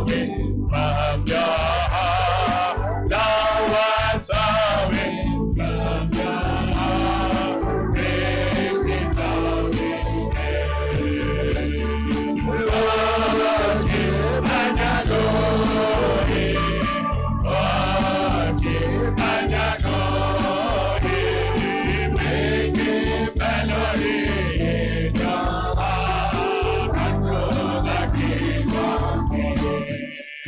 away from your heart. Love was away from your heart. Praise is away. Worship and adore Him. Worship and adore Him. Make Him melody in your heart unto the King of Kings.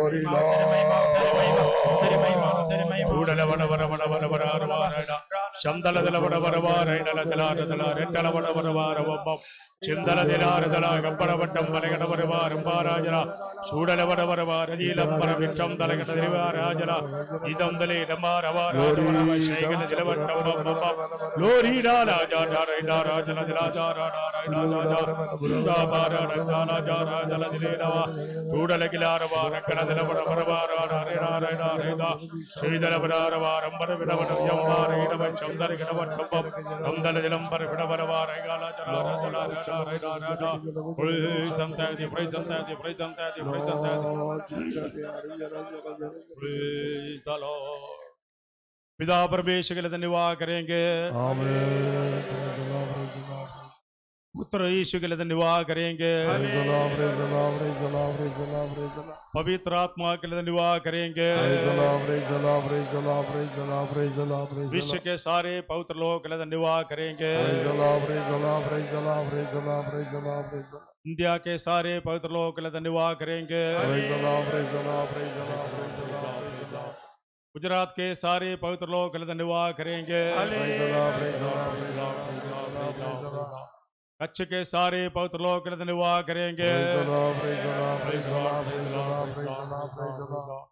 glory, Lord. Chindala Dela Gaparabatam Malaganavarava Rambarajara, Sudala Varavarava, Radilam Paravitam Dalakadriva Rajara, Idam Dale Ramarava, Shagan Silavatam, Glory Dala Jara Rajala Raja, Bundabara Rajala Jara Jala Dilava, Sudala Gilarava, Rakana Reda, Shidala Varava, Rambaravana Yamara, Chandala Gavatam, Ramdala Dilambar Vidavara, Regala Jara. Praise and thank you, praise and thank you, praise and thank you, praise and thank you. Praise the Lord. पिता परमेश्वर के लिए धन्यवाद करेंगे। Amen. Praise the Lord, praise the Lord. पुत्र यीशु के लिए धन्यवाद करेंगे। Praise the Lord, praise the Lord, praise the Lord, praise the Lord, praise the Lord. पवित्र आत्मा के लिए धन्यवाद करेंगे। Praise the Lord, praise the Lord, praise the Lord, praise the Lord, praise the Lord, praise the Lord. विश्व के सारे पवित्र लोगों के लिए धन्यवाद करेंगे। Praise the Lord, praise the Lord, praise the Lord, praise the Lord, praise the Lord, praise the Lord. India के सारे पवित्र लोगों के लिए धन्यवाद करेंगे। Praise the Lord, praise the Lord, praise the Lord, praise the Lord, praise the Lord. Gujarat के सारे पवित्र लोगों के लिए धन्यवाद करेंगे। Praise the Lord, praise the Lord, praise the Lord, praise the Lord, praise the Lord. Kutch के सारे पवित्र लोगों के लिए धन्यवाद करेंगे। Praise the Lord, praise the Lord, praise the Lord, praise the Lord, praise the Lord, praise the Lord.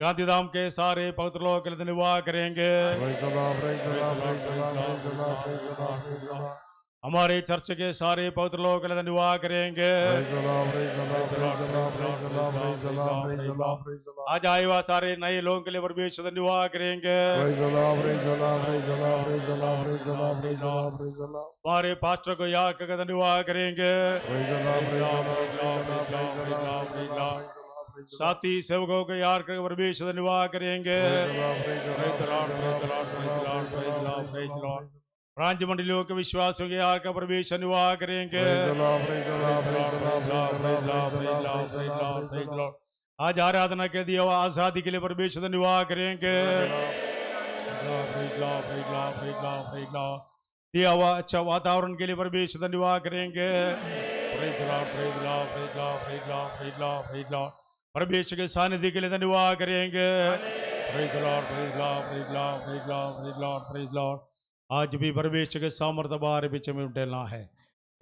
Gandhidham के सारे पवित्र लोगों के लिए धन्यवाद करेंगे। Praise the Lord, praise the Lord, praise the Lord, praise the Lord, praise the Lord, praise the Lord. हमारे church के सारे पवित्र लोगों के लिए धन्यवाद करेंगे। Praise the Lord, praise the Lord, praise the Lord, praise the Lord, praise the Lord, praise the Lord, praise the Lord. आज आए हुआ सारे नए लोगों के लिए परमेश्वर धन्यवाद करेंगे। Praise the Lord, praise the Lord, praise the Lord, praise the Lord, praise the Lord, praise the Lord, praise the Lord. हमारे पास्टर को याद करके धन्यवाद करेंगे। Praise the Lord, praise the Lord, praise the Lord, praise the Lord, praise the Lord, praise the Lord. साथी सेवकों को याद करके परमेश्वर धन्यवाद करेंगे। Praise the Lord, praise the Lord, praise the Lord, praise the Lord, praise the Lord, praise the Lord. राज्य मंडलियों के विश्वासियों के याद का परमेश्वर धन्यवाद करेंगे। Praise the Lord, praise the Lord, praise the Lord, praise the Lord, praise the Lord, praise the Lord, praise the Lord. आज आराधना के दिया हुआ आजादी के लिए परमेश्वर धन्यवाद करेंगे। दिया हुआ अच्छा वातावरण के लिए परमेश्वर धन्यवाद करेंगे। परमेश्वर के सानिध्य के लिए धन्यवाद करेंगे। आज भी परमेश्वर के सामर्थ्य हमारे बीच में उठना है।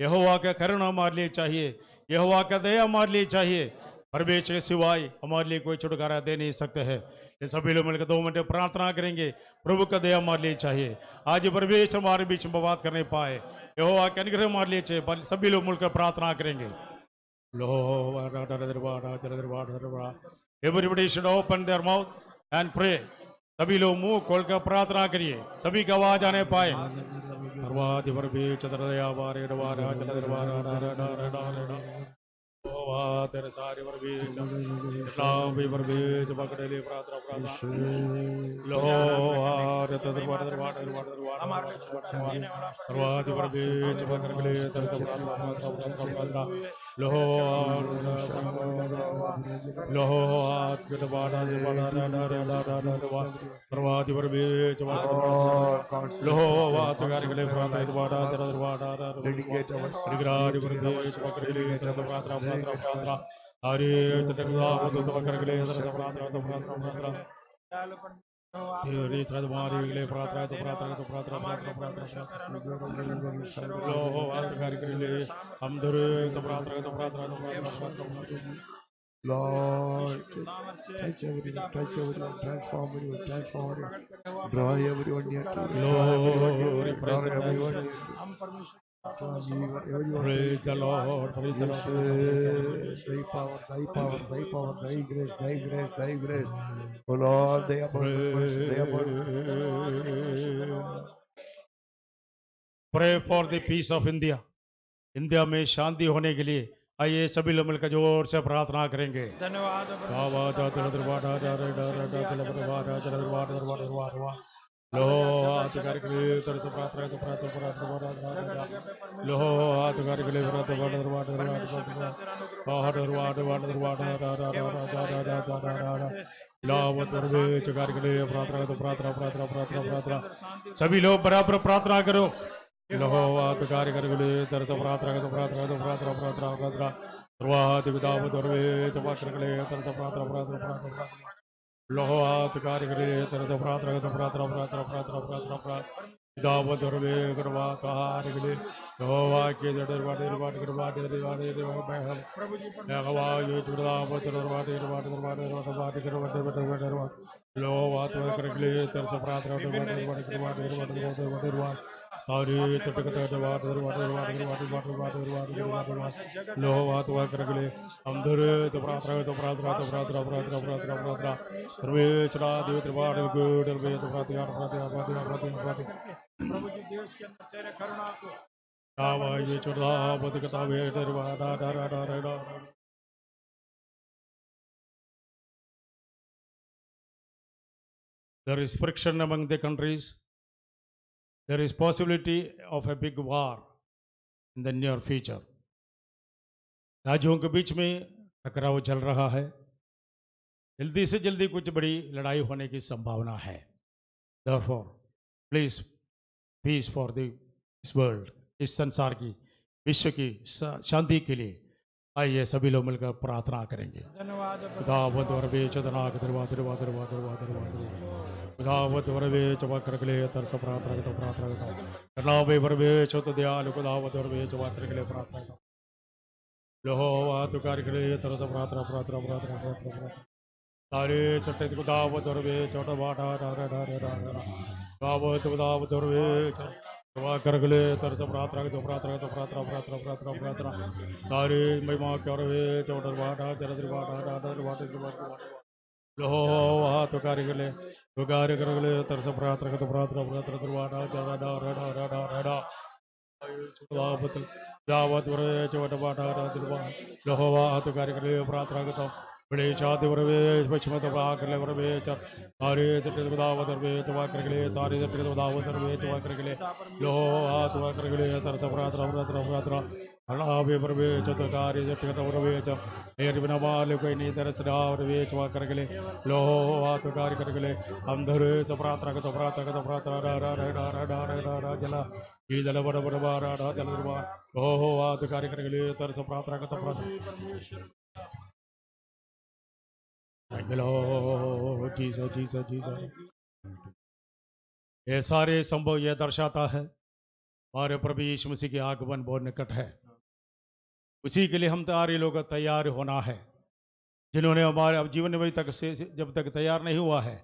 यहोवा का करुणा हमारे लिए चाहिए, यहोवा का दया हमारे लिए चाहिए। परमेश्वर के सिवाय हमारे लिए कोई छुटकारा दे नहीं सकते हैं। ये सभी लोग मिलकर 2 मिनट प्रार्थना करेंगे। प्रभु का दया हमारे लिए चाहिए। आज परमेश्वर हमारे बीच में बात करने पाए, यहोवा का अनुग्रह हमारे लिए चाहिए। सभी लोग मिलकर प्रार्थना करेंगे। Everybody should open their mouth and pray. सभी लोग मुंह खोलकर प्रार्थना करिए, सभी की आवाज आने पाए। तेरे सारे वर्बीज भी वर्बीज पकड़ ले प्रार्थना लो आर दरबार दरबार दरबार दरबार दरबार वर्बीज पकड़ ले तेरे प्रार्थना लो लो हाथ के दरबार दरबार वर्बीज लो हाथ कर ले प्रार्थना दरबार Dedicate our वर्बीज पकड़ ले तेरे प्रार्थना हरे Lord, touch everyone, transform everyone, draw everyone near to you, draw everyone near to you. Praise the Lord, praise the Lord. Thy power, thy grace, thy grace. Oh Lord, thy abundance, thy abundance. Pray for the peace of India. India में शांति होने के लिए आइए सभी लोग मिलकर जोर से प्रार्थना करेंगे। धन्यवाद। लो हाथ करके तरस प्रार्थना तो लो हाथ करके प्रार्थना सभी लोग बराबर प्रार्थना करो। लोहात कार्य करगले तरत प्रात्र गत प्रात्र गत प्रात्र प्रात्र प्रात्र सर्वात विदाव दर्वे चपा करगले तरत प्रात्र प्रात्र प्रात्र लोहात कार्य करे तरत प्रात्र गत प्रात्र प्रात्र प्रात्र प्रात्र प्रात्र विदाव दर्वे करवात हारगले लोहा के जडर वाटे वाट कर वाटे वाटे वाटे प्रभु जी भगवा ये चुड़ाव तरत वाटे वाटे वाटे वाटे कर वाटे वाटे वाटे लोहात करगले तरत प्रात्र गत वाटे वाटे वाटे वाटे वाटे वाटे तारे चटकत वाट वाट वाट वाट वाट वाट वाट वाट लोहात वा करगले अंधर तो प्रात्र तो प्रात्र तो प्रात्र प्रात्र प्रात्र प्रात्र सर्वे चरा देव त्रिवार गुड सर्वे तो प्रात्र प्रात्र प्रात्र प्रात्र प्रात्र प्रभु जी देश के अंदर तेरे करुणा को आवा ये चुड़ा बद कथा वे डरवा डा डा डा डा There is friction among the countries. There is possibility of a big war in the near future. राज्यों के बीच में टकराव चल रहा है, जल्दी से जल्दी कुछ बड़ी लड़ाई होने की संभावना है. Therefore, please peace for this world, इस संसार की, विश्व की शांति के लिए आइए सभी लोग मिलकर प्रार्थना करेंगे. धन्यवाद. उदावत वरवे चवा करगले तरस प्रार्थना तो प्रार्थना तो नावे वरवे चोत दयालु उदावत वरवे चवा करगले प्रार्थना तो लोहो वातु करगले तरस प्रार्थना प्रार्थना प्रार्थना प्रार्थना तारे चट्टे उदावत वरवे चोट वाटा रा रा रा रा रा उदावत वरवे चवा करगले तरस प्रार्थना तो प्रार्थना तो प्रार्थना प्रार्थना प्रार्थना प्रार्थना तारे महिमा करवे चोट वाटा जरद्र वाटा रा रा वाटा लोहात कार्य करगले तरस प्रार्थना तो प्रार्थना प्रार्थना दरवाडा जरा डा रडा रडा रडा दावत दावत वरे चवट बाटा दरवा लोहात कार्य करले प्रार्थना तो बड़े चाद वरवे पश्चिम तो करले वरवे तारे चटे दावत वरवे चवा करगले तारे चटे दावत वरवे चवा करगले लोहात वा करगले तरस प्रार्थना प्रार्थना प्रार्थना हलावे वरवे चतुकारी चटे वरवे च हेर बिना माल कोई नहीं तरस वरवे चवा करगले लोहात कार्य करगले अंधर च प्रार्थना तो प्रार्थना रा रा रा रा रा रा रा जला ये जल बड़ बड़ बारा रा जल दरवा लोहात कार्य करगले तरस प्रार्थना तो प्रार्थना Thank you, Lord. Jesus, Jesus, Jesus. ये सारे संभव यह दर्शाता है हमारे प्रभु यीशु मसीह के आगमन बहुत निकट है. उसी के लिए हम सारे लोग तैयार होना है. जिन्होंने हमारे अब जीवन में तक से जब तक तैयार नहीं हुआ है,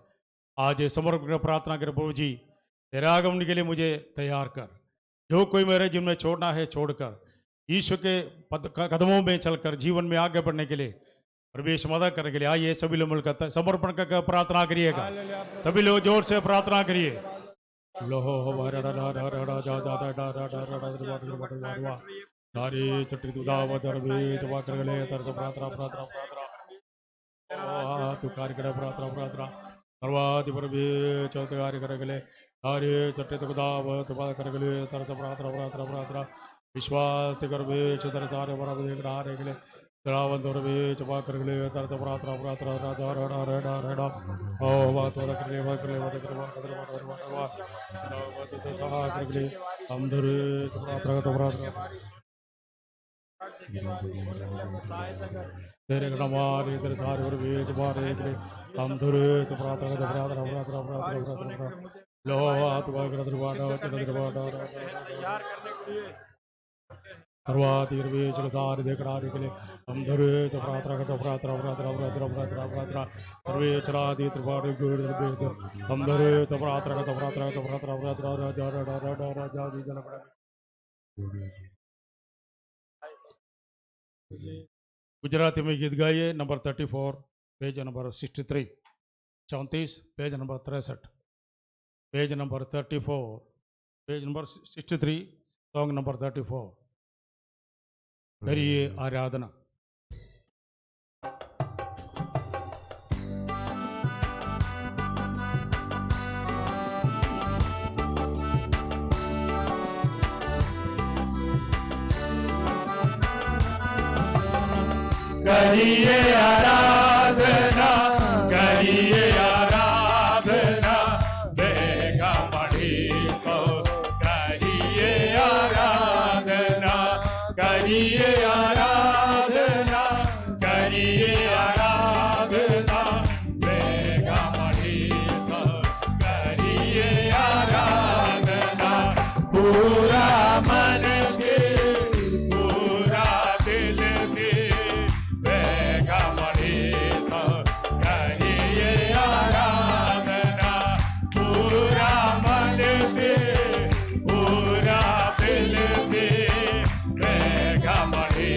आज ये समर्पण प्रार्थना कर प्रभु जी तेरे आगमन के लिए मुझे तैयार कर. जो कोई मेरे जीवन में छोड़ना है छोड़कर यीशु के कदमों में चलकर जीवन में आगे बढ़ने के लिए प्रवेश मदद करने के लिए आइए सभी लोग मिलकर समर्पण कर प्रार्थना करिएगा. सभी लोग जोर से प्रार्थना करिए. लोहो चट्टी प्रार्थना प्रार्थना प्रार्थना तू कार्य करे प्रार्थना प्रार्थना सर्वाधि परवे चौथ कार्य करेगले कार्य चट्टे तुदाव तुपा करेगले तरत प्रार्थना प्रार्थना प्रार्थना विश्वास करवे चतर सारे बराबर हारेगले रावंदरवे चपा करगले तरत प्रार्थना प्रार्थना राजा रड़ा रड़ा रड़ा ओ बात वाला करले बात करले बात करले बात करले बात तो सहा करगले अंधर प्रार्थना तो प्रार्थना तेरे नमारे तेरे सारे और वेज बारे करे अंधर तो प्रार्थना तो प्रार्थना प्रार्थना प्रार्थना प्रार्थना लो हाथ वाग दरवाडा दरवाडा तैयार करने के लिए सर्वाधिर्वे चलसार देखड़ा निकले अंधर तो प्रार्थना तो प्रार्थना प्रार्थना प्रार्थना प्रार्थना प्रार्थना सर्वे चलादि त्रिवार गुड़ वेद अंधर तो प्रार्थना तो प्रार्थना तो प्रार्थना प्रार्थना राजा राजा राजा राजा दी जल पड़ा. गुजराती में गीत गाइए. Number 34 page number 63 34 page number 63 page number 34 page number 63 song number 34 करिए आराधना. करिए आराधना करिए आराधना बेगा मणि सो करिए करिए आराधना करिए आराधना मेघा मणिसा करिए आराधना पूरा मन के पूरा दिल के मेघा मणिसा करिए आराधना पूरा मन के पूरा दिल के मेघा मणि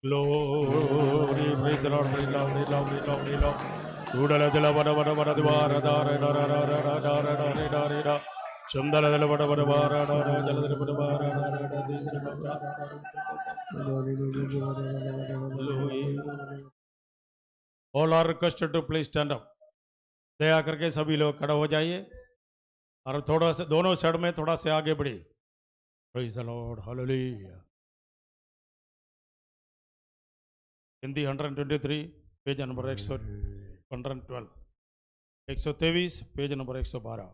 Glory, praise the Lord, praise the Lord, praise the Lord, praise the Lord, praise the Lord. Udala dila vada vada vada divara da ra da ra da ra da da ra da ra da ra da. Shandala dila vada vada vara da da jala dila vada vara da da da dila vada. All are requested to please stand up. दया करके सभी लोग खड़ा हो जाइए और थोड़ा सा दोनों साइड में थोड़ा से आगे बढ़िए. Praise the Lord, hallelujah. Hindi 123 page number 112 123 page number 112.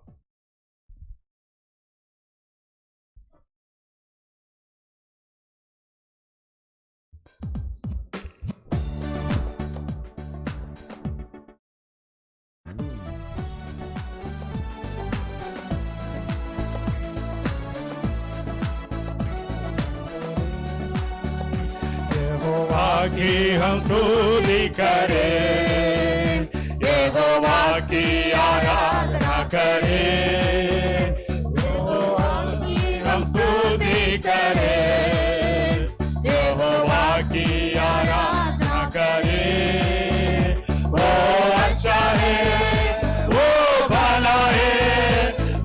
की हम स्तुति करें, यहोवा की आराधना करें, यहोवा की हम स्तुति करें, यहोवा की आराधना करें. वो अच्छा है, वो भला है,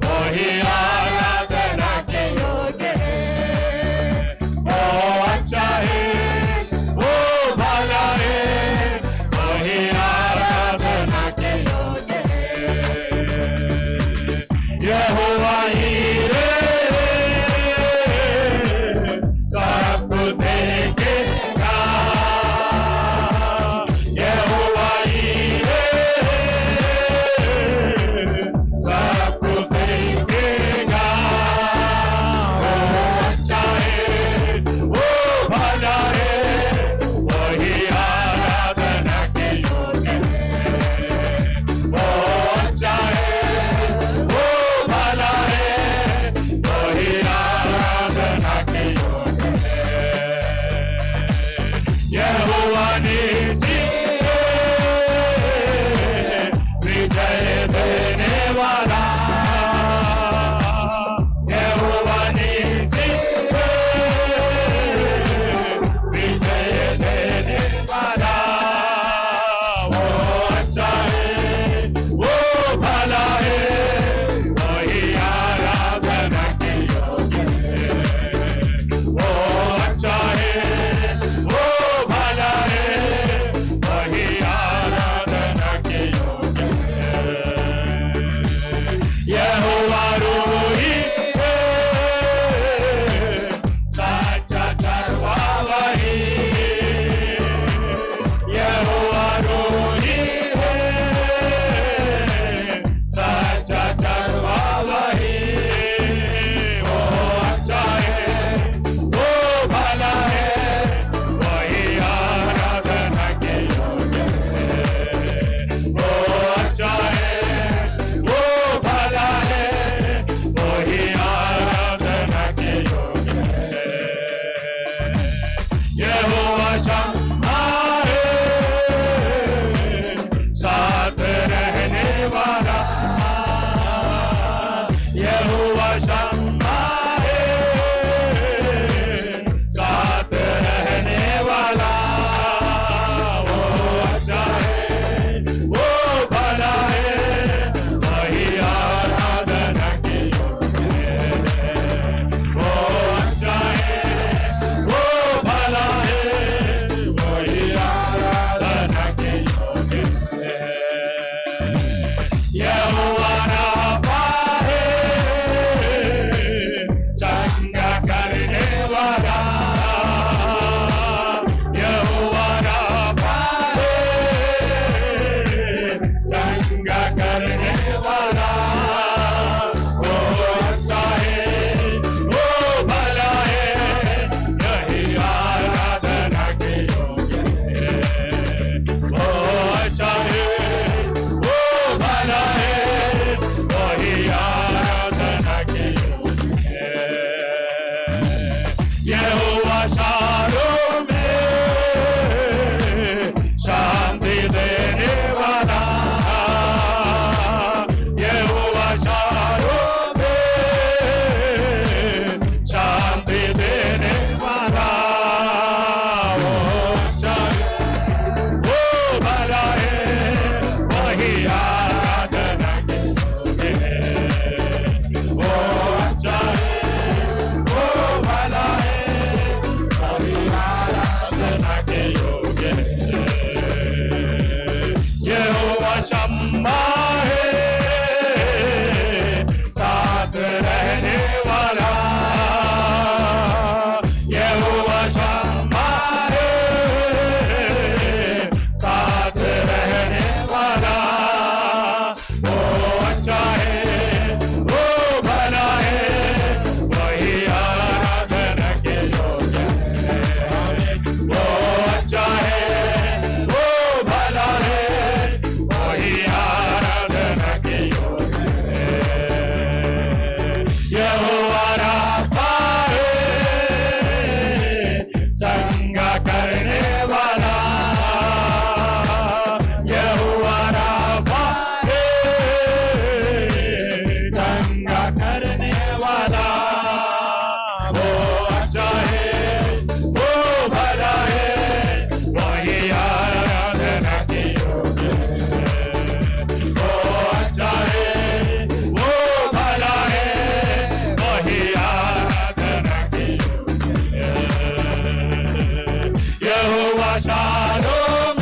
वही आराधना के योग्य है. वो अच्छा है, Yahweh शालोम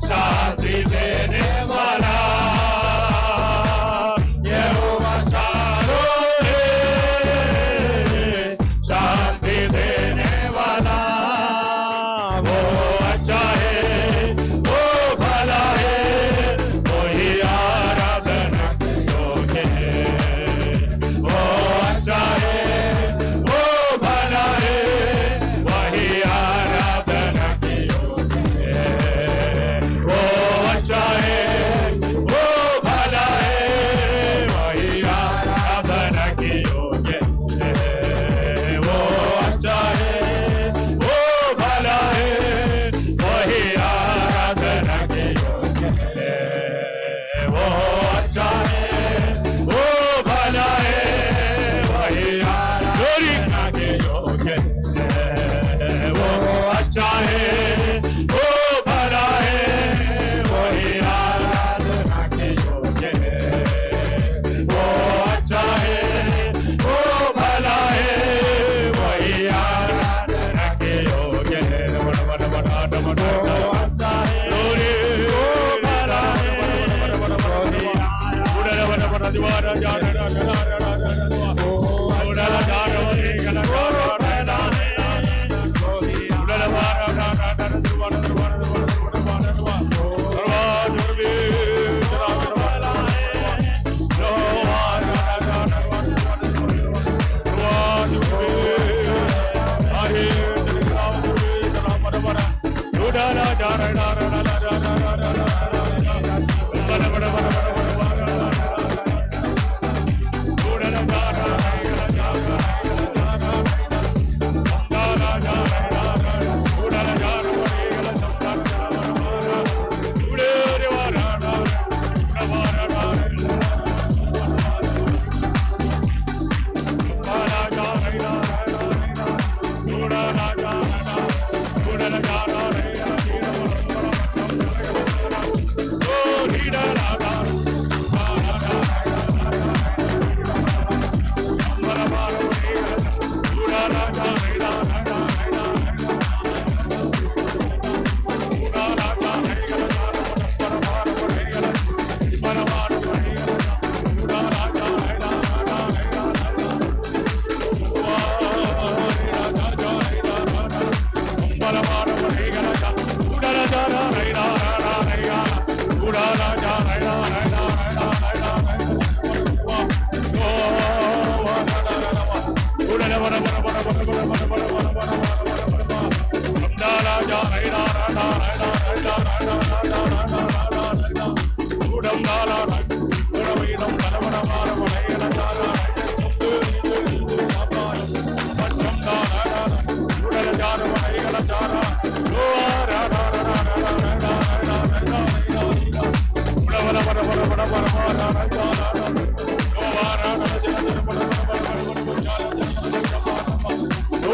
शांति देने वाला यहोवा शालोम शांति देने वाला वो अच्छा है वो भला है वही आराधना के योग्य है वो अच्छा है वो भला है वही आराधना के योग्य है वो अच्छा है वो भला है वही आराधना के योग्य है वो अच्छा है वो भला है वही आराधना के योग्य है वो अच्छा है वो भला है वही आराधना के योग्य है वो अच्छा है वो भला है वही आराधना के योग्य है वो अच्छा है वो भला है वही आराधना के योग्य है रमण मन मन आदम अच्छा है वो भला है उड़ल वन वन दिवार जान उड़ल जान रे गल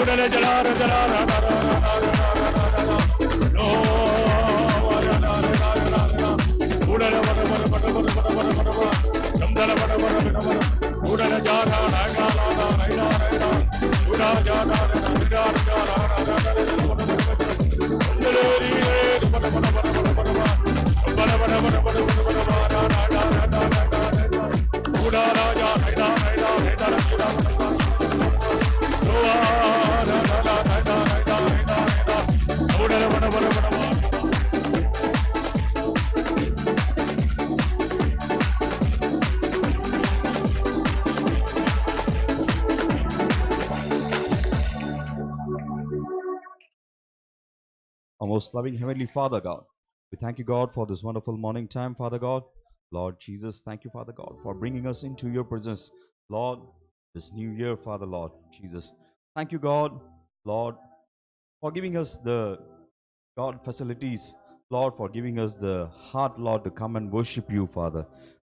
उड़ल वार दिवार Our most loving Heavenly Father God, we thank you, God, for this wonderful morning time, Father God. Lord Jesus, thank you, Father God, for bringing us into your presence, Lord, this new year, Father, Lord Jesus. Thank you, God, Lord, for giving us the God facilities, Lord, for giving us the heart, Lord, to come and worship you, Father.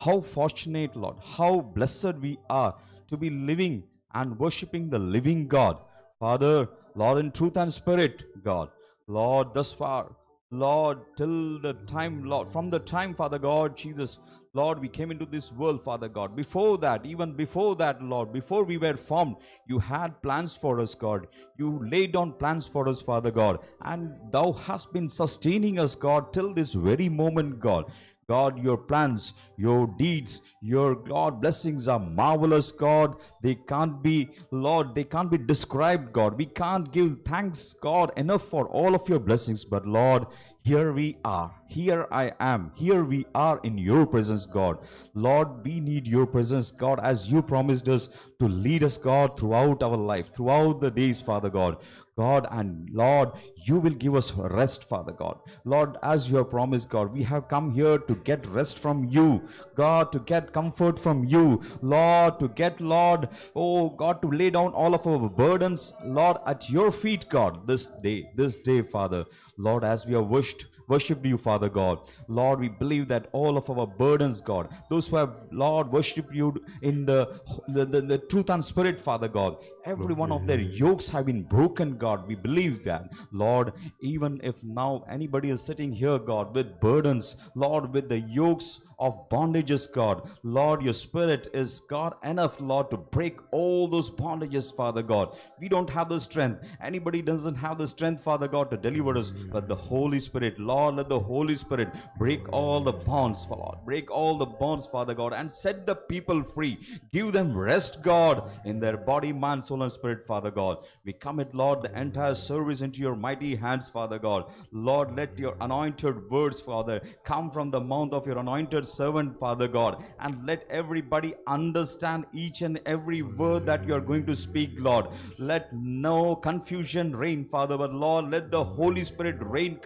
How fortunate, Lord, how blessed we are to be living and worshiping the living God, Father, Lord, in truth and spirit, God. Lord, thus far, Lord, till the time, Lord, from the time, Father God, Jesus, Lord, we came into this world, Father God. Before that, even before that, Lord, before we were formed, you had plans for us, God. You laid down plans for us, Father God. And thou hast been sustaining us, God, till this very moment, God. God, your plans, your deeds, your God blessings are marvelous, God. They can't be, Lord, they can't be described, God. We can't give thanks, God, enough for all of your blessings. But Lord, here we are. Here I am. Here we are in your presence, God. Lord, we need your presence, God, as you promised us to lead us, God, throughout our life, throughout the days, Father God. God, and Lord, you will give us rest, Father God. Lord, as you have promised, God, we have come here to get rest from you, God, to get comfort from you, Lord, to get, Lord, oh God, to lay down all of our burdens, Lord, at your feet, God, this day, Father. Lord, as we have worshipped you, Father God. Lord, we believe that all of our burdens, God, those who have, Lord, worshipped you in the truth and spirit, Father God, every one of their yokes have been broken, God. We believe that, Lord, even if now anybody is sitting here, God, with burdens, Lord, with the yokes of bondages, God, Lord, your spirit is, God, enough, Lord, to break all those bondages, Father God. We don't have the strength. Anybody doesn't have the strength, Father God, to deliver us, but the Holy Spirit, Lord, let the Holy Spirit break all the bonds, Lord, break all the bonds, Father God, and set the people free. Give them rest, God, in their body, mind, soul, and spirit, Father God. We commit, Lord, the entire service into your mighty hands, Father God. Lord, let your anointed words, Father, come from the mouth of your anointed servant, Father God, and let everybody understand each and every word that you are going to speak, Lord. Let no confusion reign, Father, but Lord, let the Holy Spirit reign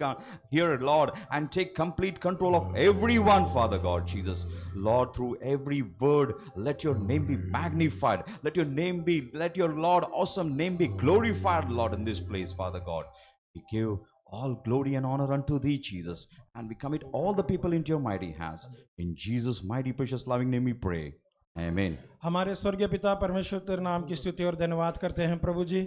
here, Lord, and take complete control of everyone, Father God, Jesus. Lord, through every word, let your name be magnified. Let your Lord awesome name be glorified, Lord, in this place, Father God. We give all glory and honor unto thee, Jesus, and we commit all the people into your mighty hands. In Jesus' mighty, precious, loving name we pray. Amen. हमारे स्वर्गीय पिता परमेश्वर तेरे नाम की स्तुति और धन्यवाद करते हैं प्रभु जी।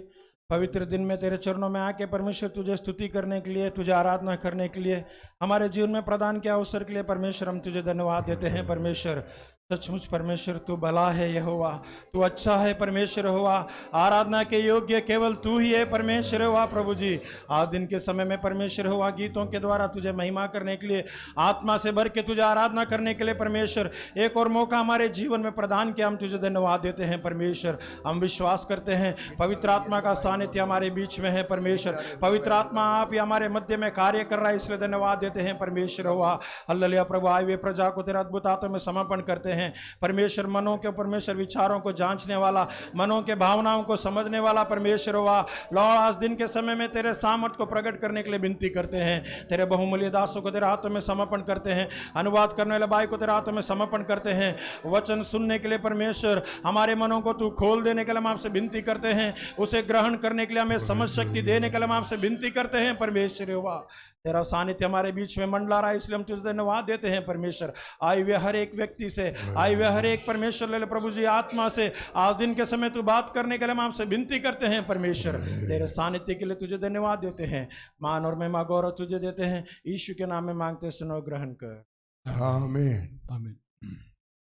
पवित्र दिन में तेरे चरणों में आके परमेश्वर तुझे स्तुति करने के लिए, तुझे आराधना करने के लिए, हमारे जीवन में प्रदान के अवसर के लिए परमेश्वर हम तुझे धन्यवाद देते हैं। परमेश्वर सचमुच परमेश्वर तू भला है यहोवा, तू अच्छा है परमेश्वर यहोवा, आराधना के योग्य केवल तू ही है परमेश्वर यहोवा। प्रभु जी, आज दिन के समय में परमेश्वर यहोवा गीतों के द्वारा तुझे महिमा करने के लिए, आत्मा से भर के तुझे आराधना करने के लिए परमेश्वर एक और मौका हमारे जीवन में प्रदान किया, हम तुझे धन्यवाद देते हैं। परमेश्वर, हम विश्वास करते हैं पवित्र आत्मा का सानिध्य हमारे बीच में है। परमेश्वर, पवित्र आत्मा आप ही हमारे मध्य में कार्य कर रहा है, इसलिए धन्यवाद देते हैं परमेश्वर यहोवा। हालेलुया प्रभु, आए हुए प्रजा को तेरे अद्भुत हाथों में समर्पण करते हैं परमेश्वर। मनों के परमेश्वर विचारों को जांचने वाला, मनों के भावनाओं को समझने वाला परमेश्वर हुआ। लॉर्ड, आज दिन के समय में तेरे सामर्थ को प्रकट करने के लिए विनती करते हैं। तेरे बहुमूल्य दासों को तेरे हाथों में समर्पण करते हैं। अनुवाद करने वाले भाई को तेरे हाथों में समर्पण करते हैं। वचन सुनने के लिए परमेश्वर हमारे मनों को तू खोल देने के लिए हम आपसे विनती करते हैं। उसे ग्रहण करने के लिए हमें समझ शक्ति देने के लिए हम आपसे विनती करते हैं। परमेश्वर हुआ, तेरा सानिध्य हमारे बीच में मंडला रहा है, इसलिए हम तुझे धन्यवाद देते हैं। परमेश्वर, आए हुए हर एक व्यक्ति से, आए हुए हर एक परमेश्वर ले प्रभु जी आत्मा से आज दिन के समय तू बात करने के लिए हम आपसे विनती करते हैं। परमेश्वर, तेरे सानिध्य के लिए तुझे धन्यवाद देते हैं। मान और महिमा गौरव तुझे देते हैं। यीशु के नाम में मांगते सुनो, ग्रहण कर। Amen. आमीन।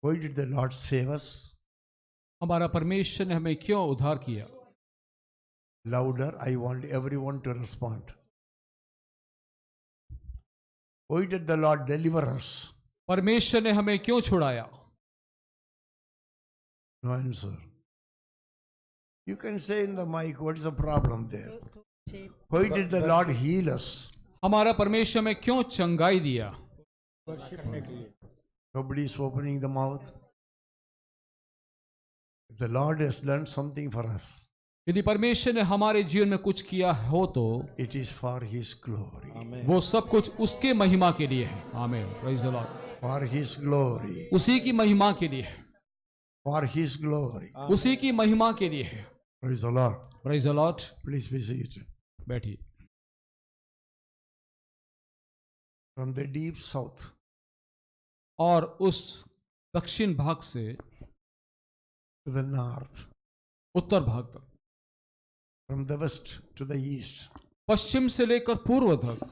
Why did the Lord save us? हमारा परमेश्वर ने हमें क्यों उद्धार किया? Louder, I want everyone to respond. Why did the Lord deliver us? परमेश्वर ने हमें क्यों छुड़ाया? No answer. You can say in the mic, what is the problem there? Why did the Lord heal us? हमारा परमेश्वर में क्यों चंगाई दिया? Nobody is opening the mouth. If the Lord has done something for us, यदि परमेश्वर ने हमारे जीवन में कुछ किया हो तो it is for His glory. वो सब कुछ उसके महिमा के लिए है। आमीन। Praise the Lord. For His glory. उसी की महिमा के लिए है। For His glory. उसी की महिमा के लिए है। Praise the Lord. Praise the Lord. Please be seated. बैठिए। From the deep south, और उस दक्षिण भाग से to the north, उत्तर भाग तक, from the west to the east, पश्चिम से लेकर पूर्व तक,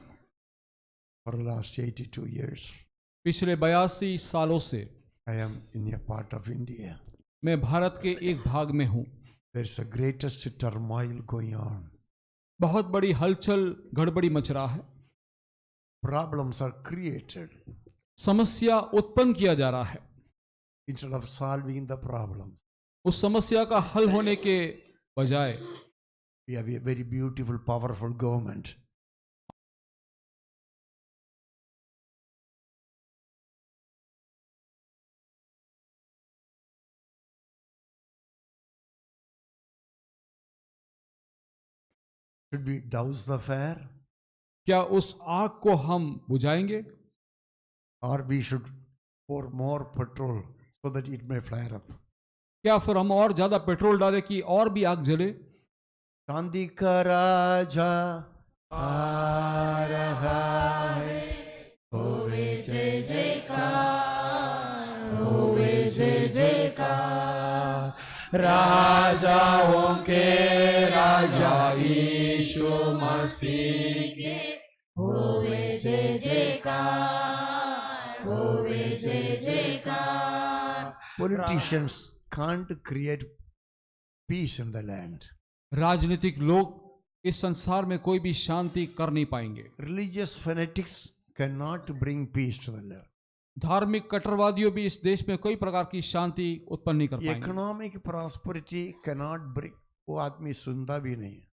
For the last 82 years, पिछले 82 सालों से I am in a part of India. मैं भारत के एक भाग में हूँ। There's the greatest turmoil going on. बहुत बड़ी हलचल गड़बड़ी मच रहा है। Problems are created समस्या उत्पन्न किया जा रहा है। instead of solving the problem. उस समस्या का हल होने के बजाय We have a very beautiful, powerful government. Should we douse the fire, क्या उस आग को हम बुझाएंगे or we should pour more petrol so that it may flare up? क्या फिर हम और ज्यादा पेट्रोल डालें कि और भी आग जले? चांदी का राजा आ रहा है, होवे जय जयकार, होवे जय जयकार। राजाओं के राजा यीशु मसीह के होवे जय जयकार, होवे जय जयकार। Politicians can't create peace in the land. राजनीतिक लोग इस संसार में कोई भी शांति कर नहीं पाएंगे। Religious fanatics cannot bring peace to the land. धार्मिक कट्टरवादियों भी इस देश में कोई प्रकार की शांति उत्पन्न नहीं कर पाएंगे। Economic prosperity cannot bring, वो आदमी सुनता भी नहीं है।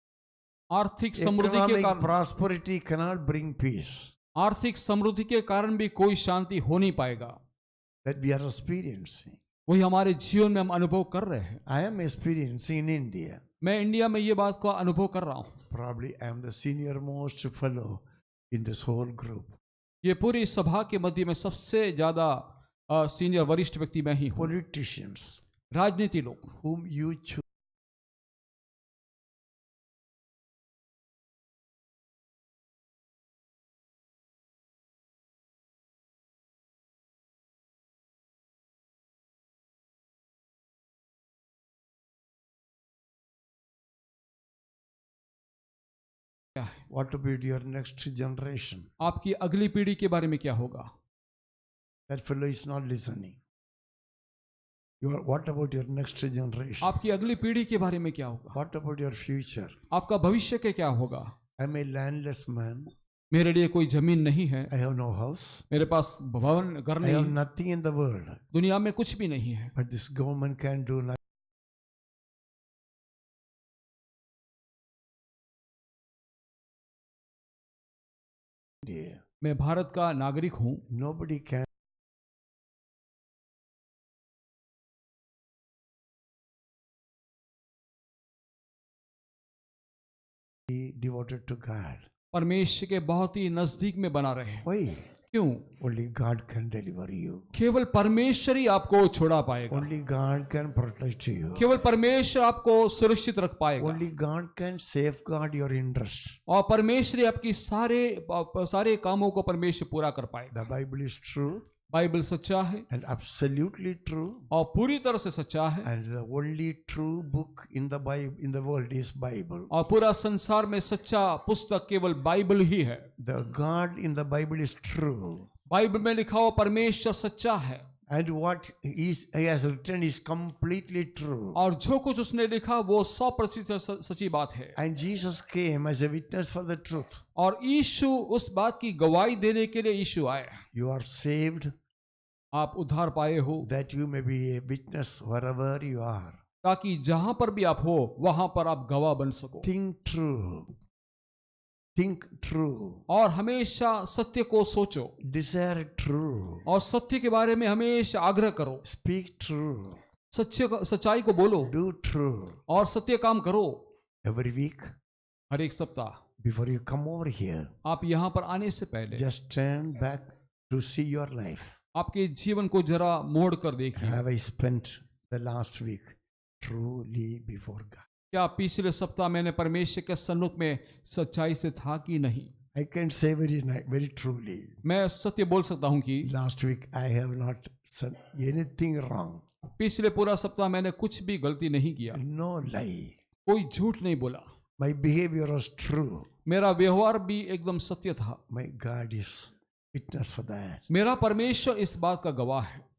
आर्थिक समृद्धि के Economic कारण prosperity cannot bring peace आर्थिक समृद्धि के कारण भी कोई शांति हो नहीं पाएगा। that we are experiencing. वही हमारे जीवन में हम अनुभव कर रहे हैं। I am experiencing in India. मैं इंडिया में ये बात का अनुभव कर रहा हूँ। Probably I am the senior most fellow in this whole group. ये पूरी सभा के मध्य में सबसे ज्यादा सीनियर वरिष्ठ व्यक्ति मैं ही हूँ। Politicians राजनीति लोग whom you choose क्या है? what to be your next generation. आपकी अगली पीढ़ी के बारे में क्या होगा? That fellow is not listening. What about your next generation? आपकी अगली पीढ़ी के बारे में क्या होगा? What about your future? आपका भविष्य के क्या होगा? I am a landless man. मेरे लिए कोई जमीन नहीं है, I have no house. मेरे पास भवन घर I नहीं have है, nothing in the world. दुनिया में कुछ भी नहीं है। But this government can do nothing. मैं भारत का नागरिक हूँ। Nobody can. Be devoted to God. परमेश्वर के बहुत ही नजदीक में बना रहे हैं। Why? क्यों? Only God can deliver you. केवल परमेश्वर ही आपको छुड़ा पाएगा। Only God can protect you. केवल परमेश्वर आपको सुरक्षित रख पाएगा। Only God can safeguard your interest. और परमेश्वर ही आपकी सारे कामों को परमेश्वर पूरा कर पाएगा। The Bible is true Bible सच्चा है and absolutely true. और पूरी तरह से सच्चा है। And the only true book in the Bible in the world is Bible. और पूरा संसार में सच्चा पुस्तक केवल बाइबल ही है। The God in the Bible is true. Bible में लिखा हुआ परमेश्वर सच्चा है। And what he has written is completely true. और जो कुछ उसने लिखा वो 100% सच्ची बात है। And Jesus came as a witness for the truth. और यीशु उस बात की गवाही देने के लिए यीशु आए। You are saved आप उद्धार पाए हो that you may be a witness wherever you are. ताकि जहां पर भी आप हो वहां पर आप गवाह बन सको। Think true. Think true. और हमेशा सत्य को सोचो Desire true. और सत्य के बारे में हमेशा आग्रह करो। Speak true. सच्चाई को बोलो Do true. और सत्य काम करो। Every week हर एक सप्ताह before you come over here, आप यहाँ पर आने से पहले just turn back to see your life. आपके जीवन को जरा मोड़ कर देखिए। Have I spent the last week truly before God? क्या पिछले सप्ताह मैंने परमेश्वर के सन्मुख में सच्चाई से था कि नहीं? I can say very truly. मैं सत्य बोल सकता हूँ कि Last week I have not said anything wrong. पिछले पूरा सप्ताह मैंने कुछ भी गलती नहीं किया, No lie. कोई झूठ नहीं बोला, My behavior was true. मेरा व्यवहार भी एकदम सत्य था। My God is witness for that. मेरा परमेश्वर इस बात का गवाह है।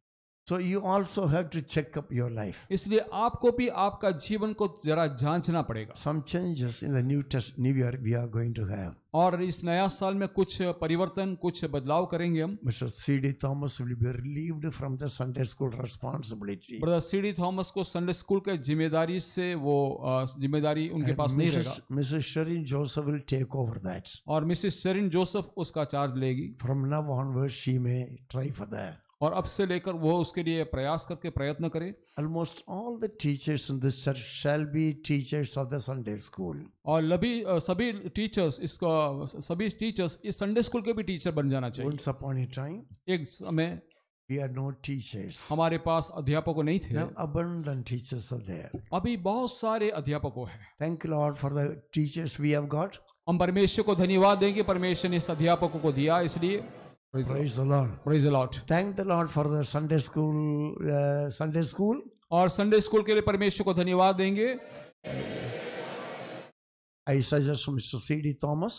So you also have to check up your life. इसलिए आपको भी आपका जीवन को जरा जांचना पड़ेगा। Some changes in the new year we are going to have. और इस नया साल में कुछ परिवर्तन, कुछ बदलाव करेंगे हम। Mr. C.D. Thomas will be relieved from the Sunday school responsibility. Brother CD Thomas को संडे स्कूल के जिम्मेदारी से वो जिम्मेदारी उनके And पास नहीं रहेगा, Mrs. Sherin Joseph will take over that. और मिसेस शेरिन जोसेफ उसका चार्ज लेगी। From now onwards, she may try for that. और अब से लेकर वो उसके लिए प्रयास करके प्रयत्न करे। Almost all the teachers in this church shall be teachers of the Sunday school. और सभी टीचर्स सभी टीचर्स इस संडे स्कूल के भी टीचर बन जाना चाहिए। Once upon a time, एक समय we had no teachers. हमारे पास अध्यापक नहीं थे, Now abundant teachers are there. अभी बहुत सारे अध्यापकों हैं। Thank you, Lord, for the teachers we have got. हम परमेश्वर को धन्यवाद देंगे, परमेश्वर ने इस अध्यापकों को दिया, इसलिए Praise the Lord. Praise the Lord. Thank the Lord for the Sunday school. और संडे स्कूल के लिए परमेश्वर को धन्यवाद देंगे। I suggest Mr. C.D. Thomas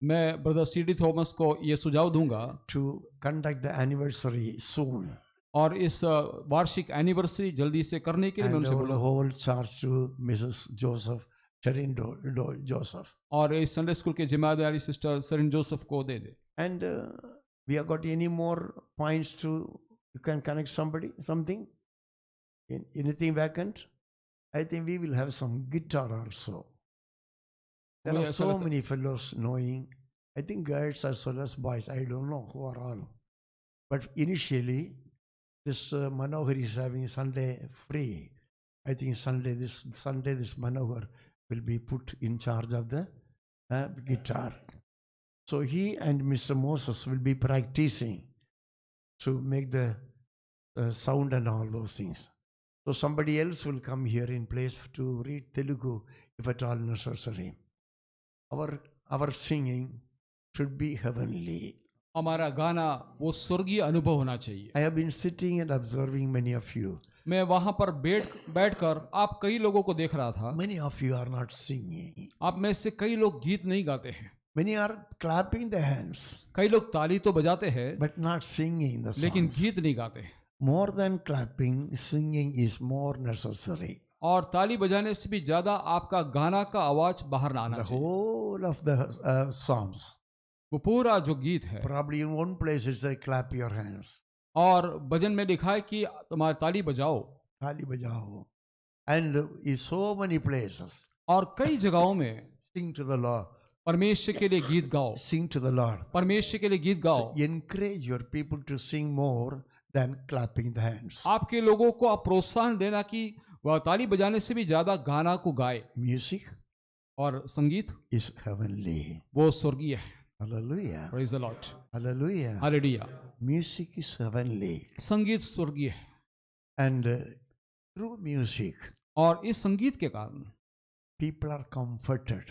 मैं ब्रदर सीडी थॉमस को ये सुझाव दूंगा to conduct the anniversary soon. और इस वार्षिक एनिवर्सरी जल्दी से करने के लिए मैं And उनसे over the बोलूंगा। whole charge to Mrs. Joseph, Sherin Joseph. और इस संडे स्कूल की जिम्मेदारी सिस्टर सरिन जोसेफ को दे दे। And we have got any more points to, you can connect something? Anything vacant? I think we will have some guitar also. There मुझे are ऐसा so लगता- many fellows knowing. I think girls as well as boys. I don't know who are all. But initially, this Manohar is having Sunday free. I think this Sunday, this Manohar will be put in charge of the guitar. So he and Mr. Moses will be practicing to make the sound and all those things. So somebody else will come here in place to read Telugu if at all necessary. Our singing should be heavenly. हमारा गाना वो स्वर्गीय अनुभव होना चाहिए। I have been sitting and observing many of you. मैं वहां पर बैठकर आप कई लोगों को देख रहा था। Many of you are not singing. आप में से कई लोग गीत नहीं गाते हैं, Many are clapping the hands, कई लोग ताली तो बजाते हैं but not singing the लेकिन songs. गीत नहीं गाते। More than clapping, singing is more necessary. और ताली बजाने से भी ज्यादा आपका गाना का आवाज बाहर ना आना The चाहिए। whole of the songs. वो पूरा जो गीत है, Probably in one place it's like clap your hands. और भजन में लिखा है कि तुम्हारी ताली बजाओ, Thali bajao. And in so many places, और कई जगहों में sing to the Lord. परमेश्वर के लिए गीत गाओ, Sing to the Lord. परमेश्वर के लिए गीत गाओ। So encourage your people to sing more than clapping the hands. आपके लोगों को आप प्रोत्साहन देना कि वह ताली बजाने से भी ज्यादा गाना को गाए। Music और संगीत is heavenly. वो स्वर्गीय है। Hallelujah. Praise the Lord, Hallelujah. Hallelujah. Music is heavenly. संगीत स्वर्गीय है, And through music, और इस संगीत के कारण people are comforted,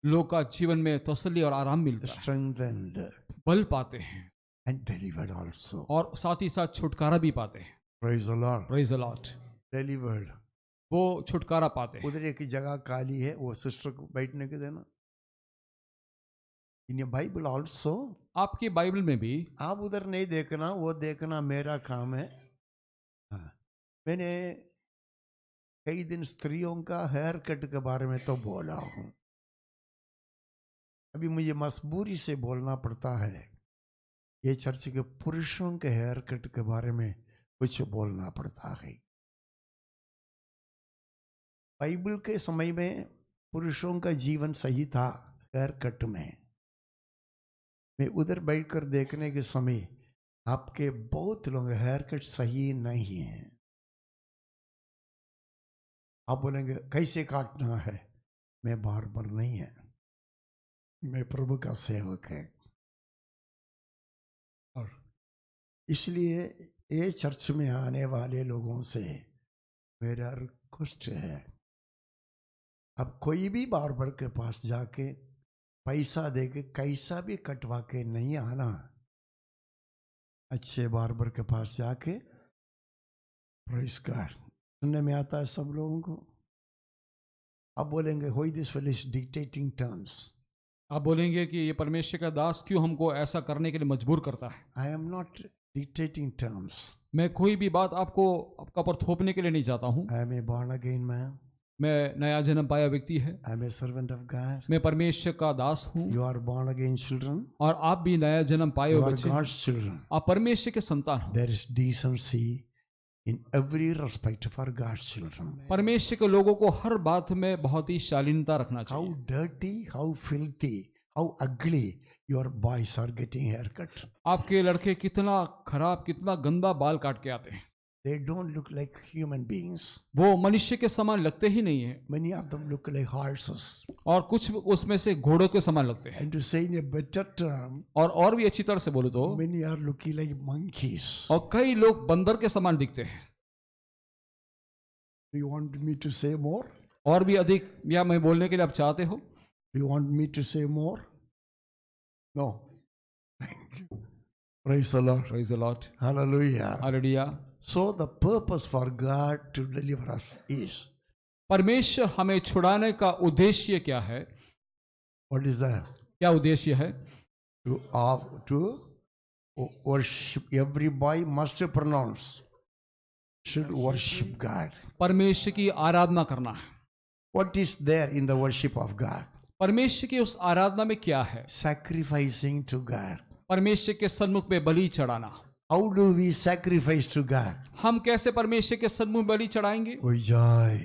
लोग का जीवन में तसल्ली और आराम मिलता है, strengthened, बल पाते हैं, and delivered also. और साथ ही साथ छुटकारा भी पाते हैं। Praise the Lord. Praise the Lord, Delivered. वो छुटकारा पाते हैं। उधर एक जगह खाली है, वो सिस्टर को बैठने के देना. In your Bible also, आपकी बाइबल में भी आप उधर नहीं देखना, वो देखना मेरा काम है. हाँ. मैंने कई दिन स्त्रियों का हेयर कट के बारे में तो बोला हूँ. अभी मुझे मजबूरी से बोलना पड़ता है. ये चर्च के पुरुषों के हेयर कट के बारे में कुछ बोलना पड़ता है. बाइबल के समय में पुरुषों का जीवन सही था हेयर कट में. मैं उधर बैठकर देखने के समय आपके बहुत लोग हेयर कट सही नहीं है. आप बोलेंगे कैसे काटना है. मैं बार्बर नहीं है, मैं प्रभु का सेवक है. और इसलिए ये चर्च में आने वाले लोगों से मेरा रिक्वेस्ट है, अब कोई भी बार्बर के पास जाके पैसा देके कैसा भी कटवा के नहीं आना. अच्छे बार्बर के पास जाके प्रेज गॉड. सुनने में आता है सब लोगों को. अब बोलेंगे होई this fellow is dictating terms. आप बोलेंगे कि ये परमेश्वर का दास क्यों हमको ऐसा करने के लिए मजबूर करता है। I am not dictating terms. मैं कोई भी बात आपको आपका पर थोपने के लिए नहीं चाहता हूँ। I am a born again man. मैं नया जन्म पाया व्यक्ति है, I am a servant of God. मैं परमेश्वर का दास हूँ You are born again children. और आप भी नया जन्म पाए You हुए are बच्चे, God's children. आप परमेश्वर के संतान हो। There is decency in every respect for God's children. परमेश्वर के लोगों को हर बात में बहुत ही शालीनता रखना How चाहिए। dirty, how filthy, how ugly your boys are getting haircut. आपके लड़के कितना खराब, कितना गंदा बाल काट के आते हैं। They don't look like human beings. वो मनुष्य के समान लगते ही नहीं है Many of them look like horses. और कुछ उसमें से घोड़ों के समान लगते हैं। And to say in a better term, और भी अच्छी तरह से बोलो तो many are looking like monkeys. और कई लोग बंदर के समान दिखते हैं। Do you want me to say more? और भी अधिक या मैं बोलने के लिए आप चाहते हो? Do you want me to say more? No. Thank you. Praise the Lord. Praise the Lord. Hallelujah. Hallelujah. So the purpose for God to deliver us is, परमेश्वर हमें छुड़ाने का उद्देश्य क्या है? what is that? क्या उद्देश्य है? To worship. Every boy must pronounce, should worship God. परमेश्वर की आराधना करना है। What is there in the worship of God? परमेश्वर की उस आराधना में क्या है? Sacrificing to God. परमेश्वर के सन्मुख में बलि चढ़ाना। How do we sacrifice to God? हम कैसे परमेश्वर के सन्मुख बलि चढ़ाएंगे? With joy.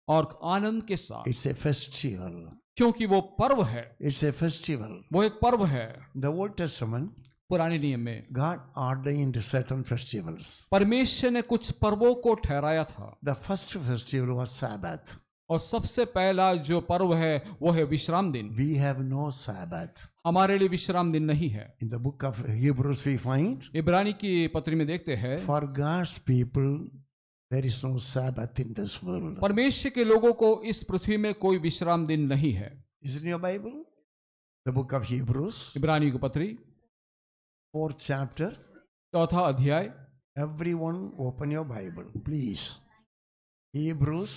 और आनंद के साथ, It's a festival. क्योंकि वो पर्व है। It's a festival. वो एक पर्व है। The Old Testament, पुराने नियम में God ordained certain festivals. परमेश्वर ने कुछ पर्वों को ठहराया था The first festival was Sabbath. और सबसे पहला जो पर्व है वो है विश्राम दिन। We have no Sabbath. हमारे लिए विश्राम दिन नहीं है। In the book of Hebrews we find, इब्रानी की पत्री में देखते हैं for God's people, there is no Sabbath in this world. परमेश्वर के लोगों को इस पृथ्वी में कोई विश्राम दिन नहीं है। Is it in your Bible? The book of Hebrews, इब्रानी की पत्री 4th chapter. 4वां अध्याय। Everyone open your Bible, please. Hebrews,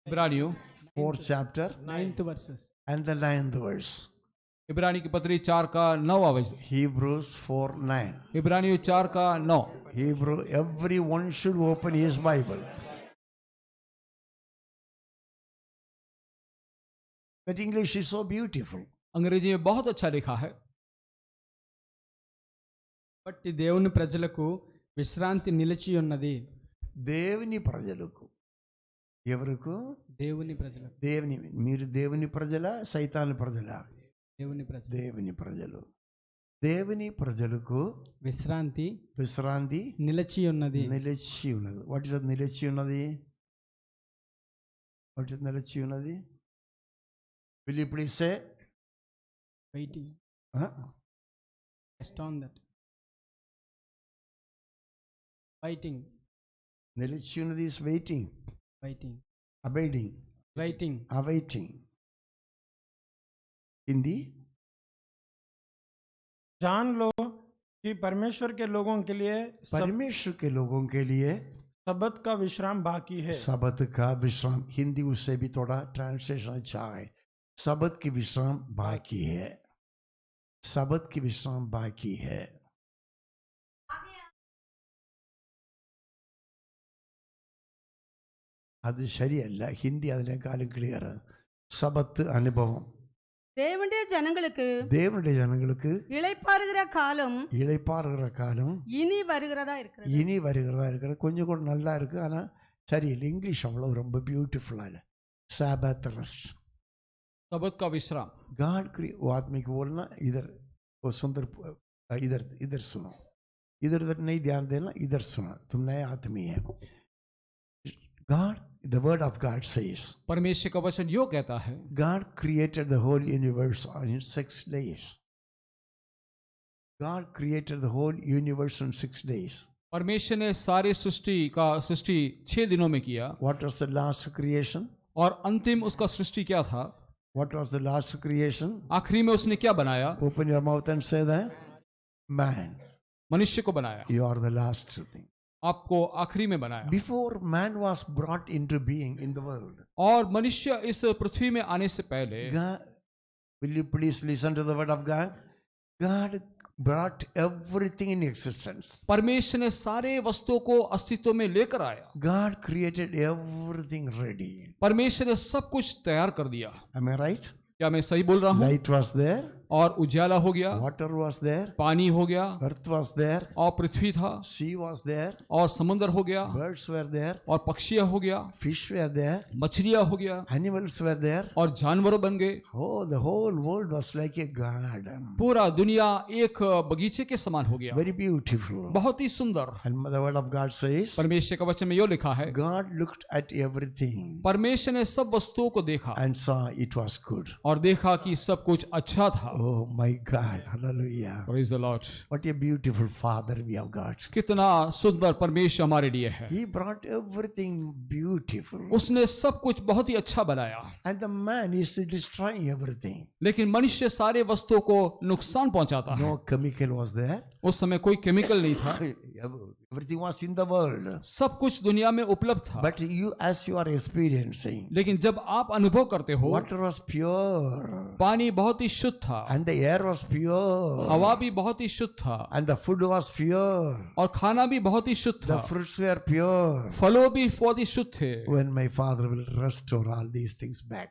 इब्रानियों 4th chapter, 9th verses. and the 9th verse. इब्रानी की पत्री 4 का 9वां वचन। Hebrews 4:9. इब्रानियों 4 का 9। Hebrew, everyone should open his Bible. That English is so beautiful. अंग्रेजी में बहुत अच्छा लिखा है। బట్టి దేవుని ప్రజలకు విశ్రాంతి నిలిచి ఉన్నది. దేవుని ప్రజలకు, ఎవరకు? దేవుని ప్రజలకు, దేవుని, మీరు దేవుని ప్రజల, సైతాన్ ప్రజల? దేవుని ప్రజలు దేవుని ప్రజలు. దేవుని ప్రజలకు విశ్రాంతి విశ్రాంతి నిలిచి ఉన్నది. నిలిచి ఉన్నది. వాట్ ఇస్ నిలిచి ఉన్నది? వాట్ ఇస్ నిలిచి ఉన్నది? Will you please say? Waiting, Huh? Rest on that, waiting, నిలిచి ఉన్నది is waiting, waiting, abiding, waiting. awaiting. Hindi? जान लो कि परमेश्वर के लोगों के लिए परमेश्वर के लोगों के लिए सबत का विश्राम बाकी है। सबत का विश्राम, हिंदी उससे भी थोड़ा ट्रांसलेशन अच्छा है। सबत की विश्राम बाकी है, सबत की विश्राम बाकी है। അത് ശരിയല്ല, ഹിന്ദി അതിനേക്കാളും ക്ലിയർ. സബത്ത് അനുഭവം. தேவனுடைய ஜனங்களுக்கு தேவனுடைய ஜனங்களுக்கு இளைப்பாறுகிற காலம் இளைப்பாறுகிற காலம் இனி வருகிறதா இருக்கிறது. இனி வருகிறதா இருக்கிற கொஞ்சம் கூட நல்லா இருக்கு, ஆனால் சரியில்லை. இங்கிலீஷ் அவ்வளோ ரொம்ப பியூட்டிफुल है. Sabbath rest, सबत का विश्राम। गॉड वो आदमी को बोलना इधर, वो सुंदर इधर इधर सुनो, इधर उधर नहीं ध्यान देना, इधर सुनो, तुम नए आदमी है. God, the word of God says, परमेश्वर का वचन यो कहता है God created the whole universe in 6 days. God created the whole universe in 6 days. परमेश्वर ने सारी सृष्टि 6 दिनों में किया। What was the last creation? और अंतिम उसका सृष्टि क्या था? What was the last creation? आखिरी में उसने क्या बनाया? Open your mouth and say that. Man. मनुष्य को बनाया। You are the last thing. आपको आखिरी में बनाया। Before man was brought into being in the world, और मनुष्य इस पृथ्वी में आने से पहले God, Will you please listen to the word of God? God brought everything in existence. परमेश्वर ने सारे वस्तुओं को अस्तित्व में लेकर आया। God created everything ready. परमेश्वर ने सब कुछ तैयार कर दिया। Am I right? क्या मैं सही बोल रहा हूँ? Light was there, और उजाला हो गया, water was there, पानी हो गया, earth was there, और पृथ्वी था, sea was there, और समुद्र हो गया, birds were there, और पक्षियां हो गया, fish were there, मछलियां हो गया, animals were there. और जानवर बन गए। Oh, the whole world was like a garden. पूरा दुनिया एक बगीचे के समान हो गया, Very beautiful. बहुत ही सुंदर। And the word of God says, परमेश्वर का वचन में यो लिखा है, God looked at everything परमेश्वर ने सब वस्तुओं को देखा and saw it was good. और देखा कि सब कुछ अच्छा था। Oh my God, hallelujah. Praise the Lord। What a beautiful Father we have got. कितना सुंदर परमेश्वर हमारे लिए है। He brought everything beautiful. उसने सब कुछ बहुत ही अच्छा बनाया, And the man is destroying everything. लेकिन मनुष्य सारे वस्तुओं को नुकसान पहुंचाता है। No chemical was there. उस समय कोई केमिकल नहीं था, Everything was in the world. सब कुछ दुनिया में उपलब्ध था। But you, as you are experiencing, लेकिन जब आप अनुभव करते हो, water was pure. पानी बहुत ही शुद्ध था, And the air was pure. हवा भी बहुत ही शुद्ध था, And the food was pure. और खाना भी बहुत ही शुद्ध The था, fruits were pure. फलों भी बहुत ही शुद्ध थे। When my Father will restore all these things back.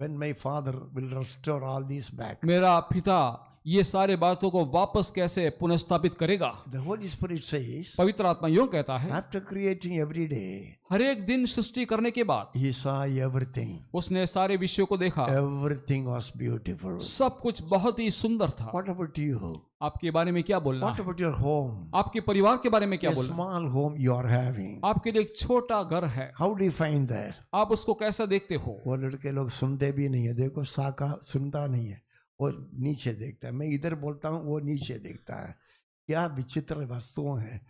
When my Father will restore all these back. मेरा पिता ये सारे बातों को वापस कैसे पुनर्स्थापित करेगा? The Holy Spirit says, पवित्र आत्मा यूं कहता है, after creating every day, हर एक दिन सृष्टि करने के बाद He saw everything. उसने सारे विषयों को देखा, Everything was beautiful. सब कुछ बहुत ही सुंदर था। What about you? आपके बारे में क्या बोलना What है? about your home? आपके परिवार के बारे में क्या A बोलना? small home you are having. आपके लिए एक छोटा घर है, How do you find that? आप उसको कैसा देखते हो? वो लड़के लोग सुनते भी नहीं है, देखो साका सुनता नहीं है, वो नीचे देखता है। मैं इधर बोलता हूँ, वो नीचे देखता है। क्या विचित्र वस्तुएं हैं,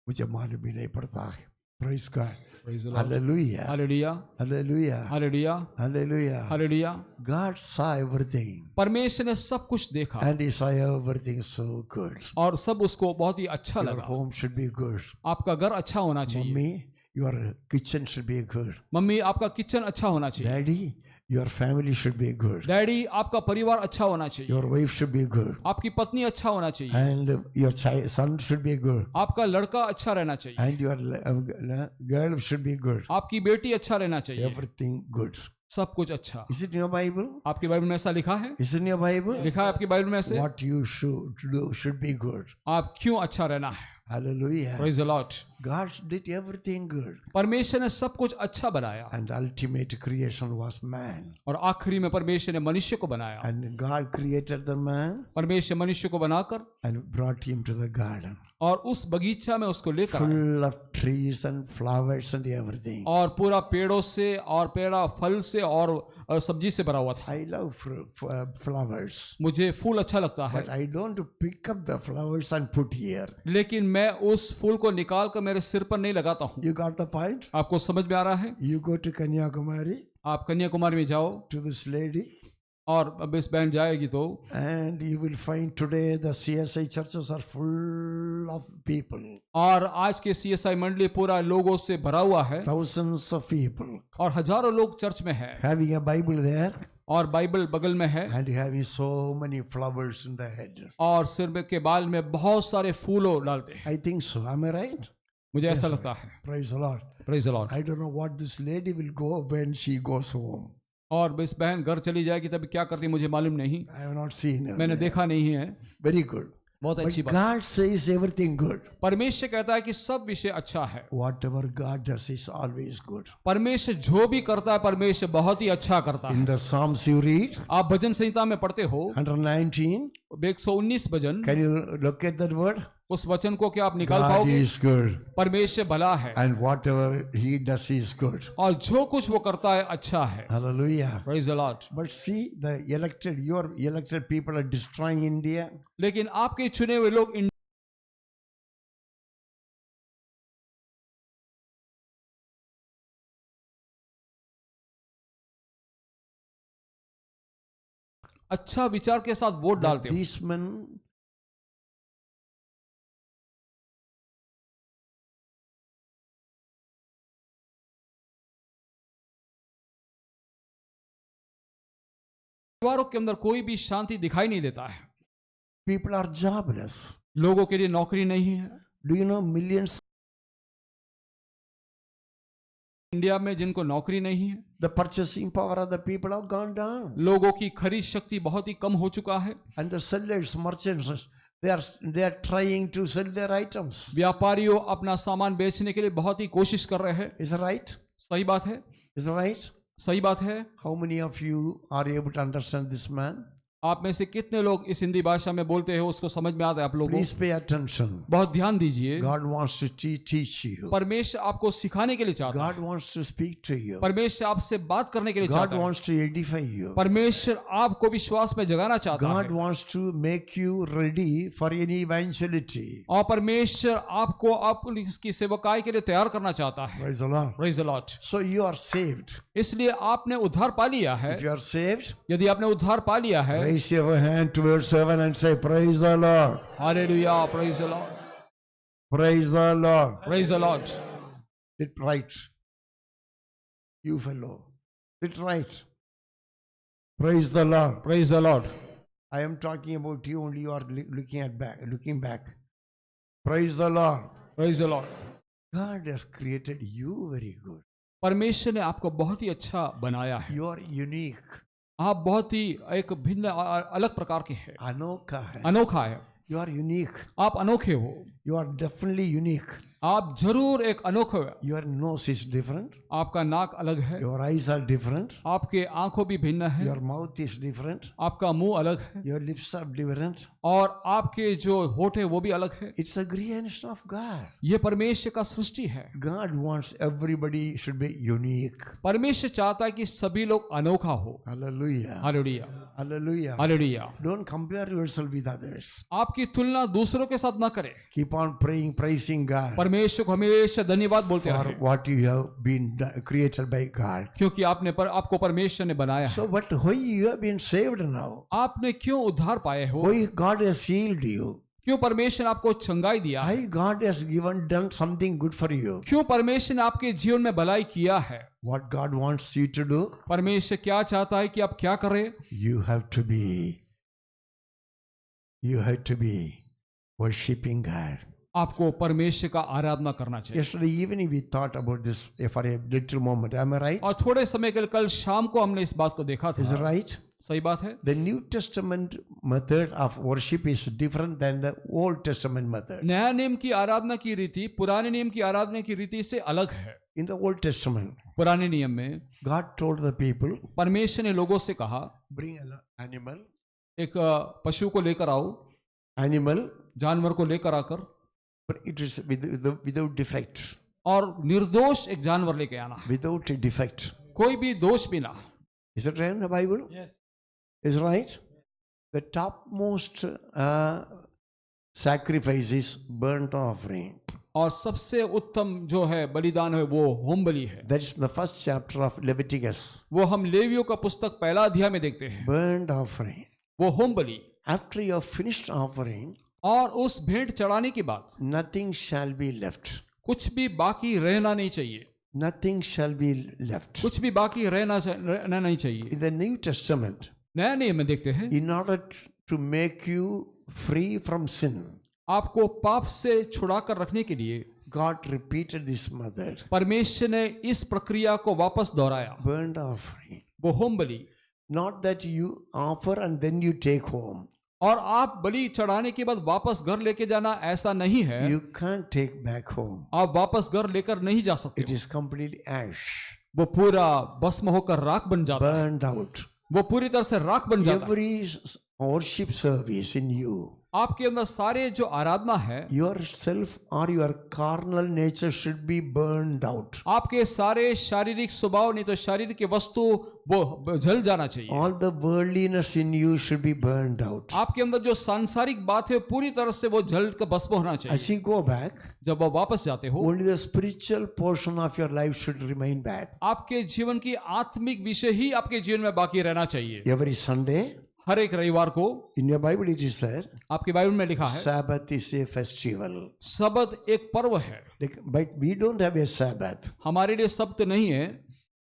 मुझे मालूम ही नहीं पड़ता है। Praise God. Hallelujah. Hallelujah, Hallelujah. Hallelujah, Hallelujah. Hallelujah. God saw everything परमेश्वर ने सब कुछ देखा and He saw everything so good. और सब उसको बहुत ही अच्छा Your लगा। home should be good. आपका घर अच्छा होना चाहिए। Mommy, your kitchen should be good. Mummy, आपका किचन अच्छा होना चाहिए। Daddy, your family should be good. Daddy, आपका परिवार अच्छा होना चाहिए। Your wife should be good. आपकी पत्नी अच्छा होना चाहिए। And your son should be good. आपका लड़का अच्छा रहना चाहिए। And your girl should be good. आपकी बेटी अच्छा रहना चाहिए। Everything good. सब कुछ अच्छा। Is it in your Bible? आपकी बाइबल में ऐसा लिखा है? Is it in your Bible? लिखा है आपकी बाइबल में ऐसे? What you should do should be good. आप क्यों अच्छा रहना है? Hallelujah. Praise the Lord। God did everything good. परमेश्वर ने सब कुछ अच्छा बनाया And the ultimate creation was man. और आखिरी में परमेश्वर ने मनुष्य को बनाया। And God created the man परमेश्वर मनुष्य को बनाकर and brought him to the garden. और उस बगीचा में उसको लेकर आया Full of trees and flowers and everything. और पूरा पेड़ों से और पेड़ा फल से और सब्जी से भरा हुआ था। I love flowers. मुझे फूल अच्छा लगता है, But I don't pick up the flowers and put here. लेकिन मैं उस फूल को निकाल कर मेरे सिर पर नहीं लगाता हूँ। You got the point? आपको समझ में आ रहा है? You go to Kanyakumari आप कन्याकुमारी में जाओ to this lady और अब इस बहन जाएगी तो and you will find today the CSI churches are full of people. और आज के CSI मंडली पूरा लोगों से भरा हुआ है Thousands of people और हजारों लोग चर्च में है having a Bible there और बाइबल बगल में है and having so many flowers in the head. और सिर में के बाल में बहुत सारे फूलों डालते हैं। I think so. Am I right? मुझे ऐसा लगता है। Praise the Lord. Praise the Lord। I don't know what this lady will go when she goes home. और इस बहन घर चली जाएगी तब क्या करती मुझे मालूम नहीं, I have not seen her. मैंने there. देखा नहीं है। Very good. बहुत अच्छी But बात। God says everything good. परमेश्वर कहता है कि सब विषय अच्छा है। Whatever God does is always good. परमेश्वर जो भी करता है परमेश्वर बहुत ही अच्छा करता है। In the Psalms you read, आप भजन संहिता में पढ़ते हो 119, 119 भजन, can you look at that word? उस वचन को क्या आप निकाल God पाओगे? is good. परमेश्वर भला है And whatever He does is good. और जो कुछ वो करता है अच्छा है। Hallelujah. Praise the Lord। But see, your elected people are destroying India. लेकिन आपके चुने हुए लोग अच्छा विचार के साथ वोट डालते हो। These men, परिवारों के अंदर कोई भी शांति दिखाई नहीं देता है। People are jobless. लोगों के लिए नौकरी नहीं है। Do you know millions? India में जिनको नौकरी नहीं है, The purchasing power of the people have gone down. लोगों की खरीद शक्ति बहुत ही कम हो चुका है। And the sellers, merchants, they are trying to sell their items. व्यापारियों अपना सामान बेचने के लिए बहुत ही कोशिश कर रहे हैं। Is that right? सही बात है, Is that right? सही बात है। How many of you are able to understand this man? आप में से कितने लोग इस हिंदी भाषा में बोलते हो, उसको समझ में आता है आप लोगों Please को? pay attention. बहुत ध्यान दीजिए। God wants to teach you. परमेश्वर आपको सिखाने के लिए चाहता God है। wants to speak to you. परमेश्वर आपसे बात करने के लिए God चाहता है। wants to edify you. परमेश्वर आपको विश्वास में जगाना चाहता God है wants to make you ready for any eventuality. और परमेश्वर आपको आपकी सेवकाई के लिए तैयार करना चाहता है। Praise the Lord. Praise the Lord। So you are saved. इसलिए आपने उद्धार पा लिया है। If you are saved, यदि आपने उद्धार पा लिया है, raise your hand towards heaven and say, Praise the Lord. Hallelujah, praise the Lord, Praise the Lord. praise the Lord। Sit right. You fellow. Sit right. Praise the Lord. Praise the Lord। I am talking about you only. You are looking back. Praise the Lord. Praise the Lord। God has created you very good. परमेश्वर ने आपको बहुत ही अच्छा बनाया है। You are unique. आप बहुत ही एक भिन्न अलग प्रकार के हैं, अनोखा है. अनोखा है। You are unique. आप अनोखे हो, You are definitely unique. आप जरूर एक अनोखे हो। Your nose is different. आपका नाक अलग है, Your eyes are different. आपके आंखों भी भिन्न है, Your mouth is different. आपका मुंह अलग है Your lips are different. और आपके जो होठ है वो भी अलग है। It's a creation of God. ये परमेश्वर का सृष्टि है। God wants everybody should be unique. परमेश्वर चाहता है कि सभी लोग अनोखा हो। Hallelujah. Hallelujah, Hallelujah. Hallelujah. Don't compare yourself with others. आपकी तुलना दूसरों के साथ ना करें। Keep on praying, praising God परमेश्वर को हमेशा धन्यवाद बोलते for रहे, what you have been created by God. क्योंकि आपको परमेश्वर ने बनाया So, है। but why you have been saved now? आपने क्यों उद्धार पाए हो? Why God has healed you? क्यों परमेश्वर ने आपको चंगाई दिया है? Why God has done something good for you? क्यों परमेश्वर ने आपके जीवन में भलाई किया है? What God wants you to do? परमेश्वर क्या चाहता है कि आप क्या करें? You have to be worshiping God. आपको परमेश्वर का आराधना करना चाहिए। Yesterday evening we thought about this for a little moment. Am I right? और थोड़े समय के लिए कल शाम को हमने इस बात को देखा Is it था। right? सही बात है। The New Testament method of worship is different than the Old Testament method. नया नियम की आराधना की रीति पुराने नियम की आराधना की रीति से अलग है। In the Old Testament, पुराने नियम में God told the people, परमेश्वर ने लोगों से कहा, bring an animal, एक पशु को लेकर आओ, animal, जानवर को लेकर आकर, but it is without defect, और निर्दोष एक जानवर लेके आना, without a defect. कोई भी दोष बिना। Is it right in the Bible? Yes. Is right? The topmost sacrifice is burnt offering. और सबसे उत्तम जो है बलिदान है वो होम बलि है। That is the first chapter of Leviticus. वो हम लेवियों का पुस्तक पहला अध्याय में देखते हैं, Burnt offering. वो home Bali. After you have finished offering, और उस भेंट चढ़ाने के बाद nothing shall be left. कुछ भी बाकी रहना नहीं चाहिए, Nothing shall be left. कुछ भी बाकी रहना नहीं चाहिए। In the New Testament, नया नियम में देखते हैं, in order to make you free from sin, आपको पाप से छुड़ा कर रखने के लिए God repeated this method. परमेश्वर ने इस प्रक्रिया को वापस दोहराया, Burnt offering. वो home Bali. Not that you offer and then you take home. और आप बलि चढ़ाने के बाद वापस घर लेके जाना, ऐसा नहीं है। You can't take back home. आप वापस घर लेकर नहीं जा सकते It हो। is completely ash. वो पूरा भस्म होकर राख बन जाता है, Burned out. वो पूरी तरह से राख बन जाता है। Every worship service in you, आपके अंदर सारे जो आराधना है, yourself or your carnal nature should be burned out. आपके सारे शारीरिक स्वभाव नहीं तो शारीर की वस्तु वो जल जाना चाहिए। All the worldliness in you should be burned out. आपके अंदर जो सांसारिक बात है पूरी तरह से वो जल कर भस्म होना चाहिए। As you go back, जब आप वापस जाते हो, only the spiritual portion of your life should remain back. आपके जीवन की आत्मिक विषय ही आपके जीवन में बाकी रहना चाहिए। Every Sunday, हर एक रविवार को in your Bible it is said, आपके बाइबल में लिखा है, Sabbath is a festival. सबत एक पर्व है। But we don't have a Sabbath. हमारे लिए सब्त नहीं है।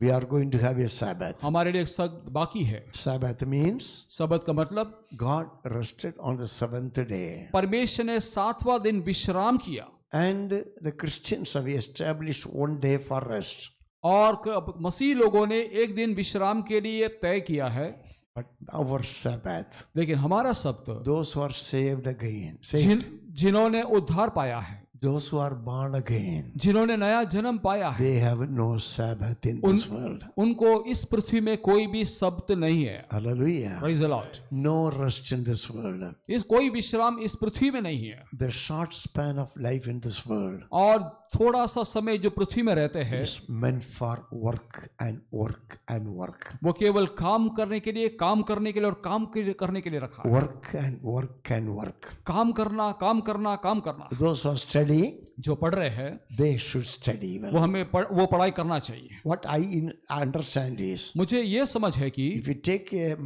We are going to have a Sabbath. हमारे लिए एक सब्त बाकी है। Sabbath means सब्त का मतलब God rested on the seventh day. परमेश्वर ने 7वां दिन विश्राम किया, And the Christians have established one day for rest. और मसीह लोगों ने एक दिन विश्राम के लिए तय किया है। But our Sabbath, लेकिन हमारा सब्त those who are saved again, saved, जिन्होंने उद्धार पाया है, those who are born again, जिन्होंने नया जन्म पाया है, they have no Sabbath in this world. उनको इस पृथ्वी में कोई भी सब्त नहीं है। Hallelujah. Praise the Lord। No rest in this world. इस कोई विश्राम इस पृथ्वी में नहीं है। The short span of life in this world और थोड़ा सा समय जो पृथ्वी में रहते हैं is meant for work and work and work. वो केवल काम करने के लिए, काम करने के लिए और काम करने के लिए रखा है। Work and work and work. काम करना, काम करना, काम करना। Those who are studying, जो पढ़ रहे हैं they should study वो well. हमें वो पढ़ाई करना चाहिए। What I understand is, मुझे ये समझ है कि if you take a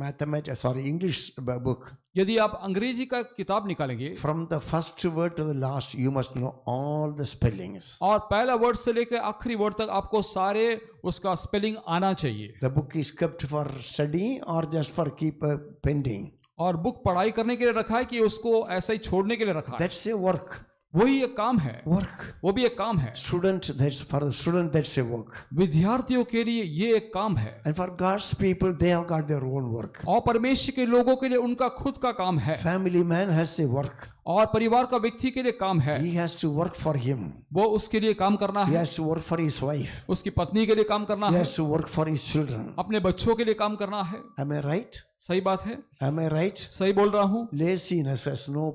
English book, यदि आप अंग्रेजी का किताब निकालेंगे from the first word to the last, you must know all the spellings. और पहला वर्ड से लेकर आखिरी वर्ड तक आपको सारे उसका स्पेलिंग आना चाहिए। The book is kept for study or just for keep pending. और बुक पढ़ाई करने के लिए रखा है कि उसको ऐसा ही छोड़ने के लिए रखा है? That's a work. वही एक काम है, Work. वो भी एक काम है। Student, that's for the student, that's a work. विद्यार्थियों के लिए ये एक काम है, And for God's people, they have got their own work. और परमेश्वर के लोगों के लिए उनका खुद का काम है, Family man has a work. और परिवार का व्यक्ति के लिए काम है। He has to work for him. वो उसके लिए काम करना He है, has to work for his wife. उसकी पत्नी के लिए काम करना He है, has to work for his children. अपने बच्चों के लिए काम करना है। Am I right? सही बात है, Am I right? सही बोल रहा हूँ। Laziness has no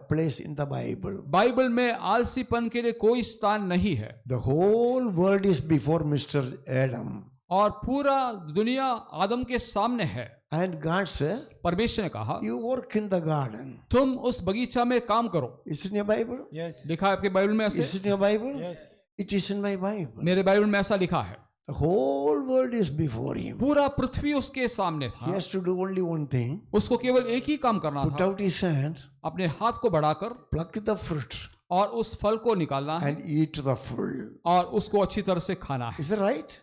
place in the Bible. Bible में आलसीपन के लिए कोई स्थान नहीं है, The whole world is before Mr. Adam. और पूरा दुनिया आदम के सामने है। And God said, परमेश्वर ने कहा you work in the garden. तुम उस बगीचा में काम करो। Is it in your Bible? Yes. लिखा है आपके बाइबल में Is ऐसे? it in your Bible? Yes. It is in my Bible. मेरे बाइबल में ऐसा लिखा है। The whole world is before him. पूरा पृथ्वी उसके सामने He था, has to do only one thing. उसको केवल एक ही काम करना Put था, out his hand, अपने हाथ को बढ़ाकर pluck the fruit, और उस फल को निकालना है and eat the full. और उसको अच्छी तरह से खाना है। Is that right?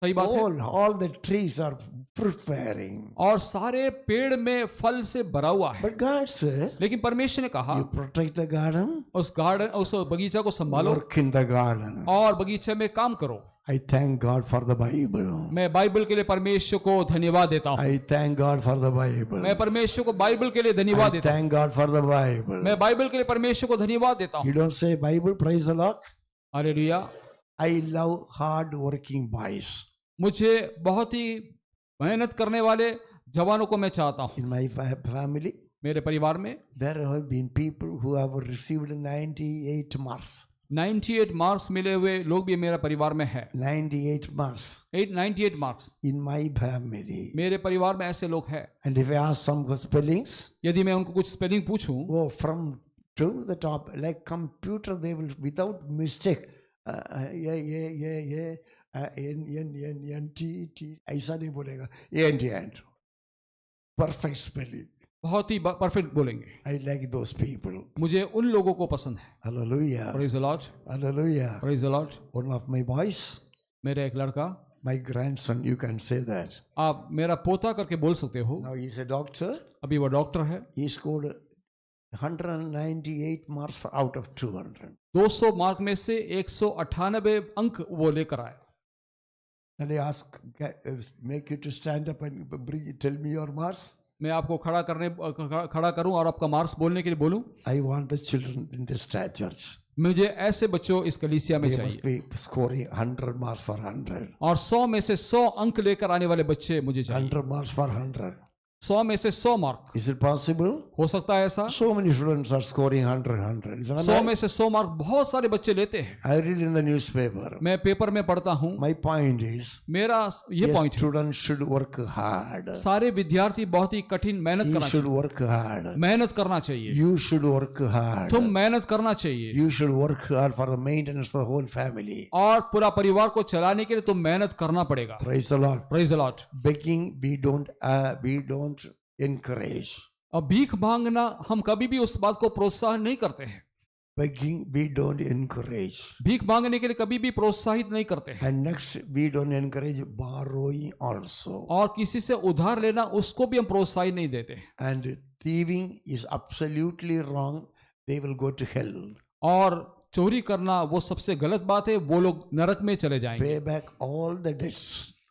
सही बात है। All the trees are fruit bearing. और सारे पेड़ में फल से भरा हुआ है, But God said, लेकिन परमेश्वर ने कहा you protect the garden, उस बगीचा को संभालो work in the garden. और बगीचे में काम करो। I thank God for the Bible. मैं बाइबल के लिए परमेश्वर को धन्यवाद देता हूँ। I thank God for the Bible. मैं परमेश्वर को बाइबल के लिए धन्यवाद I देता हूँ। thank God for the Bible. मैं बाइबल के लिए परमेश्वर को धन्यवाद देता हूँ। You don't say Bible, praise the Lord. Hallelujah. I love hard working boys. मुझे बहुत ही मेहनत करने वाले जवानों को मैं चाहता हूँ। In my family, मेरे परिवार में there have been people who have received 98 marks. 98 marks मिले हुए लोग भी मेरा परिवार में है। 98 marks 98 marks in my family. मेरे परिवार में ऐसे लोग हैं। And if I ask some spellings, यदि मैं उनको कुछ स्पेलिंग पूछूं oh, from to the top, like computer, they will without mistake. N ऐसा नहीं बोलेगा, and perfect spelling. बहुत ही परफेक्ट बोलेंगे। I like those people. मुझे उन लोगों को पसंद है। Hallelujah. Praise the Lord, Hallelujah. Praise the Lord. One of my boys, मेरा एक लड़का, my grandson, you can say that. आप मेरा पोता करके बोल सकते हो। Now he's a doctor. अभी वो डॉक्टर है। He scored 198 marks out of 200. 200 mark में से 198 अंक वो लेकर आया। And I ask, make you to stand up and tell me your marks. मैं आपको खड़ा करूं और आपका मार्क्स बोलने के लिए बोलूं। I want the children in this church. मुझे ऐसे बच्चों इस कलीसिया में They must चाहिए be scoring 100 marks for 100. और 100 में से 100 अंक लेकर आने वाले बच्चे मुझे चाहिए। 100 marks for 100. 100 में से 100 मार्क। Is it possible? हो सकता है ऐसा? So many students are scoring 100. Is that 100 right? में से 100 मार्क बहुत सारे बच्चे लेते हैं। I read in the newspaper. मैं पेपर में पढ़ता हूँ। My point is, मेरा ये yes, पॉइंट है, students should work hard. सारे विद्यार्थी बहुत ही कठिन मेहनत He करना should चाहिए। work hard. मेहनत करना चाहिए। You should work hard. तुम मेहनत करना चाहिए You should work hard for the maintenance of the whole family. और पूरा परिवार को चलाने के लिए तुम मेहनत करना पड़ेगा। Praise the Lord. Praise the Lord. Begging, we don't encourage. अब भीख मांगना हम कभी भी उस बात को प्रोत्साहन नहीं करते हैं। begging, we don't encourage. भीख मांगने के लिए कभी भी प्रोत्साहित नहीं करते हैं, And next, we don't encourage borrowing also. और किसी से उधार लेना उसको भी हम प्रोत्साहित नहीं देते हैं। And thieving is absolutely wrong. They will go to hell. और चोरी करना वो सबसे गलत बात है, वो लोग नरक में चले जाएंगे। Pay back all the debts.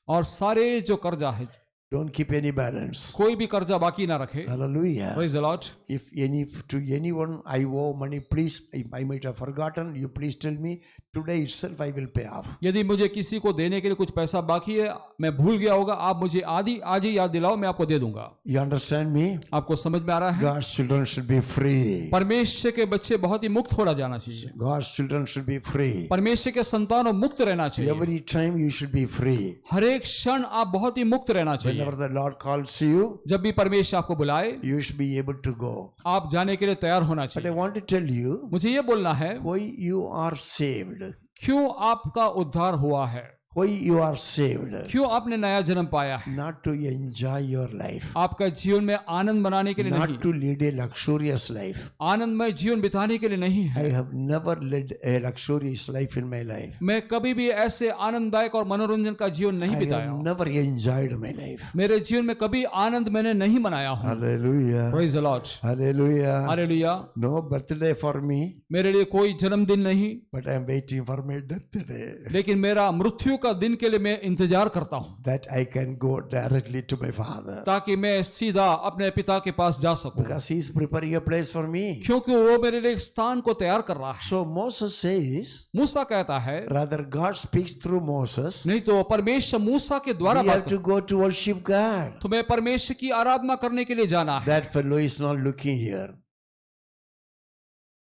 और सारे जो कर्जा है, Don't keep any balance. कोई भी कर्जा बाकी ना रखे। Hallelujah. Praise the Lord. If to anyone I owe money, please, if I might have forgotten, you please tell me. Today itself I will pay off. यदि मुझे किसी को देने के लिए कुछ पैसा बाकी है, मैं भूल गया होगा, आप मुझे आज ही याद दिलाओ, मैं आपको दे दूंगा। You understand me? आपको समझ में आ रहा है? God's children should be free. परमेश्वर के बच्चे बहुत ही मुक्त होना जाना चाहिए। God's children should be free. परमेश्वर के संतानों मुक्त रहना चाहिए। Every time you should be free. हर एक क्षण आप बहुत ही मुक्त रहना चाहिए। Whenever the Lord calls you, जब भी परमेश्वर आपको बुलाए, you should be able to go. आप जाने के लिए तैयार होना But I चाहिए। want to tell you मुझे ये बोलना है, why you are saved. क्यों आपका उद्धार हुआ है, Why you are saved. क्यों आपने नया जन्म पाया है। Not to enjoy your life. आपका जीवन में आनंद बनाने के लिए नहीं, Not to lead a luxurious life. आनंदमय जीवन बिताने के लिए नहीं I है। have never led a luxurious life in my life. मैं कभी भी ऐसे आनंददायक और मनोरंजन का जीवन नहीं I बिताया have हूं। never enjoyed my life. मेरे जीवन में कभी आनंद मैंने नहीं मनाया हूं। Hallelujah. Praise the Lord. Hallelujah. Hallelujah. No birthday for me, मेरे लिए कोई जन्मदिन नहीं, but I am waiting for my death day. लेकिन मेरा मृत्यु का दिन के लिए मैं इंतजार करता हूं, That I can go directly to my Father. ताकि मैं सीधा अपने पिता के पास जा सकूं, Because He is preparing a place for me. क्योंकि वो मेरे लिए एक स्थान को तैयार कर रहा है। So Moses says, मूसा कहता है, rather God speaks through Moses. नहीं तो परमेश्वर मूसा के द्वारा We बात have to करता go to worship God. है। तुम्हें परमेश्वर की आराधना करने के लिए जाना है। That fellow is not looking here.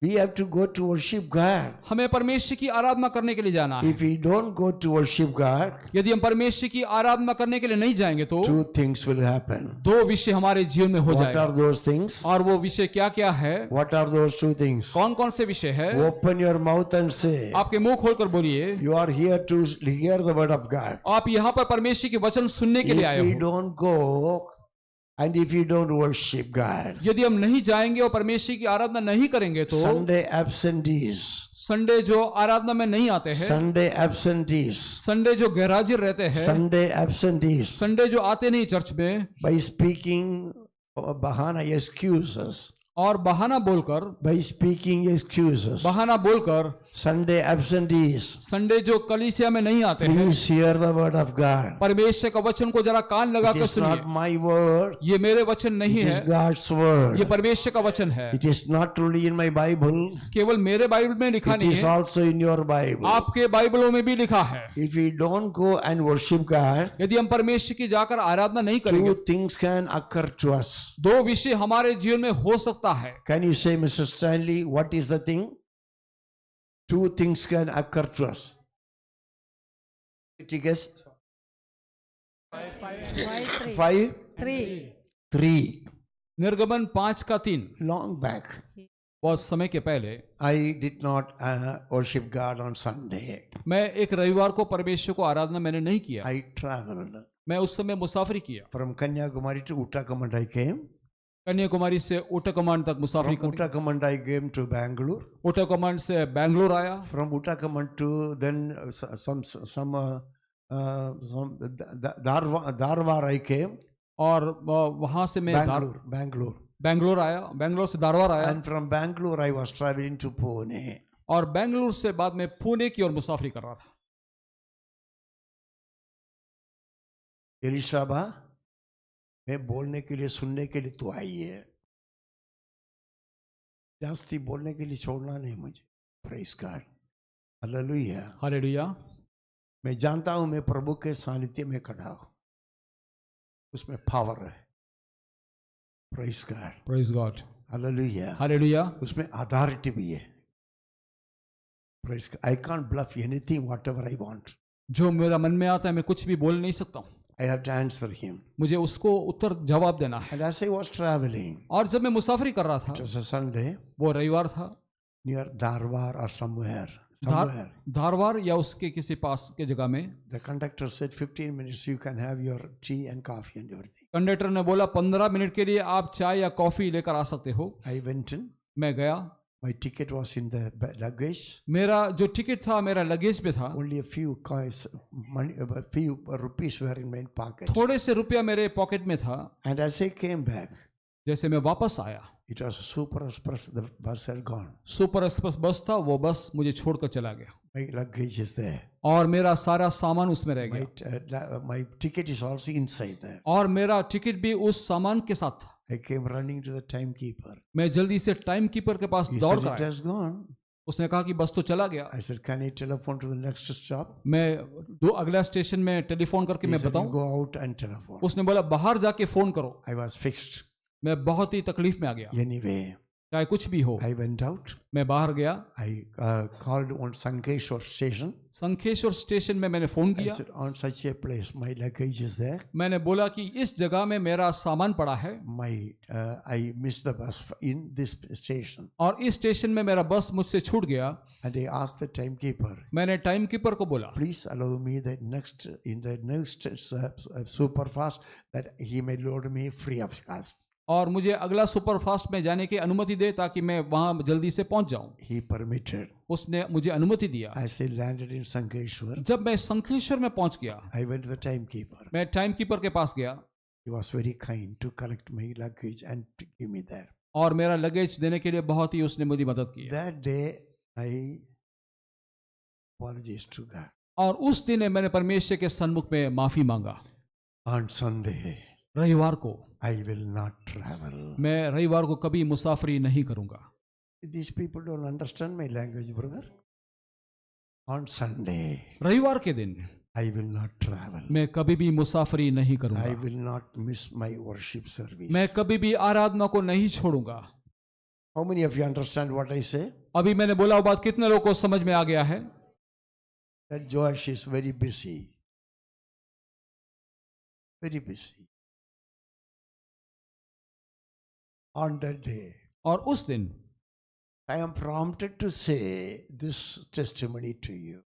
We have to go to worship God. हमें परमेश्वर की आराधना करने के लिए जाना है। If we don't go to worship God, यदि हम परमेश्वर की आराधना करने के लिए नहीं जाएंगे तो two things will happen. दो विषय हमारे जीवन में हो What जाएगा। are those things? और वो विषय क्या क्या है? What are those two things? कौन कौन से विषय है? Open your mouth and say, आपके मुंह खोलकर बोलिए। you are here to hear the word of God. आप यहाँ पर परमेश्वर के वचन सुनने के लिए आए If we हो। don't go and if we don't worship God, यदि हम नहीं जाएंगे और परमेश्वर की आराधना नहीं करेंगे तो Sunday absentees, संडे जो आराधना में नहीं आते हैं, Sunday absentees, संडे जो गैरहाजिर रहते हैं, Sunday absentees, संडे जो आते नहीं चर्च में by speaking bahana excuses, और बहाना बोलकर by speaking excuses, बहाना बोलकर Sunday absentees, संडे जो कलीसिया में नहीं आते हैं, please hear the word of God. परमेश्वर का वचन को जरा कान लगा It कर is not सुनिए। my word, ये मेरे वचन नहीं it is है, God's ये word. परमेश्वर का वचन है। It is not only in my Bible, केवल मेरे बाइबल में लिखा it नहीं is है, also in your Bible. आपके बाइबलों में भी लिखा है। If we don't go and worship God, यदि हम परमेश्वर की जाकर आराधना नहीं करेंगे, two things can occur to us. दो विषय हमारे जीवन में हो सकता है। Can you say, Mr. Stanley, what is the thing? Two things can occur to us. Did you guess? Five? Three. निर्गमन 5:3। Long back, बहुत समय के पहले I did not worship God on Sunday. मैं एक रविवार को परमेश्वर को आराधना मैंने नहीं किया। I traveled मैं उस समय मुसाफरी किया। from Kanyakumari to Uttarakhand. I came. Kanyakumari से उट्टाकमांड तक मुसाफरी From की। Uttarakhand, I came to Bangalore. उट्टाकमांड से बैंगलोर आया। From Uttarakhand to then Dharwar I came. और वहां से मैं Bangalore. बैंगलोर आया। बैंगलोर से धारवाड़ आया And from Bangalore I was traveling to Pune. और बैंगलोर से बाद में पुणे की ओर मुसाफरी कर रहा था। एलिशाबा, मैं बोलने के लिए सुनने के लिए तो आई है, जास्ती बोलने के लिए छोड़ना नहीं मुझे। Praise God, hallelujah. हालेलुया। मैं जानता हूं मैं प्रभु के सानिध्य में खड़ा हूं, उसमें पावर है। Praise God, praise God, hallelujah. Hallelujah. उसमें अथॉरिटी भी है। Praise God, I can't bluff anything whatever I want. जो मेरा मन में आता है मैं कुछ भी बोल नहीं सकता हूँ। I have to answer him. मुझे उसको उत्तर जवाब देना है। And as I was traveling, और जब मैं मुसाफरी कर रहा था, it was a Sunday, वो रविवार था, near Dharwar or somewhere. Dharwad या उसके किसी पास के जगह में, The conductor said 15 minutes you can have your tea and coffee and everything. Conductor ने बोला 15 मिनट के लिए आप चाय या कॉफी लेकर आ सकते हो। I went in. मैं गया My ticket was in the luggage. मेरा जो टिकट था मेरा लगेज पे था. Only a few coins, money, a few rupees were in my pocket. थोड़े से रुपया मेरे पॉकेट में था. And as I came back, जैसे मैं वापस आया, it was a super express. The bus had gone. Super express बस था, वो बस मुझे छोड़कर चला गया My luggage is there. और मेरा सारा सामान उसमें रह गया. My ticket is also inside there. और मेरा टिकट भी उस सामान के साथ था. I came running to the timekeeper. मैं जल्दी से टाइम कीपर के पास He दौड़ said, कर it आया. has gone. उसने कहा कि बस तो चला गया. I said, can I telephone to the next stop? मैं दो अगला स्टेशन में टेलीफोन करके He मैं said, you बताऊं. go out and telephone. उसने बोला बाहर जाके फोन करो. I was fixed. मैं बहुत ही तकलीफ में आ गया. Anyway, चाहे कुछ भी हो, I went out. मैं बाहर गया. I called on Sankeshwar station. Sankeshwar station में मैंने फोन I किया. said, on such a place, my luggage is there. मैंने बोला कि इस जगह में मेरा सामान पड़ा है I missed the bus in this station. और इस स्टेशन में मेरा बस मुझसे छूट गया. And I asked the timekeeper, मैंने टाइम कीपर को बोला please allow me the next super fast that he may load me free of cost. और मुझे अगला सुपर फास्ट में जाने की अनुमति दे ताकि मैं वहां जल्दी से पहुंच जाऊं. He permitted. उसने मुझे अनुमति दिया. As I landed in Sankeshwar, जब मैं संखेश्वर में पहुंच गया, I went to the timekeeper. मैं टाइम कीपर के पास गया He was very kind to collect my luggage and to give me there. और मेरा लगेज देने के लिए बहुत ही उसने मेरी मदद की. That day, I apologized to God. और उस दिन मैंने परमेश्वर के सन्मुख में माफी मांगा. On Sunday, रविवार को I will not travel. मैं रविवार को कभी मुसाफरी नहीं करूंगा. These people don't understand my language, brother. On Sunday, रविवार के दिन I will not travel. मैं कभी भी मुसाफरी नहीं I करूंगा. will not miss my worship service. मैं कभी भी आराधना को नहीं छोड़ूंगा. How many of you understand what I say? अभी मैंने बोला वो बात कितने लोगों को समझ में आ गया है? That Joash is very busy. Very busy. On that day, और उस दिन I am prompted to say this testimony to you.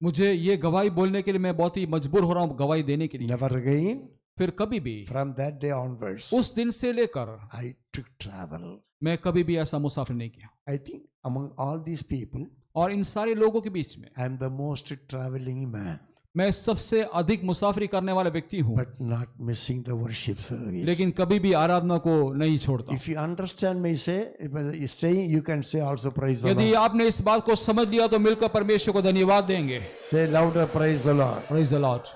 मुझे ये गवाही बोलने के लिए मैं बहुत ही मजबूर हो रहा हूँ गवाही देने के लिए. Never again, फिर कभी भी from that day onwards, उस दिन से लेकर I took travel. मैं कभी भी ऐसा मुसाफिर नहीं किया. I think among all these people, और इन सारे लोगों के बीच में I am the most traveling man, मैं सबसे अधिक मुसाफिरी करने वाला व्यक्ति हूँ, but not missing the worship service. लेकिन कभी भी आराधना को नहीं छोड़ता. If you understand me, staying, you can say also praise the यदि Lord. आपने इस बात को समझ लिया तो मिलकर परमेश्वर को धन्यवाद देंगे. Say louder, praise the Lord. Praise the Lord.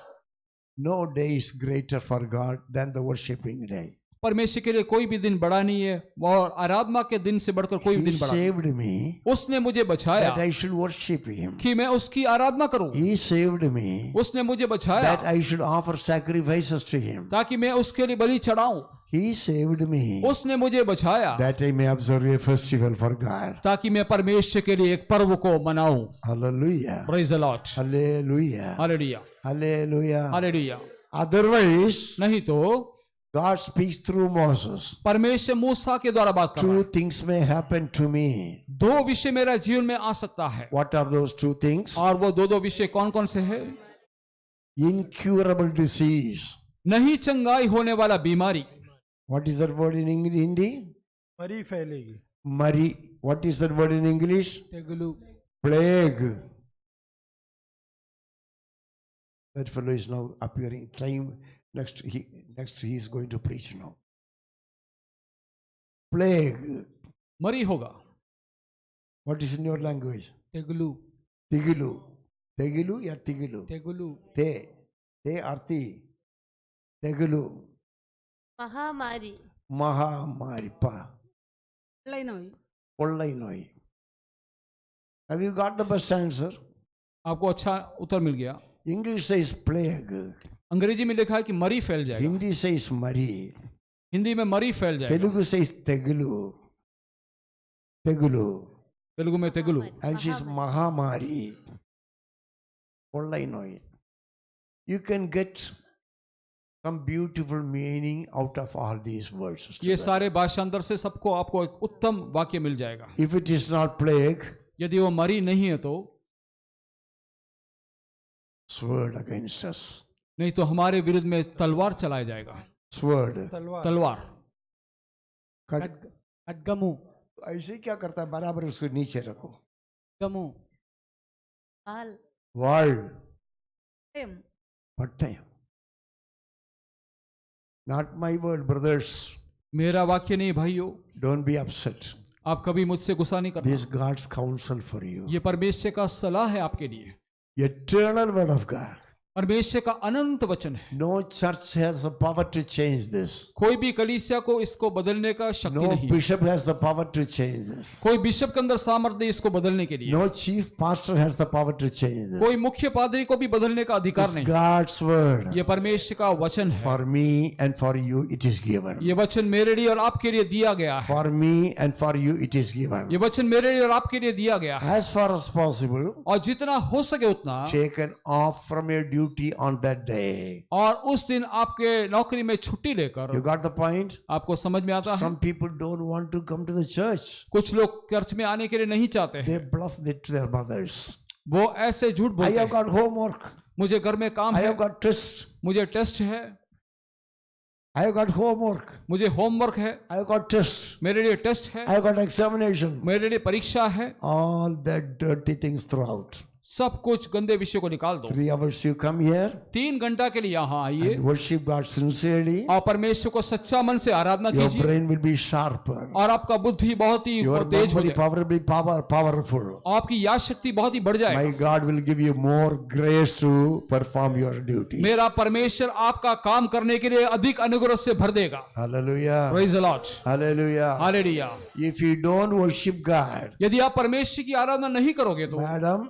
No day is greater for God than the worshiping day. परमेश्वर के लिए कोई भी दिन बड़ा नहीं है और आराधना के दिन से बढ़कर कोई भी He दिन बड़ा नहीं. saved me उसने मुझे बचाया that I should worship Him. कि मैं उसकी आराधना करूं. He saved me उसने मुझे बचाया that I should offer sacrifices to Him. ताकि मैं उसके लिए बलि चढ़ाऊं. He saved me उसने मुझे बचाया that I may observe a festival for God. ताकि मैं परमेश्वर के लिए एक पर्व को मनाऊं. Hallelujah. Praise the Lord. Hallelujah. Hallelujah. Hallelujah. Hallelujah. Otherwise, नहीं तो God speaks through Moses. परमेश्वर मूसा के द्वारा बात कर रहा है. Two things may happen to me. दो विषय मेरा जीवन में आ सकता है. What are those two things? और वो दो विषय कौन कौन से हैं? Incurable disease. नहीं चंगाई होने वाला बीमारी. What is that word in Hindi? मरी फैलेगी. Mari. What is that word in English? తెగులు, Plague. That fellow is now appearing. Time next he is going to preach now. Plague. मरी होगा. What is in your language? తెగులు, Tigilu. Tegilu ya tigilu? తెగులు, Te arti. Tegilu. महामारी Mahamari pa. పిల్లైనవి. Pollai noi. Have you got the best answer? आपको अच्छा उत्तर मिल गया. English says plague. अंग्रेजी में लिखा है कि मरी फैल जाएगा. Hindi says mari. हिंदी में मरी फैल जाएगा. Telugu says tegilu. Tegilu. Telugu में तेगुलु. And she's Mahamari. Pollai noi. You can get some beautiful meaning out of all these words. ये सारे भाषांतर से सबको आपको एक उत्तम वाक्य मिल जाएगा. If it is not plague, यदि वो मरी नहीं है तो sword against us. नहीं तो हमारे विरुद्ध में तलवार चलाया जाएगा. Sword. तलवार. तलवार. Cut. ఖడ్గము, तो ऐसे क्या करता है, बराबर उसको नीचे रखो. గము बाल world పట్టయం. पट्टयम. Not my word, brothers. मेरा वाक्य नहीं भाइयों, Don't be upset. आप कभी मुझसे गुस्सा नहीं करना. This God's counsel for you. ये परमेश्वर का सलाह है आपके लिए. Eternal word of God. परमेश्वर का अनंत वचन है. No church has the power to change this. कोई भी कलीसिया को इसको बदलने का शक्ति No नहीं है. bishop has the power to change this. कोई बिशप के अंदर सामर्थ्य नहीं इसको बदलने के लिए. No chief pastor has the power to change this. कोई मुख्य पादरी को भी बदलने का अधिकार It's नहीं. God's word. ये परमेश्वर का वचन है. For me and for you it is given. ये वचन मेरे लिए और आपके लिए दिया गया है. For me and for you it is given. ये वचन मेरे लिए और आपके लिए दिया गया है. As far as possible, और जितना हो सके उतना, taken off from your duty on that day. और उस दिन आपके नौकरी में छुट्टी लेकर. You got the point? आपको समझ में आता है. Some people don't want to come to the church. कुछ लोग चर्च में आने के लिए नहीं चाहते हैं. They bluff it to their mothers. वो ऐसे झूठ I बोलते have हैं. got homework. मुझे घर में काम I है, have got tests. मुझे टेस्ट है, I have got homework. मुझे होमवर्क है, I have got tests. मेरे लिए टेस्ट है, I have got examination. मेरे लिए परीक्षा है. All that dirty things throw out. सब कुछ गंदे विषय को निकाल दो. 3 hours you come here 3 घंटा के लिए यहाँ आइए and worship God sincerely. और परमेश्वर को सच्चा मन से आराधना Your कीजिए brain will be sharper. और आपका बुद्धि बहुत ही Your तेज हो memory जाए. power will be powerful. आपकी याद शक्ति बहुत ही बढ़ जाए. My God will give you more grace to perform your duty. मेरा परमेश्वर आपका काम करने के लिए अधिक अनुग्रह से भर देगा. Hallelujah. Praise the Lord. Hallelujah. Hallelujah. If you don't worship God, यदि आप परमेश्वर की आराधना नहीं करोगे तो, madam,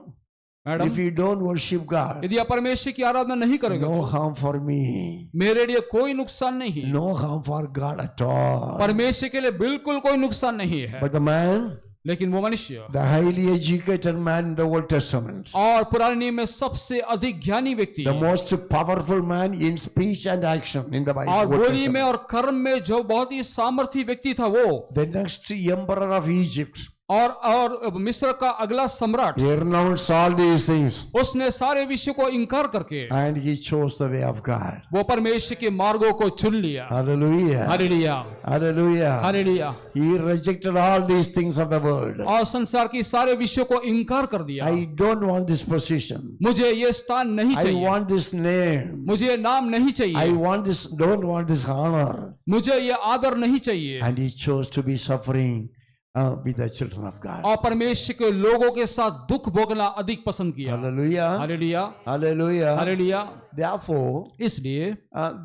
madam, if you don't worship God, यदि आप परमेश्वर की आराधना नहीं करोगे no तो harm for me, मेरे लिए कोई नुकसान नहीं. no harm for God at all. परमेश्वर के लिए बिल्कुल कोई नुकसान नहीं है. But the man, लेकिन वो मनुष्य, the highly educated man in the Old Testament, और पुराने नियम में सबसे अधिक ज्ञानी व्यक्ति, the most powerful man in speech and action in the Bible. और Old बोली में Testament. और कर्म में जो बहुत ही सामर्थी व्यक्ति था वो, The next emperor of Egypt, और मिस्र का अगला सम्राट, he renounced all these things उसने सारे विषय को इनकार करके and he chose the way of God. वो परमेश्वर के मार्गों को चुन लिया. Hallelujah. Hallelujah. Hallelujah. Hallelujah. He rejected all these things of the world. और संसार की सारे विषयों को इनकार कर दिया. I don't want this position. मुझे ये स्थान नहीं I चाहिए, want this name. मुझे ये नाम नहीं I चाहिए, want this, don't want this honor. मुझे ये आदर नहीं चाहिए. And he chose to be suffering with the children of God. और परमेश्वर के लोगों के साथ दुख भोगना अधिक पसंद किया. Hallelujah. Hallelujah. Hallelujah. Hallelujah. Therefore, इसलिए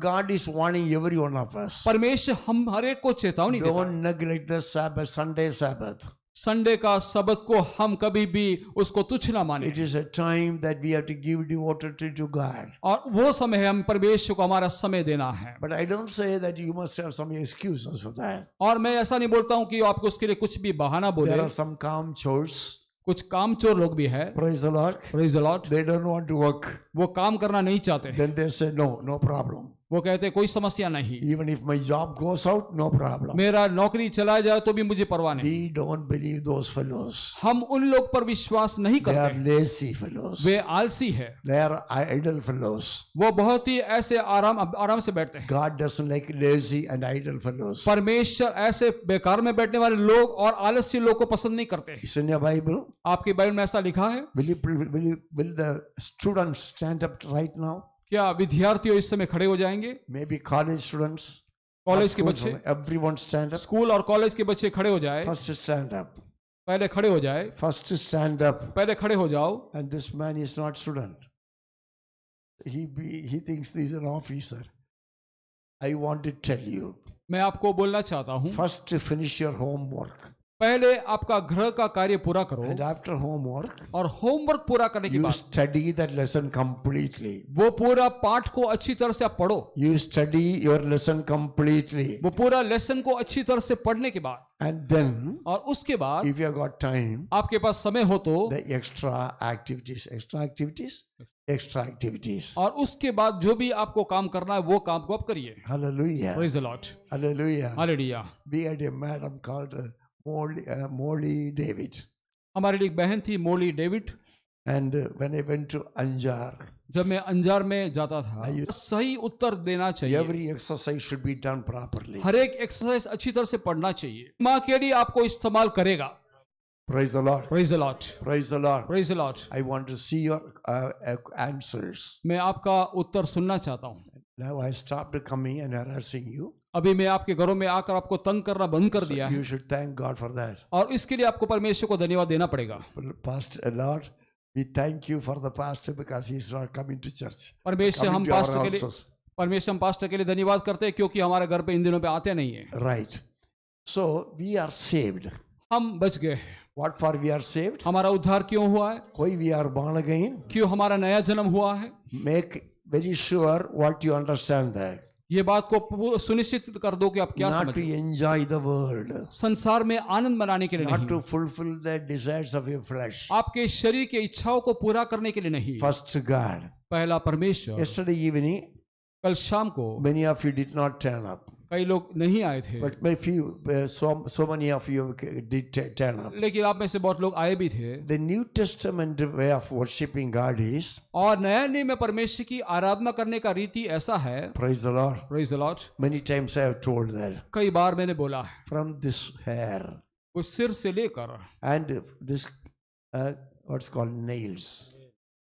God is warning every one of us. परमेश्वर हम हर एक को चेतावनी देता है. Don't neglect the Sabbath, Sunday Sabbath. Sunday का सबत को हम कभी भी उसको तुच्छ ना माने. It is a time that we have to give devotedly to God. और वो समय है हम परमेश्वर को हमारा समय देना है. But I don't say that you must have some excuses for that. और मैं ऐसा नहीं बोलता हूं कि आपको उसके लिए कुछ भी बहाना बोले. There are some calm chores. कुछ कामचोर लोग भी है. Praise the Lord. Praise the Lord. They don't want to work. वो काम करना नहीं चाहते. Then they say, no, no problem. वो कहते कोई समस्या नहीं, Even if my job goes out, no problem. मेरा नौकरी चला जाए तो भी मुझे परवाह नहीं. We don't believe those fellows. हम उन लोग पर विश्वास नहीं They are करते. lazy fellows. वे आलसी है. They are idle fellows. वो बहुत ही ऐसे आराम से बैठते हैं. God doesn't like lazy and idle fellows. परमेश्वर ऐसे बेकार में बैठने वाले लोग और आलसी लोग को पसंद नहीं करते. It's in your Bible. आपकी बाइबल में ऐसा लिखा है. Will the students stand up right now? क्या विद्यार्थियों इस समय खड़े हो जाएंगे? Maybe college students. कॉलेज के Schools, बच्चे, everyone stand up. स्कूल और कॉलेज के बच्चे खड़े हो जाए. First stand up. पहले खड़े हो जाए. First stand up. पहले खड़े हो जाओ. And this man is not student. He thinks he's an officer. I want to tell you. मैं आपको बोलना चाहता हूँ, First finish your homework. पहले आपका गृह का कार्य पूरा करो And after homework, और होमवर्क पूरा करने के you बाद study that lesson completely. वो पूरा पाठ को अच्छी तरह से आप पढ़ो. You study your lesson completely. वो पूरा लेसन को अच्छी तरह से पढ़ने के बाद, And then, और उसके बाद if you have got time, आपके पास समय हो तो, the extra activities. और उसके बाद जो भी आपको काम करना है वो काम को आप करिए. Hallelujah. Praise the Lord. Hallelujah. Hallelujah. We had a madam called Molly David. हमारी एक बहन थी मोली David. And when I went to Anjar, जब मैं अंजार में जाता था, आयु- सही उत्तर देना चाहिए। every exercise should be done properly. हर एक एक्सरसाइज अच्छी तरह से पढ़ना चाहिए। माँ के लिए आपको इस्तेमाल करेगा। Praise the Lord. Praise the Lord, Praise the Lord. Praise the Lord. I want to see your answers. मैं आपका उत्तर सुनना चाहता हूँ। Now I stopped coming and harassing you. अभी मैं आपके घरों में आकर आपको तंग करना बंद कर So दिया है, you should thank God for that. और इसके लिए आपको परमेश्वर को धन्यवाद देना पड़ेगा। Pastor Lord, we thank you for the pastor because he's not coming to church. परमेश्वर हम Coming to our पास्टर के लिए houses. परमेश्वर हम पास्टर के लिए धन्यवाद करते हैं, क्योंकि हमारे घर पे इन दिनों पे आते नहीं है। Right. So we are saved. हम बच गए हैं। What for we are saved? हमारा उद्धार क्यों हुआ है? Why we are born again? क्यों हमारा नया जन्म हुआ है? Make very sure what you understand that. ये बात को सुनिश्चित कर दो कि आप क्या Not to समझते हैं। enjoy the world. संसार में आनंद मनाने के लिए Not नहीं, to fulfill the desires of your flesh. आपके शरीर के इच्छाओं को पूरा करने के लिए नहीं। First God. पहला परमेश्वर। Yesterday evening, कल शाम को many of you did not turn up. कई लोग नहीं आए थे, But a few, so many of you did turn up. लेकिन आप में से बहुत लोग आए भी थे। The New Testament way of worshiping God is, और नया नियम में परमेश्वर की आराधना करने का रीति ऐसा है। praise the Lord. Praise the Lord. Many times I have told that. कई बार मैंने बोला है, From this hair वो सिर से लेकर and this, what's called nails,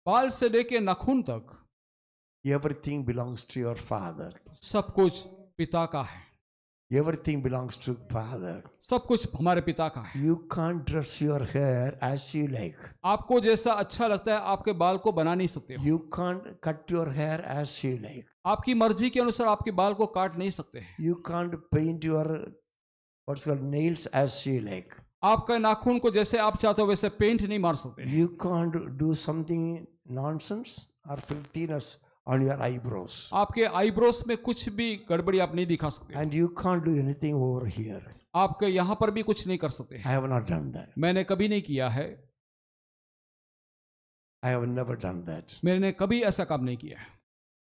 बाल से लेकर नाखून तक everything belongs to your Father. सब कुछ पिता का है। Everything belongs to Father. सब कुछ हमारे पिता का है। You can't dress your hair as you like. आपको जैसा अच्छा लगता है आपके बाल को बना नहीं सकते हो। You can't cut your hair as you like. आपकी मर्जी के अनुसार आपके बाल को काट नहीं सकते हैं। You can't paint your, what's called, nails as you like. आपका नाखून को जैसे आप चाहते हो वैसे पेंट नहीं मार सकते। You can't do something nonsense or filthiness on your eyebrows. आपके आईब्रोस में कुछ भी गड़बड़ी आप नहीं दिखा सकते। And you can't do anything over here. आपके यहाँ पर भी कुछ नहीं कर सकते। I have not done that. मैंने कभी नहीं किया है। I have never done that. मैंने कभी ऐसा काम नहीं किया है।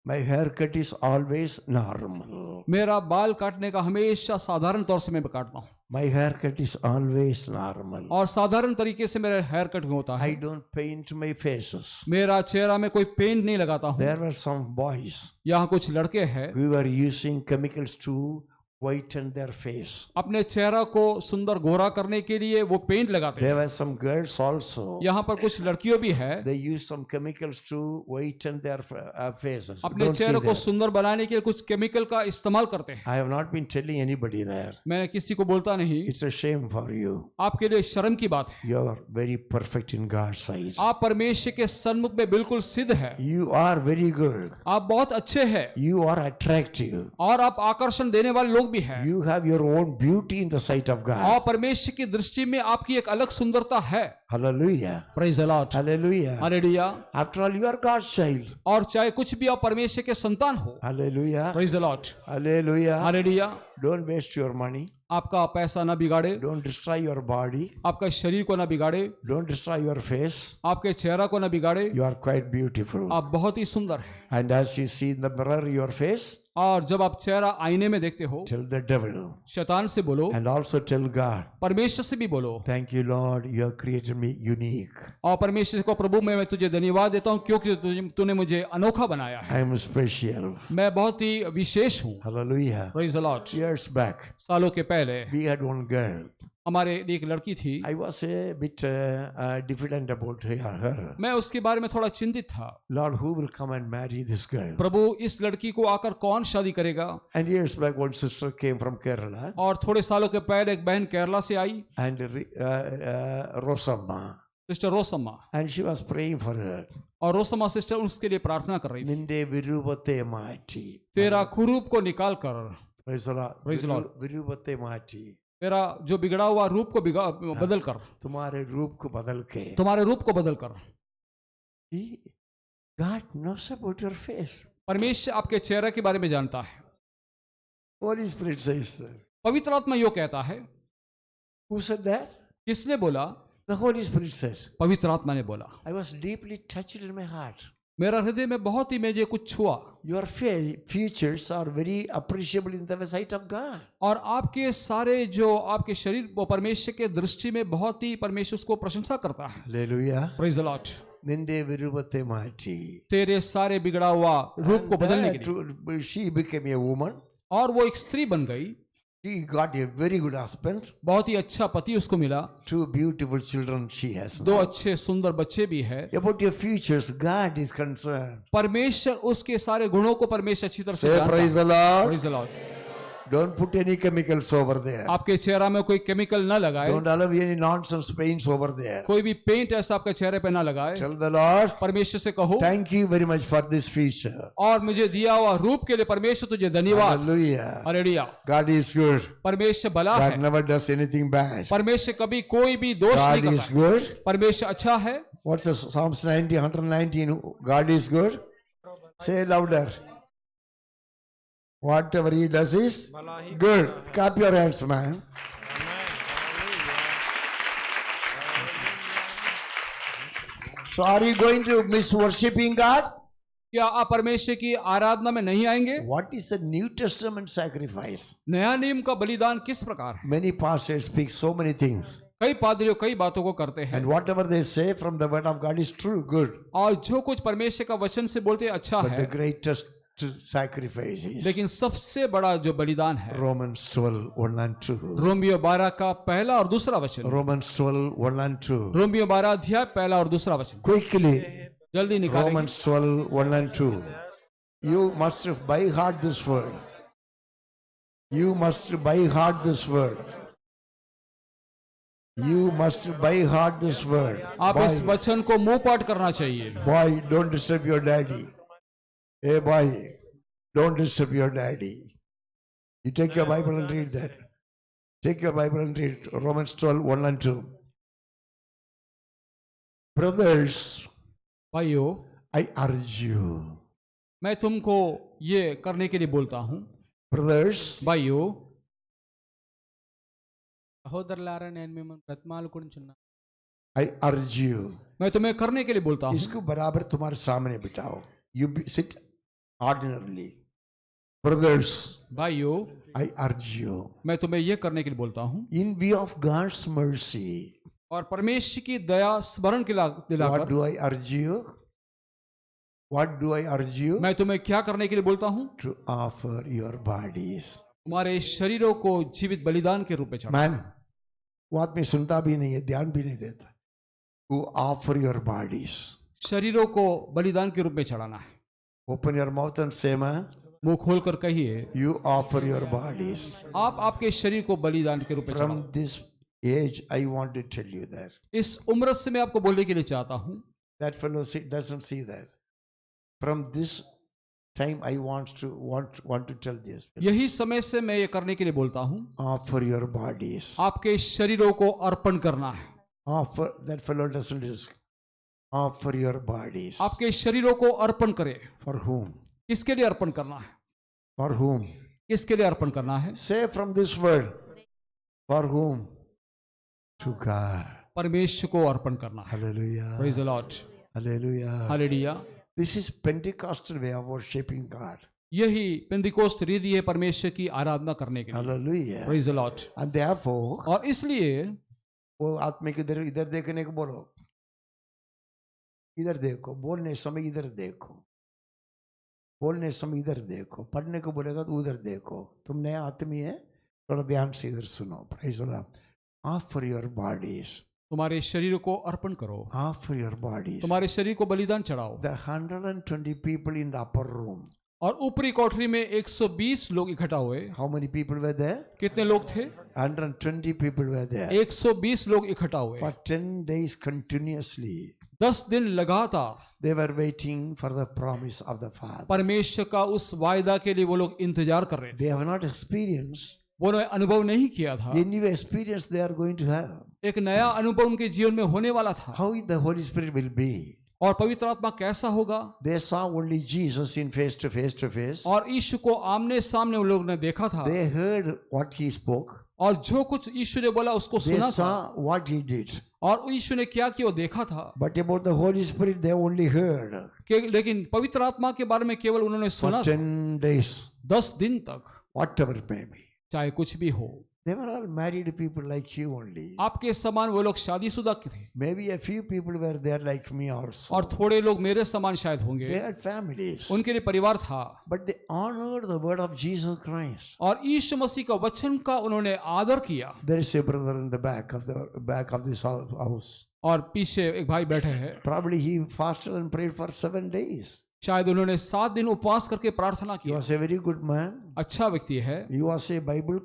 My haircut is always normal. मेरा बाल काटने का हमेशा साधारण तौर से मैं काटता हूँ, My haircut is always normal. और साधारण तरीके से मेरा हेयर कट होता है। I don't paint my faces. मेरा चेहरा में कोई पेंट नहीं लगाता हूँ। There were some boys यहाँ कुछ लड़के हैं, who were using chemicals to whiten their face. अपने चेहरा को सुंदर गोरा करने के लिए वो पेंट लगाते हैं। There were some girls also. यहाँ पर कुछ लड़कियों भी है, They use some chemicals to whiten their faces. अपने Don't see चेहरे को that. सुंदर बनाने के लिए कुछ केमिकल का इस्तेमाल करते हैं। I have not been telling anybody there. मैंने किसी को बोलता नहीं, It's a shame for you. आपके लिए शर्म की बात है। You are very perfect in God's sight. आप परमेश्वर के सन्मुख में बिल्कुल सिद्ध है। You are very good. आप बहुत अच्छे हैं, You are attractive. और आप आकर्षण देने वाले लोग भी हैं, You have your own beauty in the sight of God. और परमेश्वर की दृष्टि में आपकी एक अलग सुंदरता है। Hallelujah. Praise the Lord, Hallelujah. Hallelujah. After all, you are God's child. और चाहे कुछ भी आप परमेश्वर के संतान हो। Hallelujah. Praise the Lord, Hallelujah. Hallelujah. Don't waste your money. आपका पैसा ना बिगाड़े, Don't destroy your body. आपका शरीर को ना बिगाड़े, Don't destroy your face. आपके चेहरा को ना बिगाड़े। You are quite beautiful. आप बहुत ही सुंदर हैं, And as you see in the mirror your face, और जब आप चेहरा आईने में देखते हो, tell the devil शैतान से बोलो, and also tell God, परमेश्वर से भी बोलो। thank you Lord, you have created me unique. और परमेश्वर को, प्रभु मैं तुझे धन्यवाद देता हूँ क्योंकि तूने मुझे अनोखा बनाया है। I am special. मैं बहुत ही विशेष हूँ। Hallelujah. Praise the Lord. Years back, सालों के पहले we had one girl. हमारे एक लड़की थी, I was a bit diffident about her. मैं उसके बारे में थोड़ा चिंतित था। Lord, who will come and marry this girl? प्रभु इस लड़की को आकर कौन शादी करेगा? And years back, one sister came from Kerala और थोड़े सालों के पहले एक बहन केरला से आई, and Rosamma, sister Rosamma, and she was praying for her. और रोसम्मा सिस्टर उसके लिए प्रार्थना कर रही थी। Ninde virubate mati. तेरा कुरूप को निकाल कर, Praise the Lord. Praise the Lord. Virubate mati. तेरा जो बिगड़ा हुआ रूप को बदल कर, तुम्हारे रूप को बदल के. तुम्हारे रूप को बदल कर। God knows about your face. परमेश्वर आपके चेहरे के बारे में जानता है। Holy Spirit says that. पवित्र आत्मा यो कहता है। Who said that? किसने बोला? The Holy Spirit said. पवित्र आत्मा ने बोला। I was deeply touched in my heart. मेरा हृदय में बहुत ही मुझे कुछ छुआ। Your features are very appreciable in the sight of God. और आपके सारे जो आपके शरीर वो परमेश्वर के दृष्टि में बहुत ही परमेश्वर उसको प्रशंसा करता है। Hallelujah. Praise the Lord. നിന്റെ വിരൂപത്തെ മാറ്റി. तेरे सारे बिगड़ा हुआ रूप को बदलने के लिए, She became a woman. और वो एक स्त्री बन गई. She got a very good husband. बहुत ही अच्छा पति उसको मिला. 2 beautiful children she has. 2 अच्छे सुंदर बच्चे भी है. About your futures, God is concerned. परमेश्वर उसके सारे गुणों को परमेश्वर अच्छी तरह से Say जानता praise है. the Lord. Praise the Lord. Don't put any chemicals over there. आपके चेहरा में कोई केमिकल ना लगाए. Don't allow any nonsense paints over there. कोई भी पेंट ऐसा आपके चेहरे पे ना लगाए. Tell the Lord, परमेश्वर से कहो, thank you very much for this future. और मुझे दिया हुआ रूप के लिए परमेश्वर तुझे धन्यवाद. Hallelujah. Hallelujah. God is good. परमेश्वर भला God है. never does anything bad. परमेश्वर कभी कोई भी दोष नहीं God is करता. good. परमेश्वर अच्छा है. What's the Psalms 90, 119? God is good. Say louder. Whatever he does is good. Clap your hands, man. So are you going to miss worshiping God? क्या आप परमेश्वर की आराधना में नहीं आएंगे? What is the New Testament sacrifice? नया नियम का बलिदान किस प्रकार है? Many pastors speak so many things. कई पादरियों कई बातों को करते हैं, And whatever they say from the word of God is true, good. और जो कुछ परमेश्वर का वचन से बोलते हैं अच्छा But the है. greatest sacrifice is लेकिन सबसे बड़ा जो बलिदान है, Romans 12, 1 and 2. रोमियो 12 का पहला और दूसरा वचन. Romans 12, 1 and 2. रोमियो 12 अध्याय पहला और दूसरा वचन. Quickly, जल्दी निकालेंगे. Romans 12, 1 and 2. You must by heart this word. You must by heart this word. You must by heart this word. आप इस वचन को मुंह पाठ करना चाहिए. Boy, don't disturb your daddy. Hey boy, don't disturb your daddy. You take your Bible and read that. Take your Bible and read Romans 12, 1 and 2. Brothers, भाइयों, I urge you. मैं तुमको ये करने के लिए बोलता हूँ. Brothers, भाइयों, సహోదరులారా నేను మిమ్మల్ని బ్రతిమాలుకుంటున్నాను. I urge you. मैं तुम्हें करने के लिए बोलता हूँ. इसको बराबर तुम्हारे सामने बिठाओ. You sit ordinarily. Brothers, भाइयों, I urge you. मैं तुम्हें ये करने के लिए बोलता हूँ, In view of God's mercy, और परमेश्वर की दया स्मरण what दिलाकर do I urge you? What do I urge you? मैं तुम्हें क्या करने के लिए बोलता हूँ? To offer your bodies. तुम्हारे शरीरों को जीवित बलिदान के रूप में चढ़ाओ. Man, वो आदमी सुनता भी नहीं है, ध्यान भी नहीं देता. To offer your bodies. शरीरों को बलिदान के रूप में चढ़ाना है. Open your mouth and say, man, मुंह खोलकर कहिए, you offer your bodies. आप आपके शरीर को बलिदान के रूप में चढ़ाओ. From this age, I want to tell you that. इस उम्र से मैं आपको बोलने के लिए चाहता हूँ. That fellow doesn't see that. From this time, I want to tell this. यही समय से मैं ये करने के लिए बोलता हूँ. Offer your bodies. आपके शरीरों को अर्पण करना है. Offer, that fellow doesn't just offer your bodies. आपके शरीरों को अर्पण करें. For whom? किसके लिए अर्पण करना है? For whom? किसके लिए अर्पण करना है? Say from this word. For whom? To God. परमेश्वर को अर्पण करना है. Hallelujah. Praise the Lord. Hallelujah. Hallelujah. This is Pentecostal way of worshiping God. यही पेंतिकोस्त रीति है परमेश्वर की आराधना करने के लिए. Hallelujah. Praise the Lord. And therefore, और इसलिए वो आत्मा के इधर देखने को बोलो. इधर देखो. बोलने समय इधर देखो. बोलने समय इधर देखो. पढ़ने को बोलेगा तो उधर देखो. तुम नया आदमी है, थोड़ा ध्यान से इधर सुनो. Praise the Lord. Offer your bodies. तुम्हारे शरीर को अर्पण करो. Offer your bodies. तुम्हारे शरीर को बलिदान चढ़ाओ. The 120 people in the upper room. और ऊपरी कोठरी में 120 लोग इकट्ठा हुए. How many people were there? कितने लोग थे? 120 people were there. 120 लोग इकट्ठा हुए. For 10 days continuously, 10 दिन लगातार they were waiting for the promise of the Father. परमेश्वर का उस वायदा के लिए वो लोग इंतजार कर रहे थे. They have not experienced. वो ने अनुभव नहीं किया था. A new experience they are going to have. एक नया अनुभव उनके जीवन में होने वाला था. How the Holy Spirit will be. और पवित्र आत्मा कैसा होगा? They saw only Jesus in face to face. और यीशु को आमने सामने उन लोगों ने देखा था. They heard what he spoke. और जो कुछ यीशु ने बोला उसको They सुना था. saw what he did. और यीशु ने क्या किया वो देखा था. But about the Holy Spirit they only heard. लेकिन पवित्र आत्मा के बारे में केवल उन्होंने For सुना था. 10 days. 10 दिन तक, Whatever it may be. चाहे कुछ भी हो. They were all married people like you only. आपके समान वो लोग शादीशुदा थे Maybe a few people were there like me also. और थोड़े लोग मेरे समान शायद They होंगे, had families. उनके लिए परिवार था But they honored the word of Jesus Christ. और यीशु मसीह का वचन का उन्होंने आदर किया। There is a brother in the back of this house. और पीछे एक भाई बैठे हैं, Probably he fasted and prayed for 7 days. शायद उन्होंने 7 दिन उपवास करके प्रार्थना He की। was a very good man. अच्छा व्यक्ति है, He was a Bible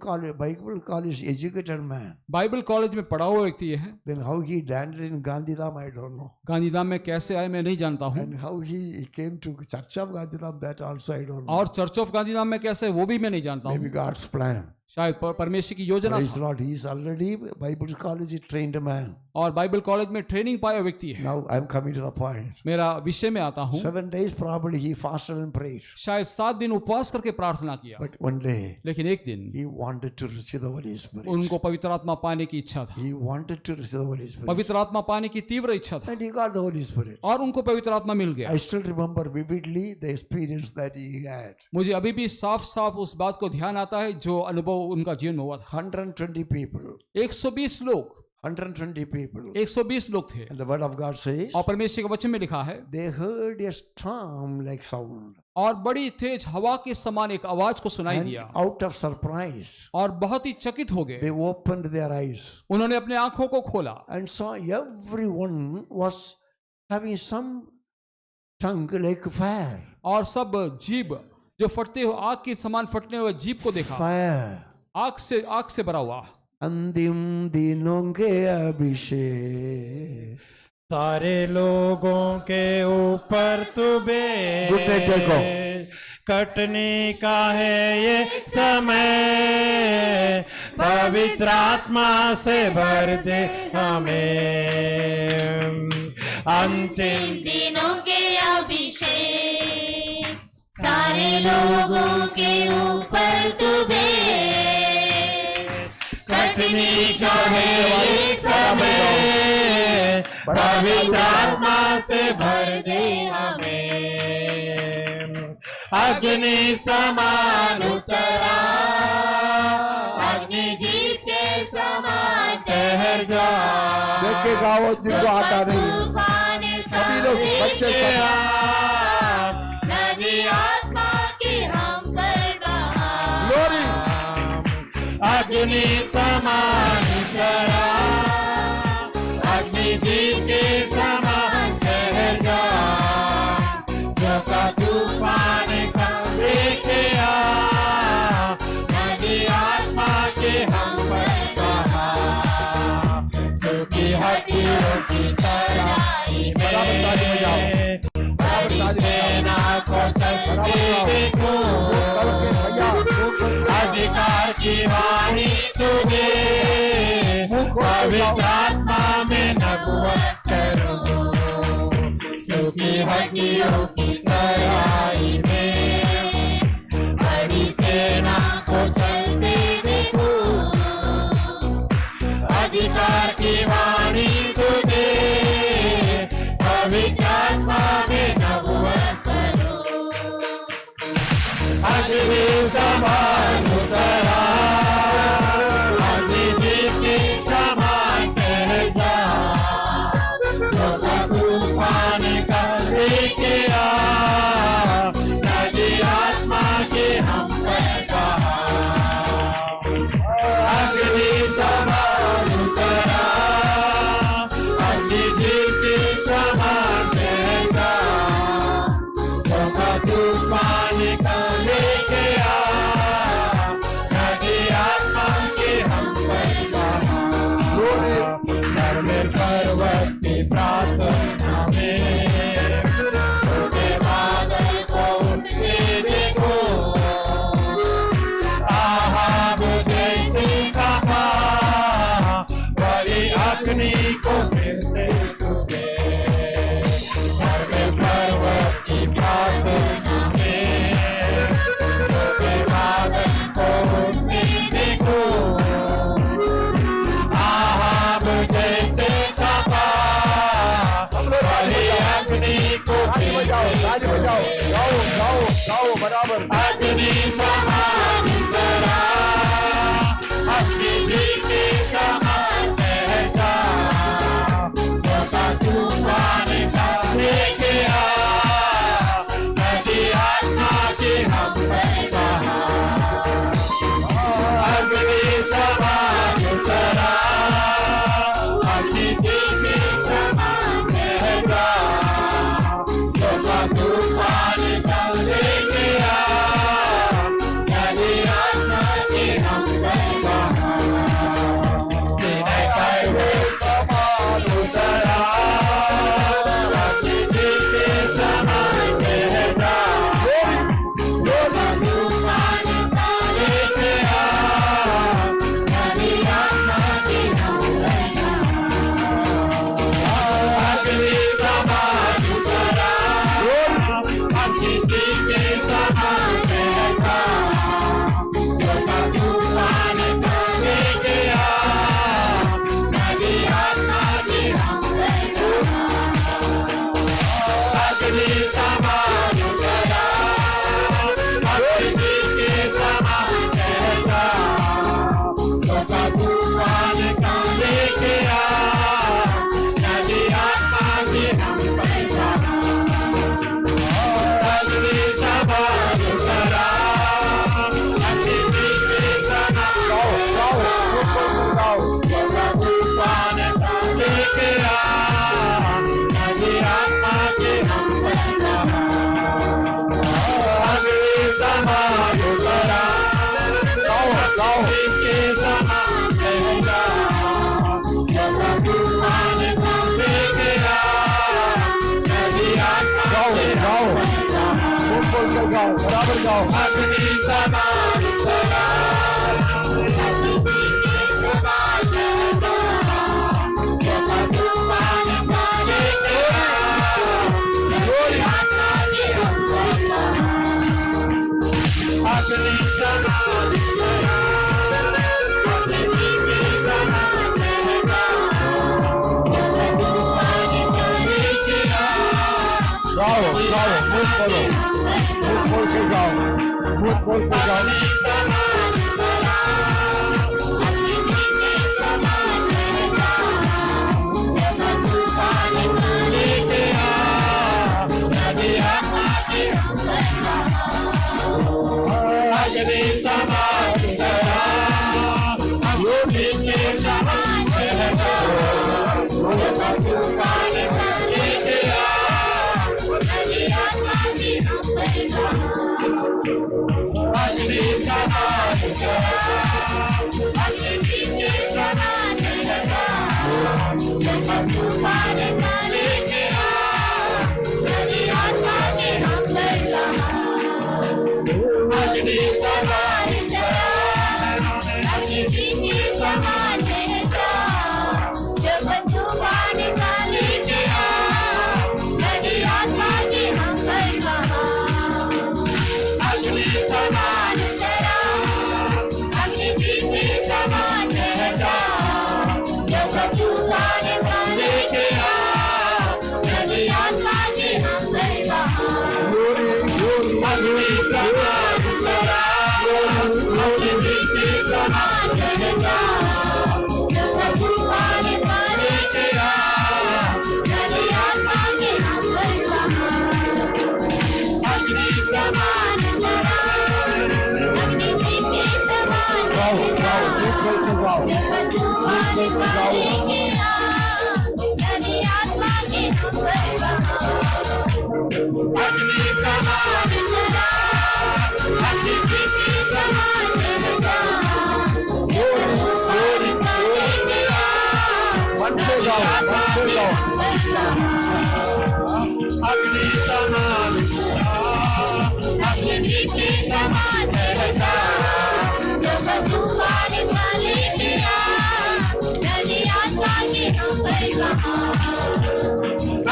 college educated man. Bible college में पढ़ा हुआ व्यक्ति है। Then how he landed in Gandhidham, I don't know. Gandhidham में कैसे आए मैं नहीं जानता हूँ, And how he came to Church of Gandhidham, that also I don't know. और चर्च ऑफ गांधीधाम में कैसे वो भी मैं नहीं जानता Maybe हूँ। God's plan. शायद परमेश्वर की योजना Praise था। Lord. He is already Bible college trained man. और बाइबल कॉलेज में ट्रेनिंग पाया व्यक्ति है। Now I'm coming to the point. मेरा विषय में आता हूँ, 7 days probably he fasted and prayed. शायद 7 दिन उपवास करके प्रार्थना किया, But one day लेकिन एक दिन he wanted to receive the Holy Spirit. उनको पवित्र आत्मा पाने की इच्छा था, He wanted to receive the Holy Spirit. पवित्र आत्मा पाने की तीव्र इच्छा था, And he got the Holy Spirit. और उनको पवित्र आत्मा मिल गया। I still remember vividly the experience that he had. मुझे अभी भी साफ साफ उस बात को ध्यान आता है जो अनुभव उनका जीवन में हुआ था। 120 people. 120 लोग 120 people. 120 लोग थे, And the word of God says, और परमेश्वर के वचन में लिखा है, they heard a storm like sound. और बड़ी तेज हवा के समान एक आवाज को सुनाई And दिया, out of surprise, और बहुत ही चकित हो गए। they opened their eyes उन्होंने अपने आंखों को खोला and saw everyone was having some tongue like fire. और सब जीभ जो फटते हुए आग के समान फटने हुए जीभ को देखा, Fire. आग से भरा हुआ। अंतिम दिनों के अभिषेक। सारे लोगों के ऊपर तू Good night, Jacob. कटने का है ये समय, पवित्र आत्मा से भर दे हमें। अंतिम दिनों के अभिषेक, सारे लोगों के ऊपर तू भेज। कटने का है ये समय, पवित्र आत्मा से भर दे हमें। अग्नि समान उतरा, अग्नि जीव के समान ठहर जा। देख के गाओ जिनको आता नहीं। तूफान सभी लोग बच्चे सब। नदी आत्मा की हम पर बहा। Glory. अग्नि समान उतरा, अग्नि जीव के समान ठहर जा। जो का तूफान का लेके आ, नदी आत्मा के हम पर बहा। सूखी हड्डियों की तराई में बड़ी सेना को चलते देखो। अधिकार की वाणी तुझे, पवित्र आत्मा में नबुवत करो। सूखी हड्डियों की तराई में बड़ी सेना को चलते देखो। अधिकार की वाणी तुझे, पवित्र आत्मा में नबुवत करो। अग्नि समान उतरा, अग्नि जीव के समान ठहर जा। जो का तूफान का लेके आ, नदी आत्मा के हम पर बहा। अग्नि समान उतरा, अग्नि जीव के समान ठहर जा। जो का तूफान का लेके आ, नदी आत्मा के हम पर बहा। धर्में पर्वत की प्रार्थना में, छोटे बादल को उठते देखो। आहाब जैसे कहा, बड़ी अग्नि को फिर से तुझे। धर्में पर्वत की प्रार्थना में, छोटे बादल को उठते देखो। आहाब जैसे कहा, बड़ी अग्नि को फिर से गाओ बराबर। अग्नि समान उतरा, अग्नि के समान बह जा, तूफान का लेके आ, नदी आत्मा की हम पर बहा। अग्नि समान उतरा, अग्नि के समान बह जा, तूफान का लेके आ, नदी आत्मा की हम पर बहा। सीने पर वो समान उतरा, अग्नि के समान बह जा, तूफान का लेके आ, नदी आत्मा की हम पर बहा। अग्नि समान उतरा, अग्नि के समान बह जा, तूफान का लेके आ, नदी आत्मा की हम पर बहा। अग्नि समान उतरा, अग्नि के समान बह जा, तूफान का लेके आ, नदी आत्मा की हम पर बहा। अग्नि समान उतरा, अग्नि के समान तूफान का लेके आ, नदी आत्मा की हम पर बहा। अग्नि समान उतरा, अग्नि के समान बह जा, तूफान का लेके आ, नदी आत्मा की हम पर बहा। अग्नि समान उतरा, अग्नि के समान बह जा, तूफान का लेके आ, नदी आत्मा की हम पर बहा। अग्नि समान उतरा, अग्नि के समान बह जा, तूफान का लेके आ, नदी आत्मा की हम पर बहा। अग्नि समान उतरा, अग्नि के समान बह जा, तूफान का लेके आ, नदी आत्मा की हम पर बहा। अग्नि समान उतरा, अग्नि के समान बह जा, तूफान का लेके आ, नदी आत्मा की हम पर बहा। अग्नि समान उतरा, अग्नि के समान बह जा, तूफान का लेके आ, नदी आत्मा की हम पर बहा। अग्नि समान उतरा, अग्नि के समान बह जा, तूफान का लेके आ, नदी आत्मा की हम पर बहा। अग्नि समान उतरा, अग्नि के समान बह जा, तूफान का लेके आ, नदी आत्मा की हम पर बहा। अग्नि समान उतरा, अग्नि के समान बह जा, तूफान का लेके आ, नदी आत्मा की हम पर बहा। अग्नि समान उतरा, अग्नि के समान बह जा, तूफान का लेके आ, नदी आत्मा की हम पर बहा। अग्नि समान उतरा, अग्नि के समान बह जा, तूफान का लेके आ, नदी आत्मा की हम पर बहा। अग्नि समान उतरा, अग्नि के समान बह जा, तूफान का लेके आ, नदी आत्मा की हम पर बहा।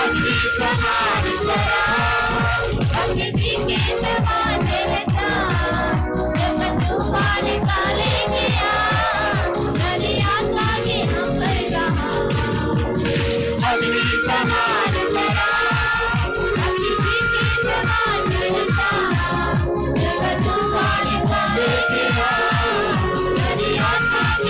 अग्नि समान उतरा, अग्नि के समान बह जा, तूफान का लेके आ, नदी आत्मा की हम पर बहा। अग्नि समान उतरा, अग्नि के समान बह जा, तूफान का लेके आ, नदी आत्मा की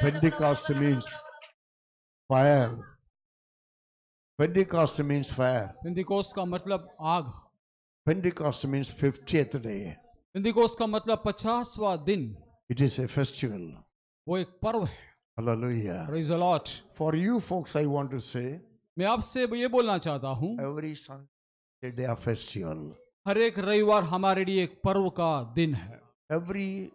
Pentecost means fire. Pentecost means fire. पिंदिकोस का मतलब आग, Pentecost means 50th day. पिंदिकोस का मतलब 50वां दिन, It is a festival. वो एक पर्व है. Hallelujah. Praise the Lord. For you folks, I want to say, मैं आपसे ये बोलना चाहता हूँ, every Sunday is a day of festival. हर एक रविवार हमारे लिए एक पर्व का दिन है. Every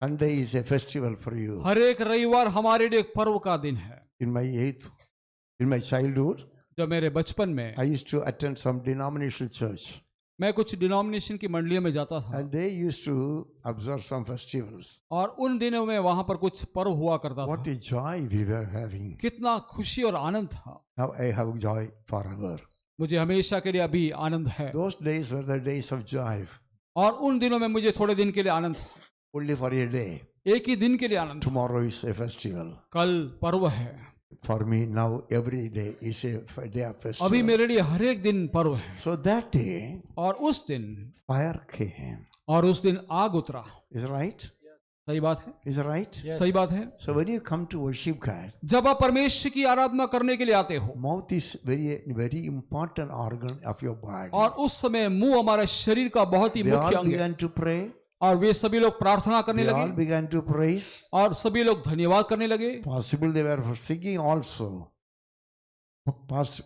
Sunday is a festival for you. हर एक रविवार हमारे लिए एक पर्व का दिन है. In my childhood, जब मेरे बचपन में I used to attend some denominational church, मैं कुछ डिनोमिनेशन की मंडलियों में जाता था, and they used to observe some festivals. और उन दिनों में वहां पर कुछ पर्व हुआ करता What था. a joy we were having. कितना खुशी और आनंद था. Now I have joy forever. मुझे हमेशा के लिए अभी आनंद है, Those days were the days of joy. और उन दिनों में मुझे थोड़े दिन के लिए आनंद था. Only for a day. एक ही दिन के लिए आनंद था. Tomorrow is a festival. कल पर्व है. For me now every day is a day of festival. अभी मेरे लिए हर एक दिन पर्व है. So that day और उस दिन, fire came. और उस दिन आग उतरा. Is right? सही बात है. Is it right? सही बात है. So when you come to worship God, जब आप परमेश्वर की आराधना करने के लिए आते हो, mouth is very important organ of your body. और उस समय मुंह हमारे शरीर का बहुत ही They मुख्य all अंग है, began to pray. और वे सभी लोग प्रार्थना करने They all लगे, began to praise. और सभी लोग धन्यवाद करने लगे. Possible they were singing also.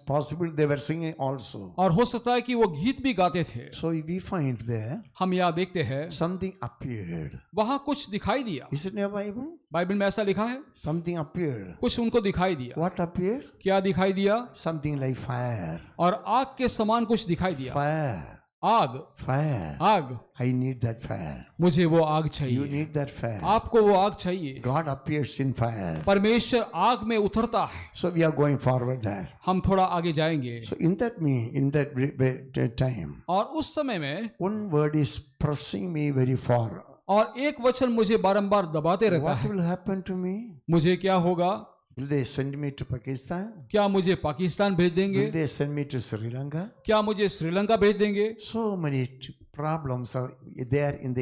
Possible they were singing also. और हो सकता है कि वो गीत भी गाते थे. So we find there हम यहाँ देखते हैं, something appeared. वहां कुछ दिखाई दिया. Is it in your Bible? Bible में ऐसा लिखा है, Something appeared. कुछ उनको दिखाई दिया. What appeared? क्या दिखाई दिया? Something like fire. और आग के समान कुछ दिखाई दिया. Fire. आग, Fire. आग. I need that fire. मुझे वो आग You चाहिए. need that fire. आपको वो आग चाहिए. God appears in fire. परमेश्वर आग में उतरता है. So we are going forward there. हम थोड़ा आगे जाएंगे. So in that time, और उस समय में one word is pressing me very far. और एक वचन मुझे बारंबार दबाते रहता What है. will happen to me? मुझे क्या होगा? Will they send me to Pakistan? क्या मुझे पाकिस्तान भेज देंगे? Will they send me to Sri Lanka? क्या मुझे श्रीलंका भेज देंगे? So many problems are there in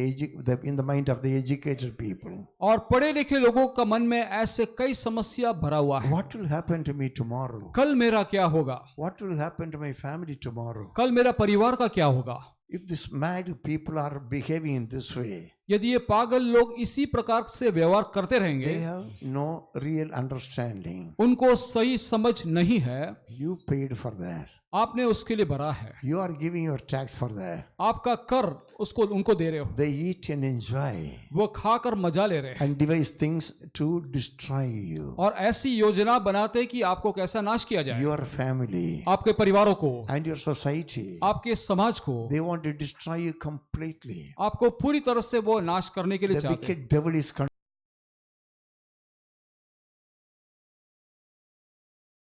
the mind of the educated people. और पढ़े लिखे लोगों का मन में ऐसे कई समस्या भरा हुआ है. What will happen to me tomorrow? कल मेरा क्या होगा? What will happen to my family tomorrow? कल मेरा परिवार का क्या होगा? If these mad people are behaving in this way, यदि ये पागल लोग इसी प्रकार से व्यवहार करते रहेंगे, they have no real understanding. उनको सही समझ नहीं है. You paid for that. आपने उसके लिए भरा है, You are giving your tax for that. आपका कर उसको उनको दे रहे हो, They eat and enjoy वो खाकर मजा ले रहे हैं and devise things to destroy you, और ऐसी योजना बनाते कि आपको कैसा नाश किया जाए, your family, आपके परिवारों को, and your society. आपके समाज को, They want to destroy you completely. आपको पूरी तरह से वो नाश करने के लिए The चाहते हैं। wicked devil is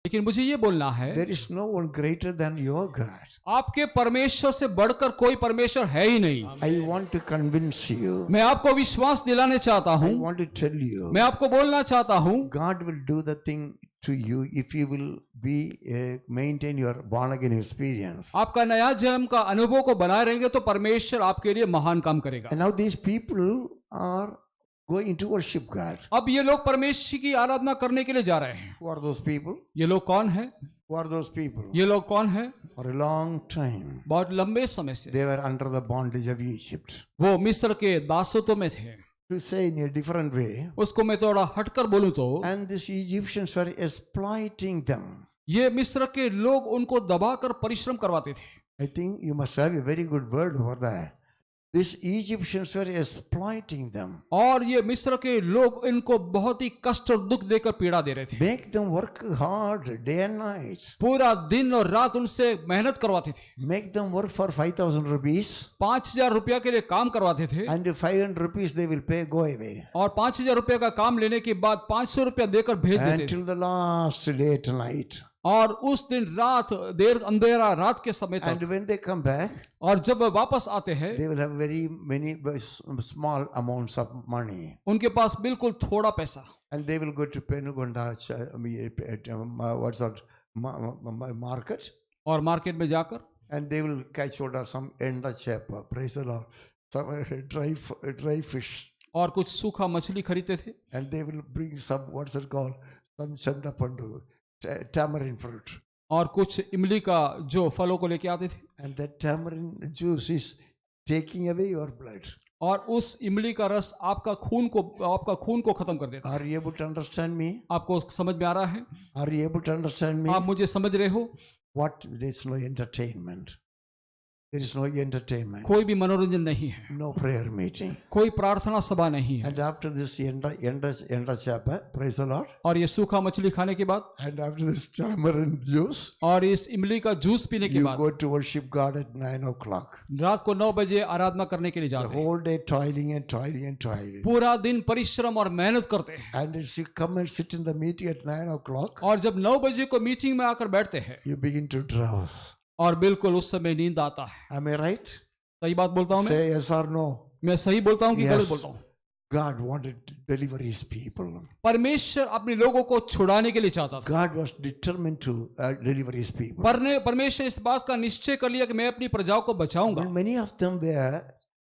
लेकिन मुझे ये बोलना है, there is no one greater than your God. आपके परमेश्वर से बढ़कर कोई परमेश्वर है ही नहीं। I want to convince you. मैं आपको विश्वास दिलाने चाहता I हूँ, want to tell you. मैं आपको बोलना चाहता हूँ, God will do the thing to you if you will be maintain your born again experience. आपका नया जन्म का अनुभव को बनाए रहेंगे तो परमेश्वर आपके लिए महान काम करेगा। And now these people are going to worship God. अब ये लोग परमेश्वर की आराधना करने के लिए जा रहे हैं। Who are those people? ये लोग कौन है? Who are those people? ये लोग कौन है? For a long time, बहुत लंबे समय से they were under the bondage of Egypt. वो मिस्र के दासत्व में थे। To say in a different way, उसको मैं थोड़ा हटकर बोलूं तो and these Egyptians were exploiting them. ये मिस्र के लोग उनको दबाकर परिश्रम करवाते थे। I think you must have a very good word for that. These Egyptians were exploiting them. और ये मिस्र के लोग इनको बहुत ही कष्ट और दुख देकर पीड़ा दे रहे थे। Make them work hard day and night. पूरा दिन और रात उनसे मेहनत करवाते थे। Make them work for 5,000 rupees. 5,000 रुपया के लिए काम करवाते थे And 500 rupees they will pay, go away. और 5,000 रुपया का काम लेने के बाद 500 रुपया देकर भेज देते थे। Until the last late night. और उस दिन रात देर अंधेरा रात के समय And तक, when they come back, और जब वापस आते हैं they will have very many small amounts of money. उनके पास बिल्कुल थोड़ा पैसा, And they will go to Penugonda, what's that, market. और मार्केट में जाकर And they will catch hold of some enda chapa, praise the Lord, some dry fish. और कुछ सूखा मछली खरीदते थे And they will bring some, what's it called, some chandapandu, tamarind fruit. और कुछ इमली का जो फलों को लेके आते थे And that tamarind juice is taking away your blood. और उस इमली का रस आपका खून को खत्म कर देता है। Are you able to understand me? आपको समझ में आ रहा है? Are you able to understand me? आप मुझे समझ रहे हो? What? There is no entertainment. There is no entertainment. कोई भी मनोरंजन नहीं है, No prayer meeting. कोई प्रार्थना सभा नहीं है। And after this enda chapa, praise the Lord. और ये सूखा मछली खाने के बाद And after this tamarind juice, और इस इमली का जूस पीने के you बाद go to worship God at 9 o'clock. रात को 9 बजे आराधना करने के लिए The जाते हैं। whole day toiling and toiling and toiling. पूरा दिन परिश्रम और मेहनत करते हैं And as you come and sit in the meeting at 9 o'clock, और जब 9 बजे को मीटिंग में आकर बैठते हैं you begin to drowse. और बिल्कुल उस समय नींद आता है। Am I right? सही बात बोलता हूँ मैं? Say yes or no. मैं सही बोलता हूँ कि Yes. गलत बोलता हूँ? God wanted to deliver his people. परमेश्वर अपने लोगों को छुड़ाने के लिए चाहता था। God was determined to deliver his people. परमेश्वर इस बात का निश्चय कर लिया कि मैं अपनी प्रजाओं को बचाऊंगा। But many of them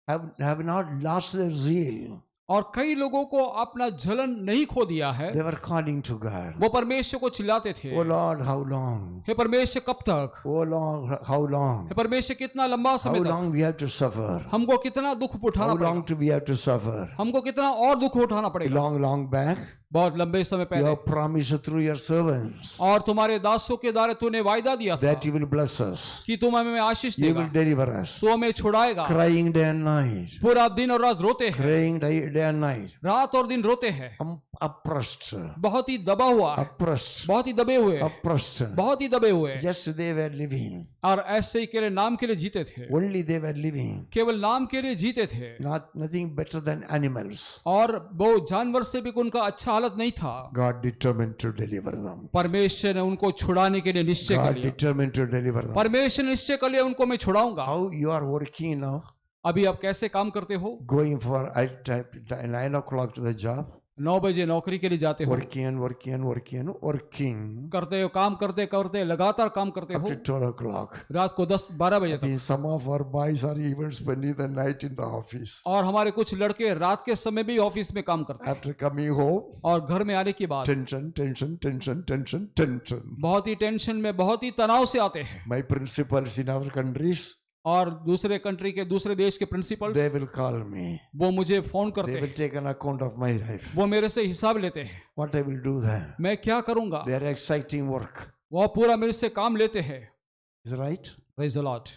have not lost their zeal. और कई लोगों को अपना जलन नहीं खो दिया है। They were calling to God. वो परमेश्वर को चिल्लाते थे, Oh Lord, how long? हे परमेश्वर कब तक? Oh Lord, how long? हे परमेश्वर कितना लंबा How समय तक? long we have to suffer? हमको कितना दुख उठाना How long पड़ेगा? do we have to suffer? हमको कितना और दुख उठाना पड़ेगा? Long back, बहुत लंबे समय you पहले। have promised through your servants और तुम्हारे दासों के द्वारा तूने वायदा दिया था that you will bless us. कि तुम हमें आशीष You देगा, will deliver us. तू हमें छुड़ाएगा। Crying day and night. पूरा दिन और रात रोते हैं, Crying day and night. रात और दिन रोते हैं, Oppressed. बहुत ही दबा हुआ, Oppressed. बहुत ही दबे हुए, Oppressed. बहुत ही दबे हुए। Just they were living. और ऐसे ही केवल नाम के लिए जीते थे, Only they were living. केवल नाम के लिए जीते थे। Nothing better than animals. और वो जानवर से भी उनका अच्छा हालत नहीं था। God determined to deliver them. परमेश्वर ने उनको छुड़ाने के लिए निश्चय कर God लिया। determined to deliver them. परमेश्वर ने निश्चय कर लिया उनको मैं छुड़ाऊंगा। How you are working now? अभी आप कैसे काम करते हो? Going for at 9 o'clock to the job. 9 बजे नौकरी के लिए जाते हो, Working. करते हो, काम करते करते लगातार काम करते Up हो, to 12 o'clock. रात को 10-12 बजे तक। Some of our boys are even spending the night in the office. और हमारे कुछ लड़के रात के समय भी ऑफिस में काम करते हैं After coming home, और घर में आने के बाद tension. बहुत ही टेंशन में, बहुत ही तनाव से आते हैं। My principals in other countries, और दूसरे कंट्री के, दूसरे देश के principal they will call me. वो मुझे फोन करते They will हैं, take an account of my life. वो मेरे से हिसाब लेते हैं। What I will do then? मैं क्या करूंगा? They are exciting work. वो पूरा मेरे से काम लेते हैं Is right? Praise the Lord.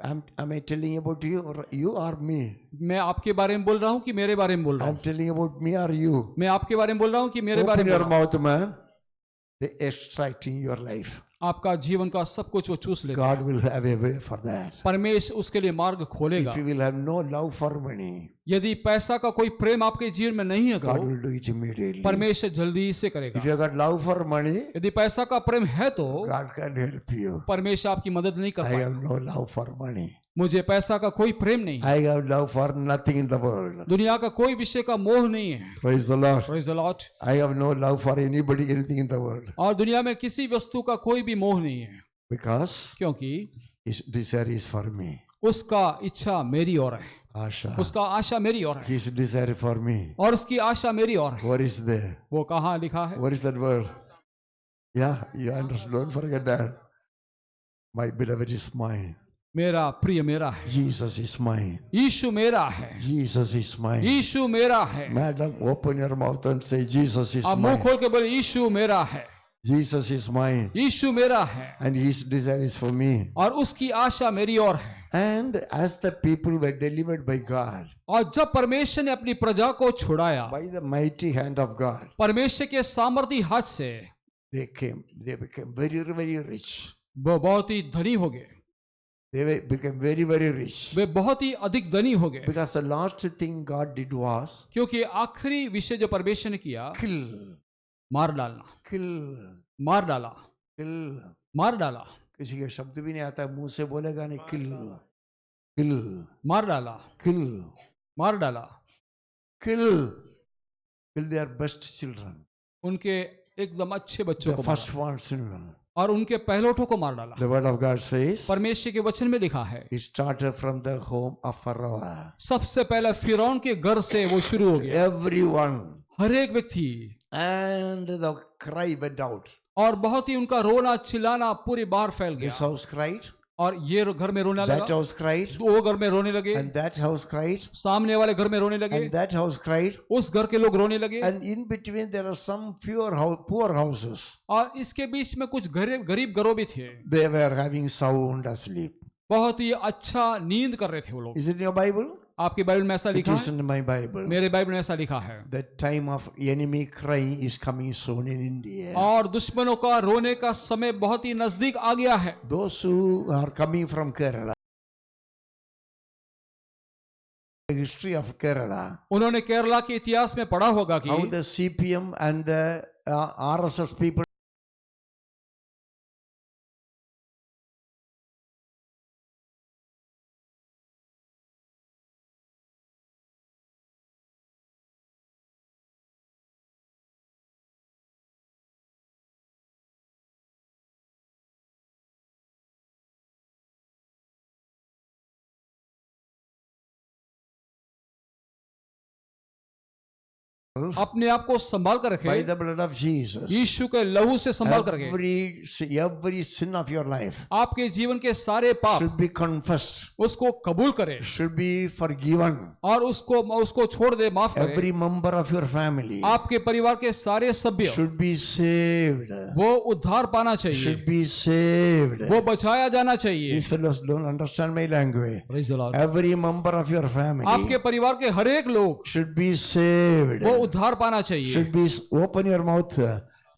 Am I telling about you or you or me? मैं आपके बारे में बोल रहा हूँ कि मेरे बारे में बोल रहा I'm हूँ? telling about me or you? मैं आपके बारे में बोल रहा हूँ कि मेरे बारे Open में बोल your रहा हूँ? mouth, man. They're extracting your life. आपका जीवन का सब कुछ वो चूस लेगा। God will have a way for that. परमेश्वर उसके लिए मार्ग खोलेगा। If you will have no love for money, यदि पैसा का कोई प्रेम आपके जीवन में नहीं है God तो will do it immediately. परमेश्वर जल्दी से If करेगा। you have got love for money, यदि पैसा का प्रेम है तो God can help you. परमेश्वर आपकी मदद नहीं कर I पाएगा। have no love for money. मुझे पैसा का कोई प्रेम नहीं है। I have love for nothing in the world. दुनिया का कोई विषय का मोह नहीं है। Praise the Lord. Praise the Lord. I have no love for anybody, anything in the world. और दुनिया में किसी वस्तु का कोई भी मोह नहीं है, Because क्योंकि His desire is for me. उसका इच्छा मेरी ओर है, Asha. उसका आशा मेरी ओर है, His desire for me. और उसकी आशा मेरी ओर है। Where is there? वो कहाँ लिखा है? What is that word? Yeah, you understand. Don't forget that. My beloved is mine. मेरा प्रिय मेरा है, Jesus is mine. यीशु मेरा है, Jesus is mine. यीशु मेरा है। Madam, open your mouth and say, Jesus is आप मुंह mine. खोल के बोले यीशु मेरा है, Jesus is mine. यीशु मेरा है, And His desire is for me. और उसकी आशा मेरी ओर है। And as the people were delivered by God, और जब परमेश्वर ने अपनी प्रजा को छुड़ाया, by the mighty hand of God, परमेश्वर के सामर्थी हाथ से, they became very, very rich. वो बहुत ही धनी हो गए। Became very, very rich. वे बहुत ही अधिक धनी हो गए, Because the last thing God did was क्योंकि आखिरी विषय जो परमेश्वर ने किया, kill, मार डालना, kill, मार डाला, kill. मार डाला, किसी के शब्द भी नहीं आता, मुंह से बोलेगा नहीं, kill, kill, मार डाला, kill, मार डाला। kill, kill their best children, उनके एकदम अच्छे बच्चों the को मार first one children. और उनके पहलोठों को मार डाला। The word of God says परमेश्वर के वचन में लिखा है, it started from the home of Pharaoh. सबसे पहले फिरौन के घर से वो शुरू हो गया। Everyone, हर एक व्यक्ति, and the cry went out. और बहुत ही उनका रोना चिल्लाना पूरी बाहर फैल This गया, house cried, और ये घर में रोने that लगा, house cried, वो घर में रोने लगे, and that house cried, सामने वाले घर में रोने लगे, and that house cried, उस घर के लोग रोने लगे, and in between there are some poor houses. और इसके बीच में कुछ गरीब घरों भी थे। They were having sound asleep. बहुत ही अच्छा नींद कर रहे थे वो लोग। Is it in your Bible? आपकी बाइबल में ऐसा It लिखा is है? in my Bible. मेरे बाइबल में ऐसा लिखा है। The time of enemy crying is coming soon in India. और दुश्मनों का रोने का समय बहुत ही नजदीक आ गया है। Those who are coming from Kerala, the history of Kerala, उन्होंने केरला के इतिहास में पढ़ा होगा how कि the CPM and the RSS people अपने आप को संभाल कर by रखे, the blood of Jesus. यीशु के लहू से संभाल कर रखे। Every sin of your life आपके जीवन के सारे पाप should be confessed, उसको कबूल करे should be forgiven. और उसको छोड़ दे, माफ करे। Every member of your family आपके परिवार के सारे सभ्य should be saved. वो उद्धार पाना चाहिए, Should be saved. वो बचाया जाना चाहिए। These fellows don't understand my language. Praise the Lord। Every member of your family आपके परिवार के हर एक लोग should be saved. वो उद्धार पाना चाहिए, Should be, open your mouth,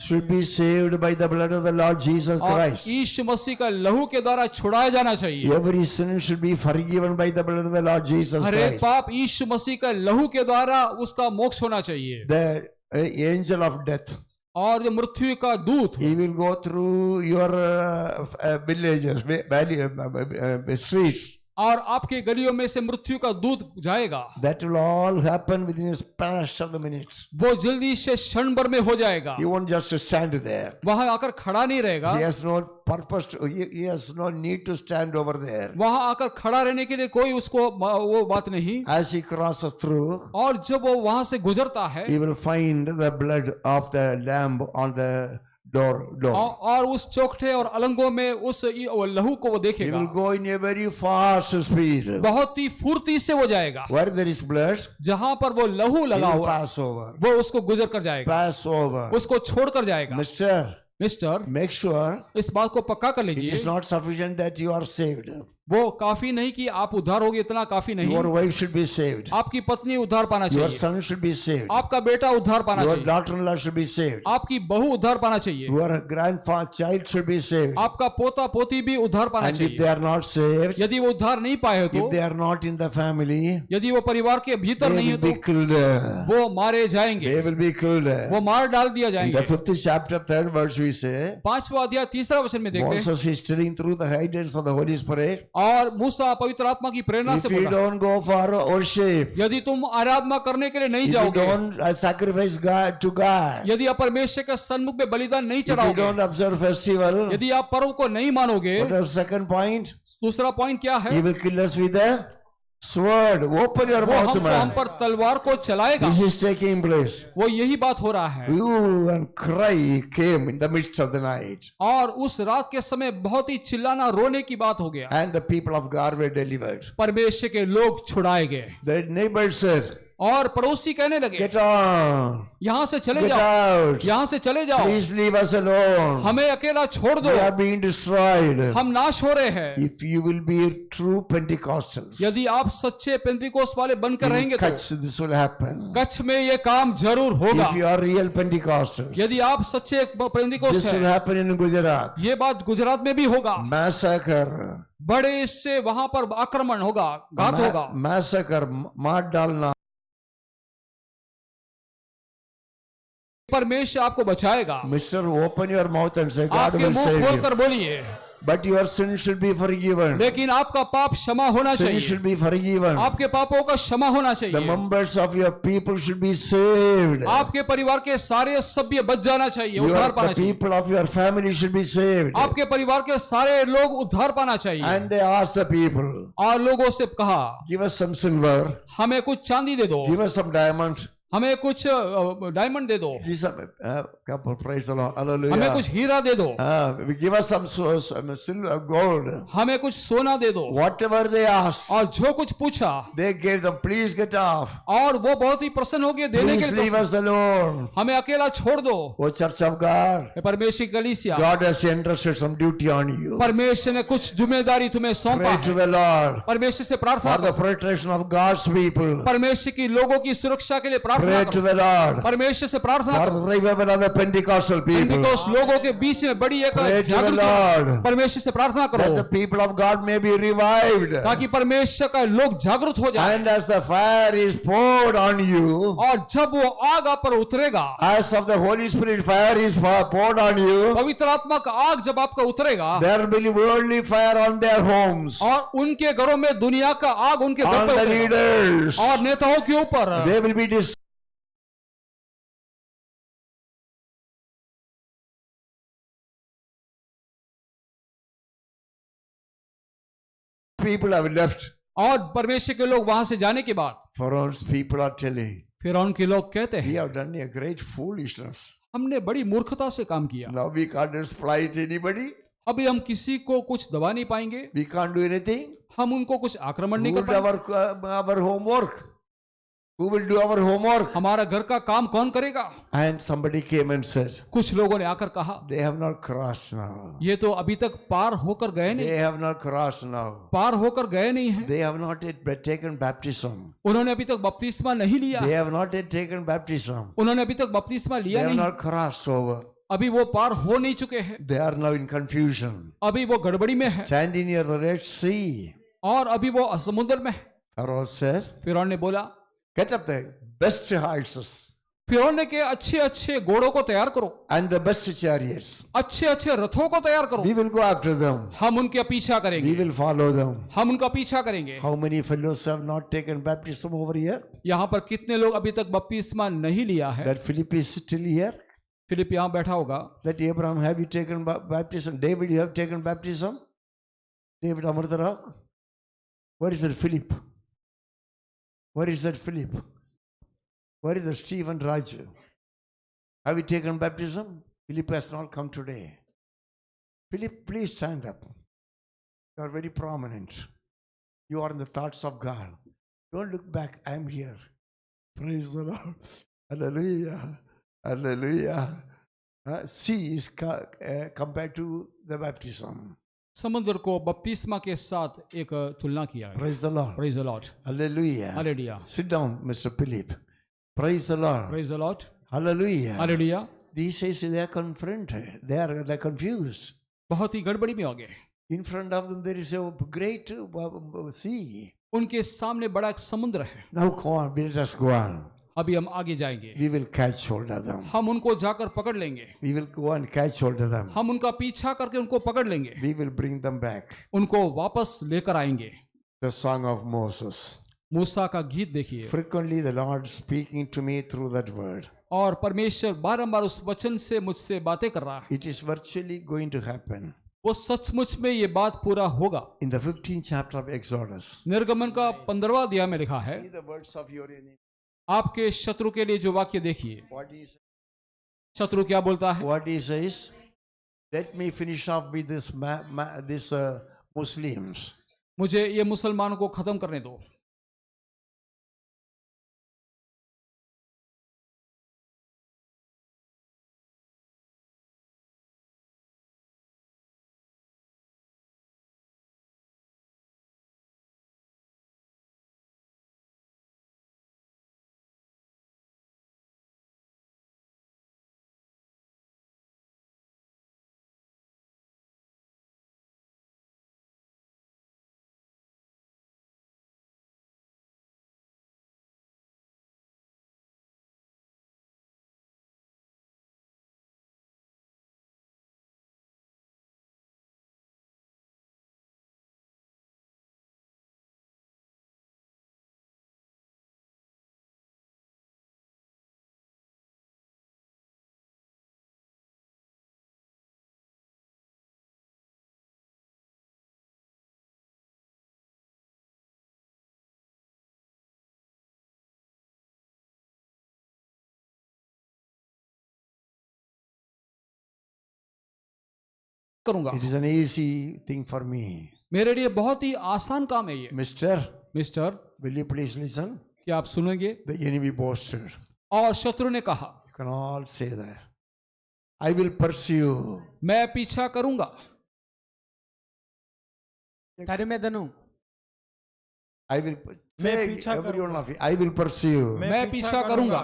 should be saved by the blood of the Lord Jesus और Christ. यीशु मसीह का लहू के द्वारा छुड़ाया जाना चाहिए। Every sin should be forgiven by the blood of the Lord Jesus हर एक Christ. पाप यीशु मसीह का लहू के द्वारा उसका मोक्ष होना चाहिए। The angel of death, और जो मृत्यु का दूत, he will go through your villages, streets. और आपके गलियों में से मृत्यु का दूत जाएगा। That will all happen within a splash of the minutes. वो जल्दी से क्षण भर में हो जाएगा। He won't just stand there. वहां आकर खड़ा नहीं रहेगा, He has no purpose to, he has no need to stand over there. वहां आकर खड़ा रहने के लिए कोई उसको वो बात नहीं। As he crosses through, और जब वो वहां से गुजरता है, he will find the blood of the lamb on the door. और उस चौखटे और अलंगों में उस लहू को वो He देखेगा। will go in a very fast speed. बहुत ही फुर्ती से वो जाएगा। Where there is blood, जहां पर वो लहू he लगा will हुआ, pass over. वो उसको गुजर कर जाएगा, Pass over. उसको छोड़ कर जाएगा। Mister, मिस्टर, make sure इस बात को पक्का कर it लीजिए, is not sufficient that you are saved. वो काफी नहीं कि आप उद्धार होगे, इतना काफी नहीं। Your wife should be saved. आपकी पत्नी उद्धार पाना Your चाहिए, son should be saved. आपका बेटा उद्धार पाना Your चाहिए, daughter-in-law should be saved. आपकी बहू उद्धार पाना चाहिए, Your grandfather child should be saved. आपका पोता पोती भी उद्धार पाना And if they चाहिए। are not saved, यदि वो उद्धार नहीं पाए हो if तो, they are not in the family, यदि वो परिवार के भीतर they नहीं will है be तो killed. वो मारे जाएंगे, They will be killed. वो मार डाल दिया In the जाएंगे। 5th chapter, 3rd verse, we say, 5वां अध्याय 3रा वचन में देखते हैं, Moses is telling through the guidance of the Holy Spirit, और मूसा पवित्र आत्मा की प्रेरणा से if you बोला, don't go for worship, यदि तुम आराधना करने के लिए नहीं if you जाओगे, don't sacrifice God to God, यदि आप परमेश्वर के सन्मुख में बलिदान नहीं if you चढ़ाओगे, don't observe festival, यदि आप पर्व को नहीं मानोगे, what is the second point? दूसरा पॉइंट क्या है? He will kill us with a sword. Open your वो mouth, हम man. पर तलवार को चलाएगा। This is taking place. वो यही बात हो रहा है। Hue and cry came in the midst of the night, और उस रात के समय बहुत ही चिल्लाना रोने की बात हो गया। and the people of God were delivered. परमेश्वर के लोग छुड़ाए गए, The neighbors said, और पड़ोसी कहने लगे, "Get on, यहाँ से चले get जाओ, out. यहाँ से चले जाओ, Please leave us alone. हमें अकेला छोड़ दो, We are being destroyed." हम नाश हो रहे हैं। If you will be true Pentecostals, यदि आप सच्चे पेंतिकोस वाले बनकर रहेंगे in तो Kutch this will happen. Kutch में ये काम जरूर होगा। If you are real Pentecostals, यदि आप सच्चे पेंतिकोस this will हैं, happen in Gujarat. ये बात गुजरात में भी होगा। Massacre, बड़े इससे वहां पर आक्रमण होगा, घात होगा। massacre, मार डालना. परमेश्वर आपको बचाएगा। Mister, open your mouth and say, God आपके will मुंह save you. खोलकर बोलिए, But your sin should be forgiven. लेकिन आपका पाप क्षमा होना Sin चाहिए, should be forgiven. आपके पापों का क्षमा होना The चाहिए, members of your people should be saved. आपके परिवार के सारे सभ्य बच जाना चाहिए, उद्धार पाना The चाहिए, people of your family should be saved. आपके परिवार के सारे लोग उद्धार पाना चाहिए। And they asked the people, और लोगों से कहा, give us some silver, हमें कुछ चांदी दे दो, give us some diamond, हमें कुछ डायमंड दे दो, give some, praise the Lord, हमें hallelujah. कुछ हीरा दे दो, Give us some silver, gold. हमें कुछ सोना दे दो। Whatever they asked, और जो कुछ पूछा, they gave them. Please get off. और वो बहुत ही प्रसन्न हो गए देने Please के leave लिए। us alone. हमें अकेला छोड़ दो। Oh, Church of God, परमेश्वर की कलीसिया, God has entrusted some duty on you. परमेश्वर ने कुछ जिम्मेदारी तुम्हें सौंपा Pray to है। the Lord परमेश्वर से प्रार्थना for the करो, protection of God's people. परमेश्वर की लोगों की सुरक्षा के लिए प्रार्थना Pray to करो, the Lord परमेश्वर से प्रार्थना for करो। the revival of the Pentecostal people. पेंटिकोस लोगों के बीच में बड़ी एक Pray to the जागृति, Lord परमेश्वर से प्रार्थना that the करो people of God may be revived. ताकि परमेश्वर का लोग जागृत हो जाए। And as the fire is poured on you, और जब वो आग आप पर उतरेगा, as of the Holy Spirit fire is poured on you, पवित्र आत्मा का आग जब आपका उतरेगा, there will be worldly fire on their homes, और उनके घरों में दुनिया का आग उनके घर on पर the उतरेगा, leaders. और नेताओं के ऊपर They will be destroyed. People have left. और परमेश्वर के लोग वहां से जाने के बाद Pharaoh's people are telling, फिर उनके लोग कहते we हैं, have done a great foolishness. हमने बड़ी मूर्खता से काम किया, Now we can't exploit anybody. अभी हम किसी को कुछ दबा नहीं पाएंगे, We can't do anything. हम उनको कुछ आक्रमण Who नहीं will कर do पाएंगे, our homework? Who will do our homework? हमारा घर का काम कौन करेगा? And somebody came and said, कुछ लोगों ने आकर कहा, they have not crossed now. ये तो अभी तक पार होकर गए They नहीं, have not crossed now. पार होकर गए नहीं है, They have not yet taken baptism. उन्होंने अभी तक बपतिस्मा नहीं लिया, They have not yet taken baptism. उन्होंने अभी तक बपतिस्मा They लिया have नहीं, not crossed over. अभी वो पार हो नहीं चुके हैं, They are now in confusion. अभी वो गड़बड़ी में है, Standing near the Red Sea. और अभी वो समुद्र में है। Pharaoh said, फिरौन ने बोला, get up the best horses फिरौन ने के अच्छे अच्छे घोड़ों को तैयार करो, and the best chariots. अच्छे अच्छे रथों को तैयार करो, We will go after them. हम उनके पीछा We करेंगे, will follow them. हम उनका पीछा करेंगे। How many fellows have not taken baptism over here? यहाँ पर कितने लोग अभी तक बपतिस्मा नहीं लिया है? That Philip is still here? Philip यहाँ बैठा होगा, That Abraham, have you taken baptism? David, you have taken baptism? David Amrutara? Where is that Philip? Where is that Philip? Where is that Stephen Raju? Have you taken baptism? Philip has not come today. Philip, please stand up. You are very prominent. You are in the thoughts of God. Don't look back. I am here. Praise the Lord. Hallelujah. Hallelujah. sea is compared to the baptism. समुद्र को बपतिस्मा के साथ एक तुलना किया है. Praise the Lord. Praise the Lord. Hallelujah. Hallelujah. Sit down, Mr. Philip. Praise the Lord. Praise the Lord. Hallelujah. Hallelujah. These days they are confronted. They're confused. बहुत ही गड़बड़ी में हो गए. In front of them there is a great sea. उनके सामने बड़ा एक समुद्र है. Now come on, let us go on. अभी हम आगे जाएंगे. We will catch hold of them. हम उनको जाकर पकड़ लेंगे. We will go and catch hold of them. हम उनका पीछा करके उनको पकड़ लेंगे. We will bring them back. उनको वापस लेकर आएंगे. The song of Moses. मूसा का गीत देखिए. Frequently the Lord speaking to me through that word. और परमेश्वर बारंबार उस वचन से मुझसे बातें कर रहा है. It is virtually going to happen. वो सचमुच में ये बात पूरा होगा. In the 15th chapter of Exodus. निर्गमन का 15वां अध्याय में लिखा है. See the words of your enemy. आपके शत्रु के लिए जो वाक्य देखिए. What is शत्रु क्या बोलता है? What he says? Let me finish off with this Muslims. मुझे ये मुसलमानों को खत्म करने दो. करूंगा. It is an easy thing for me. मेरे लिए बहुत ही आसान काम है ये. Mister, mister, will you please listen? क्या आप सुनेंगे? The enemy boasted. और शत्रु ने कहा, You can all say that. I will pursue. मैं पीछा करूंगा. తరిమెదను I will मैं say पीछा everyone of you. I will pursue. मैं पीछा करूंगा.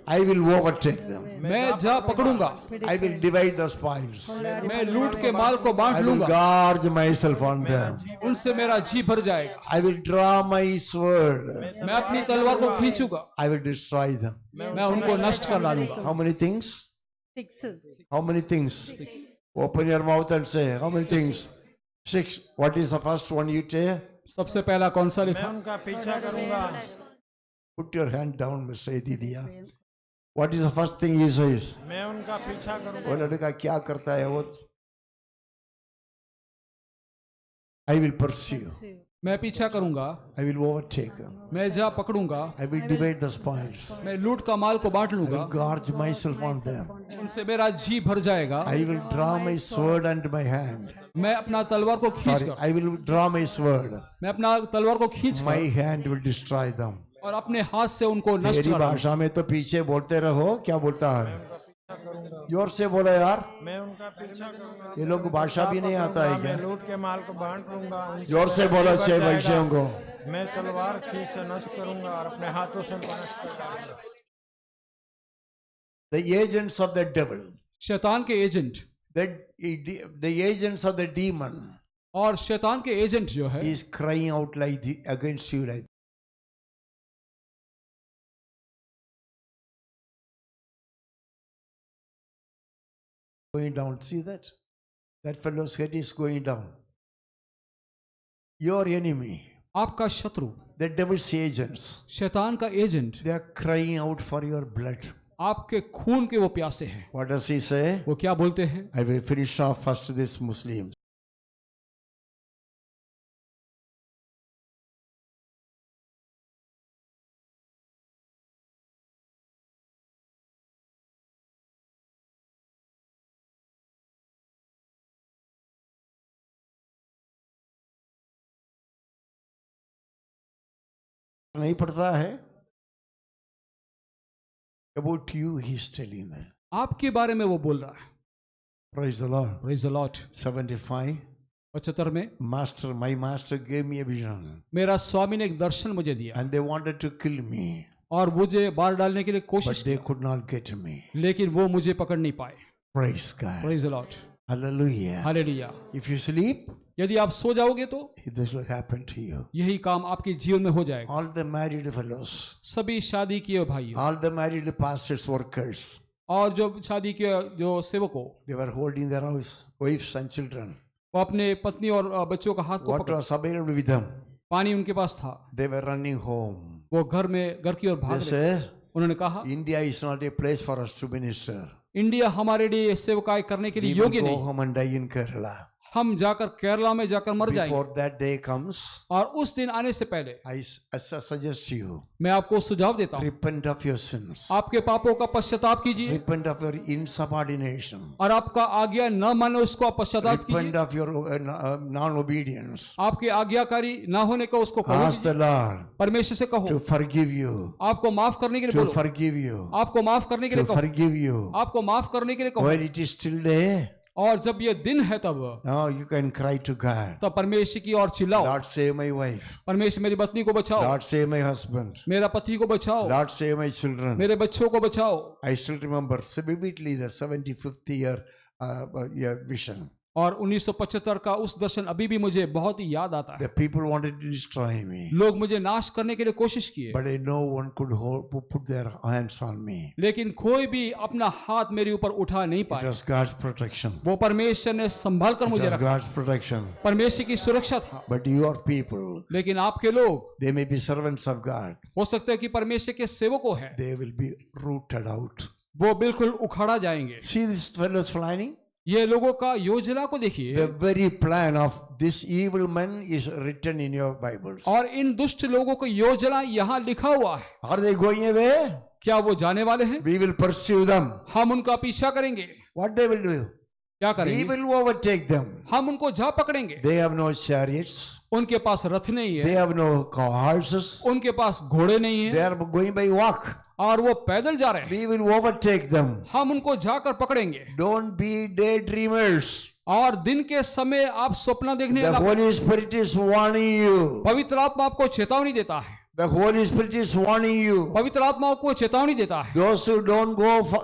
I will overtake them. मैं जा पकड़ूंगा. I will divide the spoils. मैं लूट के माल को बांट I will लूंगा. gorge myself on them. उनसे मेरा जी भर जाएगा. I will draw my sword. मैं अपनी तलवार को खींचूंगा. I will destroy them. मैं उनको नष्ट कर डालूंगा. How many things? 6. How many things? Open your mouth and say, how many things? 6. What is the first one you say? सबसे पहला कौन सा मैं लिखा? उनका पीछा करूंगा. Put your hand down, Mr. Didiya. What is the first thing he says? मैं उनका पीछा करूंगा. वो लड़का क्या करता है वो? I will pursue. मैं पीछा करूंगा. I will overtake them. मैं जा पकड़ूंगा. I will divide the spoils. मैं लूट का माल को बांट I will लूंगा. gorge myself on them. उनसे मेरा जी भर जाएगा. I will draw my sword under my hand. मैं अपना तलवार को खींच Sorry, कर, I will draw my sword. मैं अपना तलवार को खींच My कर hand will destroy them. और अपने हाथ से उनको नष्ट तेरी कर दूंगा. भाषा में तो पीछे बोलते रहो, क्या बोलता है? जोर से बोलो यार, मैं उनका पीछा करूंगा. ये लोग भाषा भी नहीं आता है मैं क्या? लूट के माल को बांट लूंगा. उनसे जोर से मेरा बोलो जी भर छह जाएगा. वैश्यों को. मैं तलवार खींच से नष्ट करूंगा और अपने हाथों से उनको नष्ट कर डालूंगा. The agents of the devil, शैतान के agent the agents of the demon और शैतान के एजेंट जो है is crying out like against you like. Going down, see that? That fellow's head is going down. Your enemy, आपका शत्रु, the devil's agents, शैतान का agent, they are crying out for your blood. आपके खून के वो प्यासे हैं. What does he say? वो क्या बोलते हैं? I will finish off first this Muslims. नहीं पड़ता है? About you he is telling them. आपके बारे में वो बोल रहा है। Praise the Lord. Praise the Lord. 75. 75 में My master gave me a vision. मेरा स्वामी ने एक दर्शन मुझे दिया And they wanted to kill me. और मुझे मार डालने के लिए But कोशिश they could not get me. की, लेकिन वो मुझे पकड़ नहीं पाए। Praise God. Praise the Lord. Hallelujah. Hallelujah. If you sleep, यदि आप सो जाओगे तो this will happen to you. यही काम आपके जीवन में हो जाएगा। All the married fellows, सभी शादी किए भाइयों all the married pastors, workers, और जो शादी के जो सेवकों, they were holding their house, wives and children. वो अपने पत्नी और बच्चों का हाथ को What पकड़, was available with them? पानी उनके पास था, They were running home. वो घर की ओर भाग They रहे। said, उन्होंने कहा India is not a place for us to minister. India हमारे लिए सेवकाई करने के लिए We will योग्य go नहीं, home and die in Kerala. हम जाकर केरला में जाकर मर जाएंगे। Before that day comes, और उस दिन आने से पहले I suggest you, मैं आपको सुझाव देता हूँ, repent of your sins. आपके पापों का पश्चाताप कीजिए Repent of your insubordination. और आपका आज्ञा न माने उसको आप पश्चाताप Repent कीजिए, of your non-obedience. आपके आज्ञाकारी ना होने का उसको कहो Ask the कीजिए। Lord परमेश्वर से कहो, to forgive you, आपको माफ करने के लिए to बोलो, forgive you, आपको माफ करने के लिए to कहो, forgive you. आपको माफ करने के लिए कहो। When it is still day, और जब ये दिन है तब now you can cry to God. परमेश्वर की ओर चिल्लाओ, Lord, save my wife. परमेश्वर मेरी पत्नी को बचाओ, Lord, save my husband. मेरा पति को बचाओ, Lord, save my children. मेरे बच्चों को बचाओ। I still remember vividly the 75th year vision. और 1975 का उस दर्शन अभी भी मुझे बहुत ही याद आता है। The people wanted to destroy me, लोग मुझे नाश करने के लिए कोशिश किए, but no one could put their hands on me. लेकिन कोई भी अपना हाथ मेरे ऊपर उठा नहीं It पाया। was God's protection. वो परमेश्वर ने संभाल कर It मुझे was रखा, God's protection. परमेश्वर की सुरक्षा था। But your people, लेकिन आपके लोग they may be servants of God. हो सकते हैं कि परमेश्वर के सेवकों हैं, They will be rooted out. वो बिल्कुल उखाड़ा जाएंगे। See this fellows flying? ये लोगों का योजना को देखिए, The very plan of this evil man is written in your Bibles. और इन दुष्ट लोगों की योजना यहाँ लिखा हुआ है। Are they going away? क्या वो जाने वाले हैं? We will pursue them. हम उनका पीछा करेंगे। What they will do? क्या We करेंगे? will overtake them. हम उनको जा पकड़ेंगे। They have no chariots. उनके पास रथ नहीं They है, have no horses. उनके पास घोड़े नहीं They है, are going by walk. और वो पैदल जा रहे हैं। We will overtake them. हम उनको जाकर पकड़ेंगे। Don't be daydreamers. और दिन के समय आप स्वप्न देखने The लगा, Holy Spirit is warning you. पवित्र आत्मा आपको चेतावनी देता है। The Holy Spirit is warning you. पवित्र आत्मा आपको चेतावनी देता है। Those who don't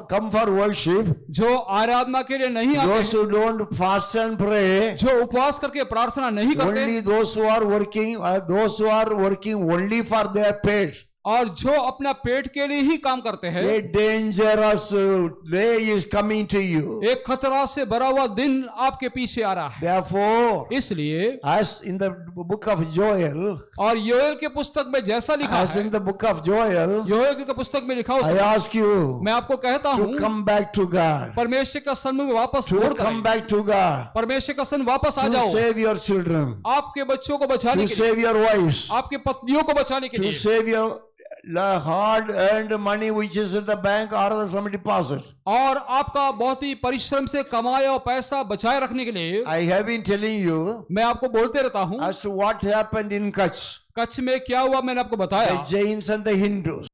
come for worship, जो आराधना के लिए नहीं आते, those who don't fast and pray, जो उपवास करके प्रार्थना नहीं करते, only those who are working only for their pay. और जो अपना पेट के लिए ही काम करते हैं, A dangerous day is coming to you. एक खतरा से भरा हुआ दिन आपके पीछे आ रहा है। Therefore, इसलिए as in the book of Joel, और योएल के पुस्तक में जैसा लिखा as है, in the book of Joel, Joel के पुस्तक में लिखा I हो, ask you मैं आपको कहता to हूँ, come back to God, परमेश्वर का सन्मुख वापस to मोड़ come कर back to God, परमेश्वर का सन वापस आ to जाओ, save your children, आपके बच्चों को बचाने to के लिए, save your wives, आपके पत्नियों को बचाने के to लिए, save your hard-earned money which is in the bank or from deposit. और आपका बहुत ही परिश्रम से कमाया हुआ पैसा बचाए रखने के लिए। I have been telling you मैं आपको बोलते रहता हूँ, as to what happened in Kutch, Kutch में क्या हुआ मैंने आपको बताया। the Jains and the Hindus.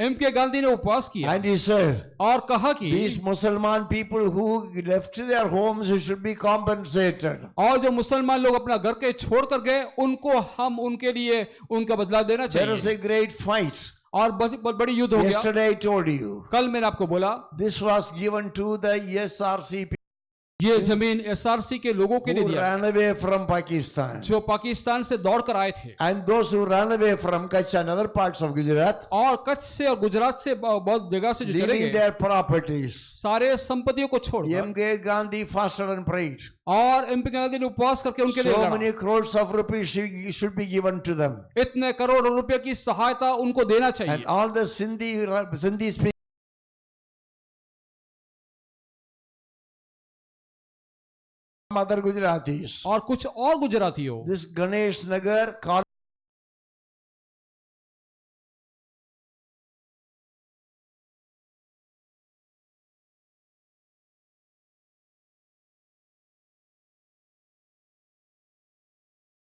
M K Gandhi ने उपवास किया And he said, और कहा कि these Muslim people who left their homes should be compensated. और जो मुसलमान लोग अपना घर के छोड़ कर गए, उनको हम उनके लिए उनका बदला देना There is चाहिए। a great fight. और बहुत बड़ी युद्ध हो गया। Yesterday I told you, कल मैंने आपको बोला, this was given to the SRC people ये जमीन एसआरसी के लोगों के लिए who दिया, ran away from Pakistan. जो पाकिस्तान से दौड़ कर आए थे, And those who ran away from Kutch and other parts of Gujarat, और कच्छ से और गुजरात से बहुत जगह से जो चले leaving गए, their properties. सारे संपत्तियों को छोड़ M.K. Gandhi fasted and prayed. और एमपी गांधी ने उपवास करके उनके लिए So लड़ा। many crores of rupees should be given to them. इतने करोड़ रुपए की सहायता उनको देना चाहिए। And all the Sindhi speakers, other Gujaratis. और कुछ और गुजरातियों, This Ganesh Nagar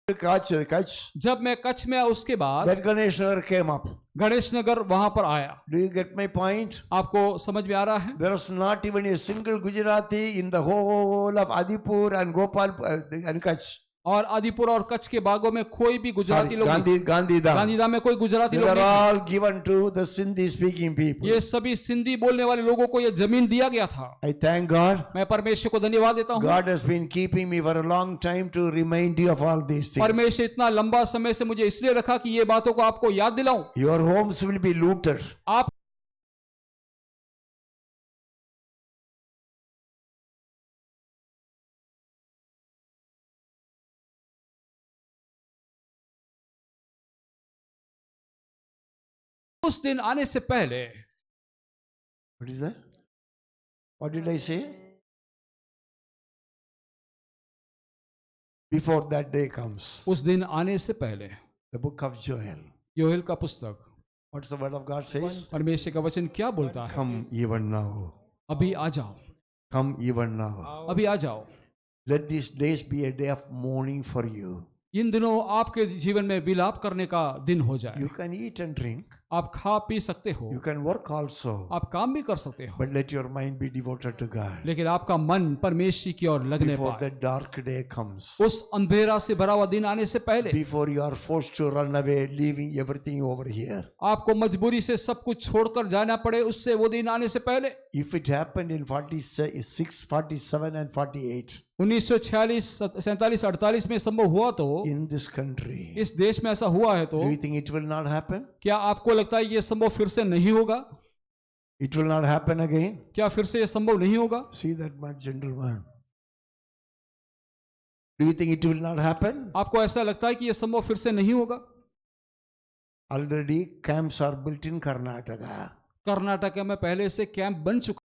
Kutch. जब मैं कच्छ में आया उसके बाद That Ganesh Nagar came up. Ganesh Nagar वहां पर आया। Do you get my point? आपको समझ में आ रहा है? There was not even a single Gujarati in the whole of Adipur and Gopal and Kutch. और आदिपुर और कच्छ के बागों में कोई भी गुजराती Sorry, लोग नहीं। Gandhidham. गांधीधाम में कोई गुजराती They लोग were नहीं थे। all given to the Sindhi speaking people. ये सभी सिंधी बोलने वाले लोगों को ये जमीन दिया गया था। I thank God. मैं परमेश्वर को धन्यवाद देता हूँ। God has been keeping me for a long time to remind you of all these things. परमेश्वर इतना लंबा समय से मुझे इसलिए रखा कि ये बातों को आपको याद दिलाऊं। Your homes will be looted. आप उस दिन आने से पहले What is that? What did I say? Before that day comes. उस दिन आने से पहले The book of Joel. Joel का पुस्तक, What's the word of God says? परमेश्वर का वचन क्या बोलता है? Come even now. अभी आ जाओ, Come even now. अभी आ जाओ। Let these days be a day of mourning for you. इन दिनों आपके जीवन में विलाप करने का दिन हो जाए। You can eat and drink. आप खा पी सकते हो, You can work also. आप काम भी कर सकते हो, But let your mind be devoted to God. लेकिन आपका मन परमेश्वर की ओर लगने Before पाए। the dark day comes. उस अंधेरा से भरा हुआ दिन आने से पहले Before you are forced to run away, leaving everything over here. आपको मजबूरी से सब कुछ छोड़कर जाना पड़े, उससे वो दिन आने से पहले। If it happened in 46, 47 and 48 1946, 47, 48 में संभव हुआ तो in this country, इस देश में ऐसा हुआ है तो do you think it will not happen? क्या आपको लगता है ये संभव फिर से नहीं होगा? It will not happen again? क्या फिर से ये संभव नहीं होगा? See that much, gentleman. Do you think it will not happen? आपको ऐसा लगता है कि ये संभव फिर से नहीं होगा? Already camps are built in Karnataka. Karnataka में पहले से कैंप बन चुका।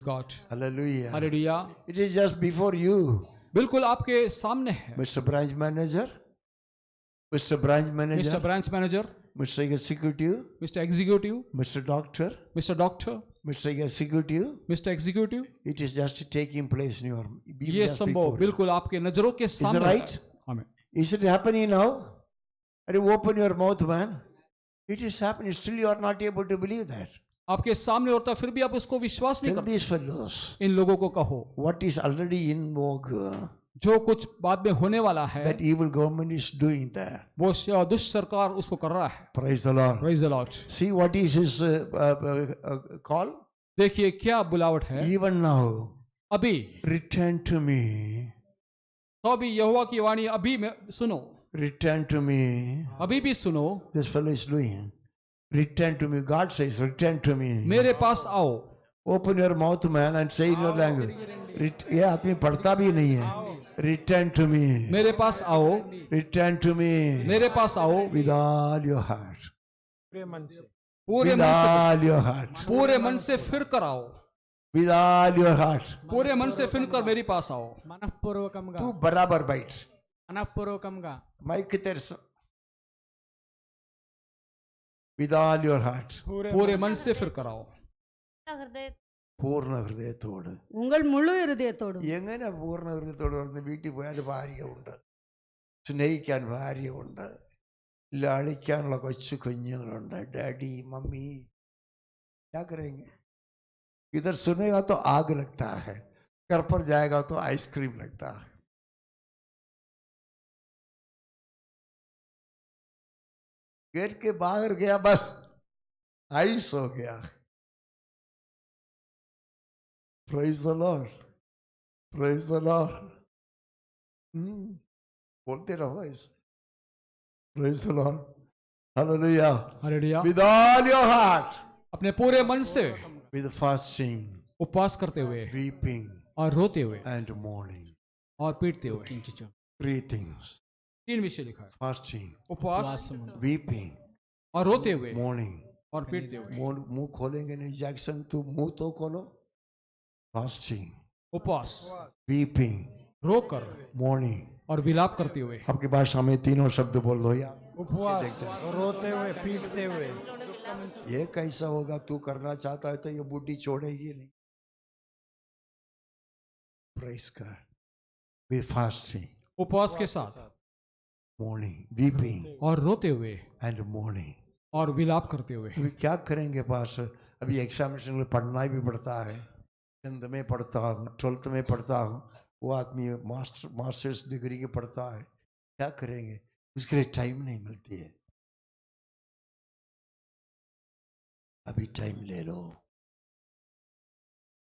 God, Hallelujah. Hallelujah. It is just before you. बिल्कुल आपके सामने है। Mr. Branch Manager, Mr. Branch Manager, mister branch manager, Mr. Executive, mister executive, Mr. Doctor, mister doctor, Mr. Executive. Mister executive. It is just taking place in your. ये just संभव before you. बिल्कुल आपके नजरों के Is it सामने right? है। आमीन। Is it happening now? Are you open your mouth, man? It is happening. Still, you are not able to believe that. आपके सामने होता है फिर भी आप उसको विश्वास नहीं Tell करते। these fellows इन लोगों को कहो what is already in vogue. जो कुछ बाद में होने वाला है That evil government is doing that. वो दुष्ट सरकार उसको कर रहा है। Praise the Lord. Praise the Lord। See what is his call? देखिए क्या बुलावट है। Even now, अभी return to me. तो अभी यहोवा की वाणी अभी में सुनो, Return to me. अभी भी सुनो। This fellow is doing. Return to me. God says, return to me. मेरे पास आओ। Open your mouth, man, and say in your language. ये आदमी पढ़ता भी नहीं है. Return to me. मेरे पास आओ, Return to me. मेरे पास आओ With all your heart. पूरे With मन से, all your heart. पूरे मन से फिर कर आओ, With all your heart. पूरे मन से फिर कर मेरे पास आओ। మనఃపూర్వకంగా तू बराबर बैठ. మనఃపూర్వకంగా माइक तेरे से. With all your heart. पूरे मन से फिर कराओ। പൂർണ്ണ ഹൃദയത്തോട്. உங்கள் முழு இருதயத்தோடும் എങ്ങനെ പൂർണ്ണ ഹൃദയത്തോട് പറഞ്ഞ് വീട്ടിൽ പോയാൽ ഭാര്യയുണ്ട്, സ്നേഹിക്കാൻ ഭാര്യയുണ്ട്, ലാളിക്കാനുള്ള കൊച്ചു കുഞ്ഞുങ്ങളുണ്ട്, ഡാഡി मम्मी क्या करेंगे? इधर सुनेगा तो आग लगता है, घर पर जाएगा तो आइसक्रीम लगता है. घर के बाहर गया बस आइस हो गया. Praise the Lord. Praise the Lord. बोलते रहो ऐसे. Praise the Lord. Hallelujah. Hallelujah. With all your heart. अपने पूरे मन से With fasting, उपवास करते हुए weeping, और रोते हुए and mourning. और पीटते हुए। 3 things. 3 विषय लिखा है, fasting, उपवास weeping, और रोते हुए mourning. और पीटते हुए। मुंह खोलेंगे नहीं जैक्सन, तू मुंह तो खोलो. Fasting, उपवास, weeping, रोकर mourning. और विलाप करते हुए। आपकी भाषा में तीनों शब्द बोल दो यार. उपवास, रोते हुए, पीटते हुए। ये कैसा होगा? तू करना चाहता है तो ये बुढ़ी छोड़ेगी नहीं. Praise God. With fasting, उपवास के साथ mourning, weeping और रोते हुए and mourning. और विलाप करते हुए। अभी क्या करेंगे पास? अभी एग्जामिनेशन में पढ़ना भी पड़ता है. 10th में पढ़ता हूँ, 12th में पढ़ता हूँ. वो आदमी मास्टर्स डिग्री के पढ़ता है. क्या करेंगे? उसके लिए टाइम नहीं मिलती है. अभी टाइम ले लो,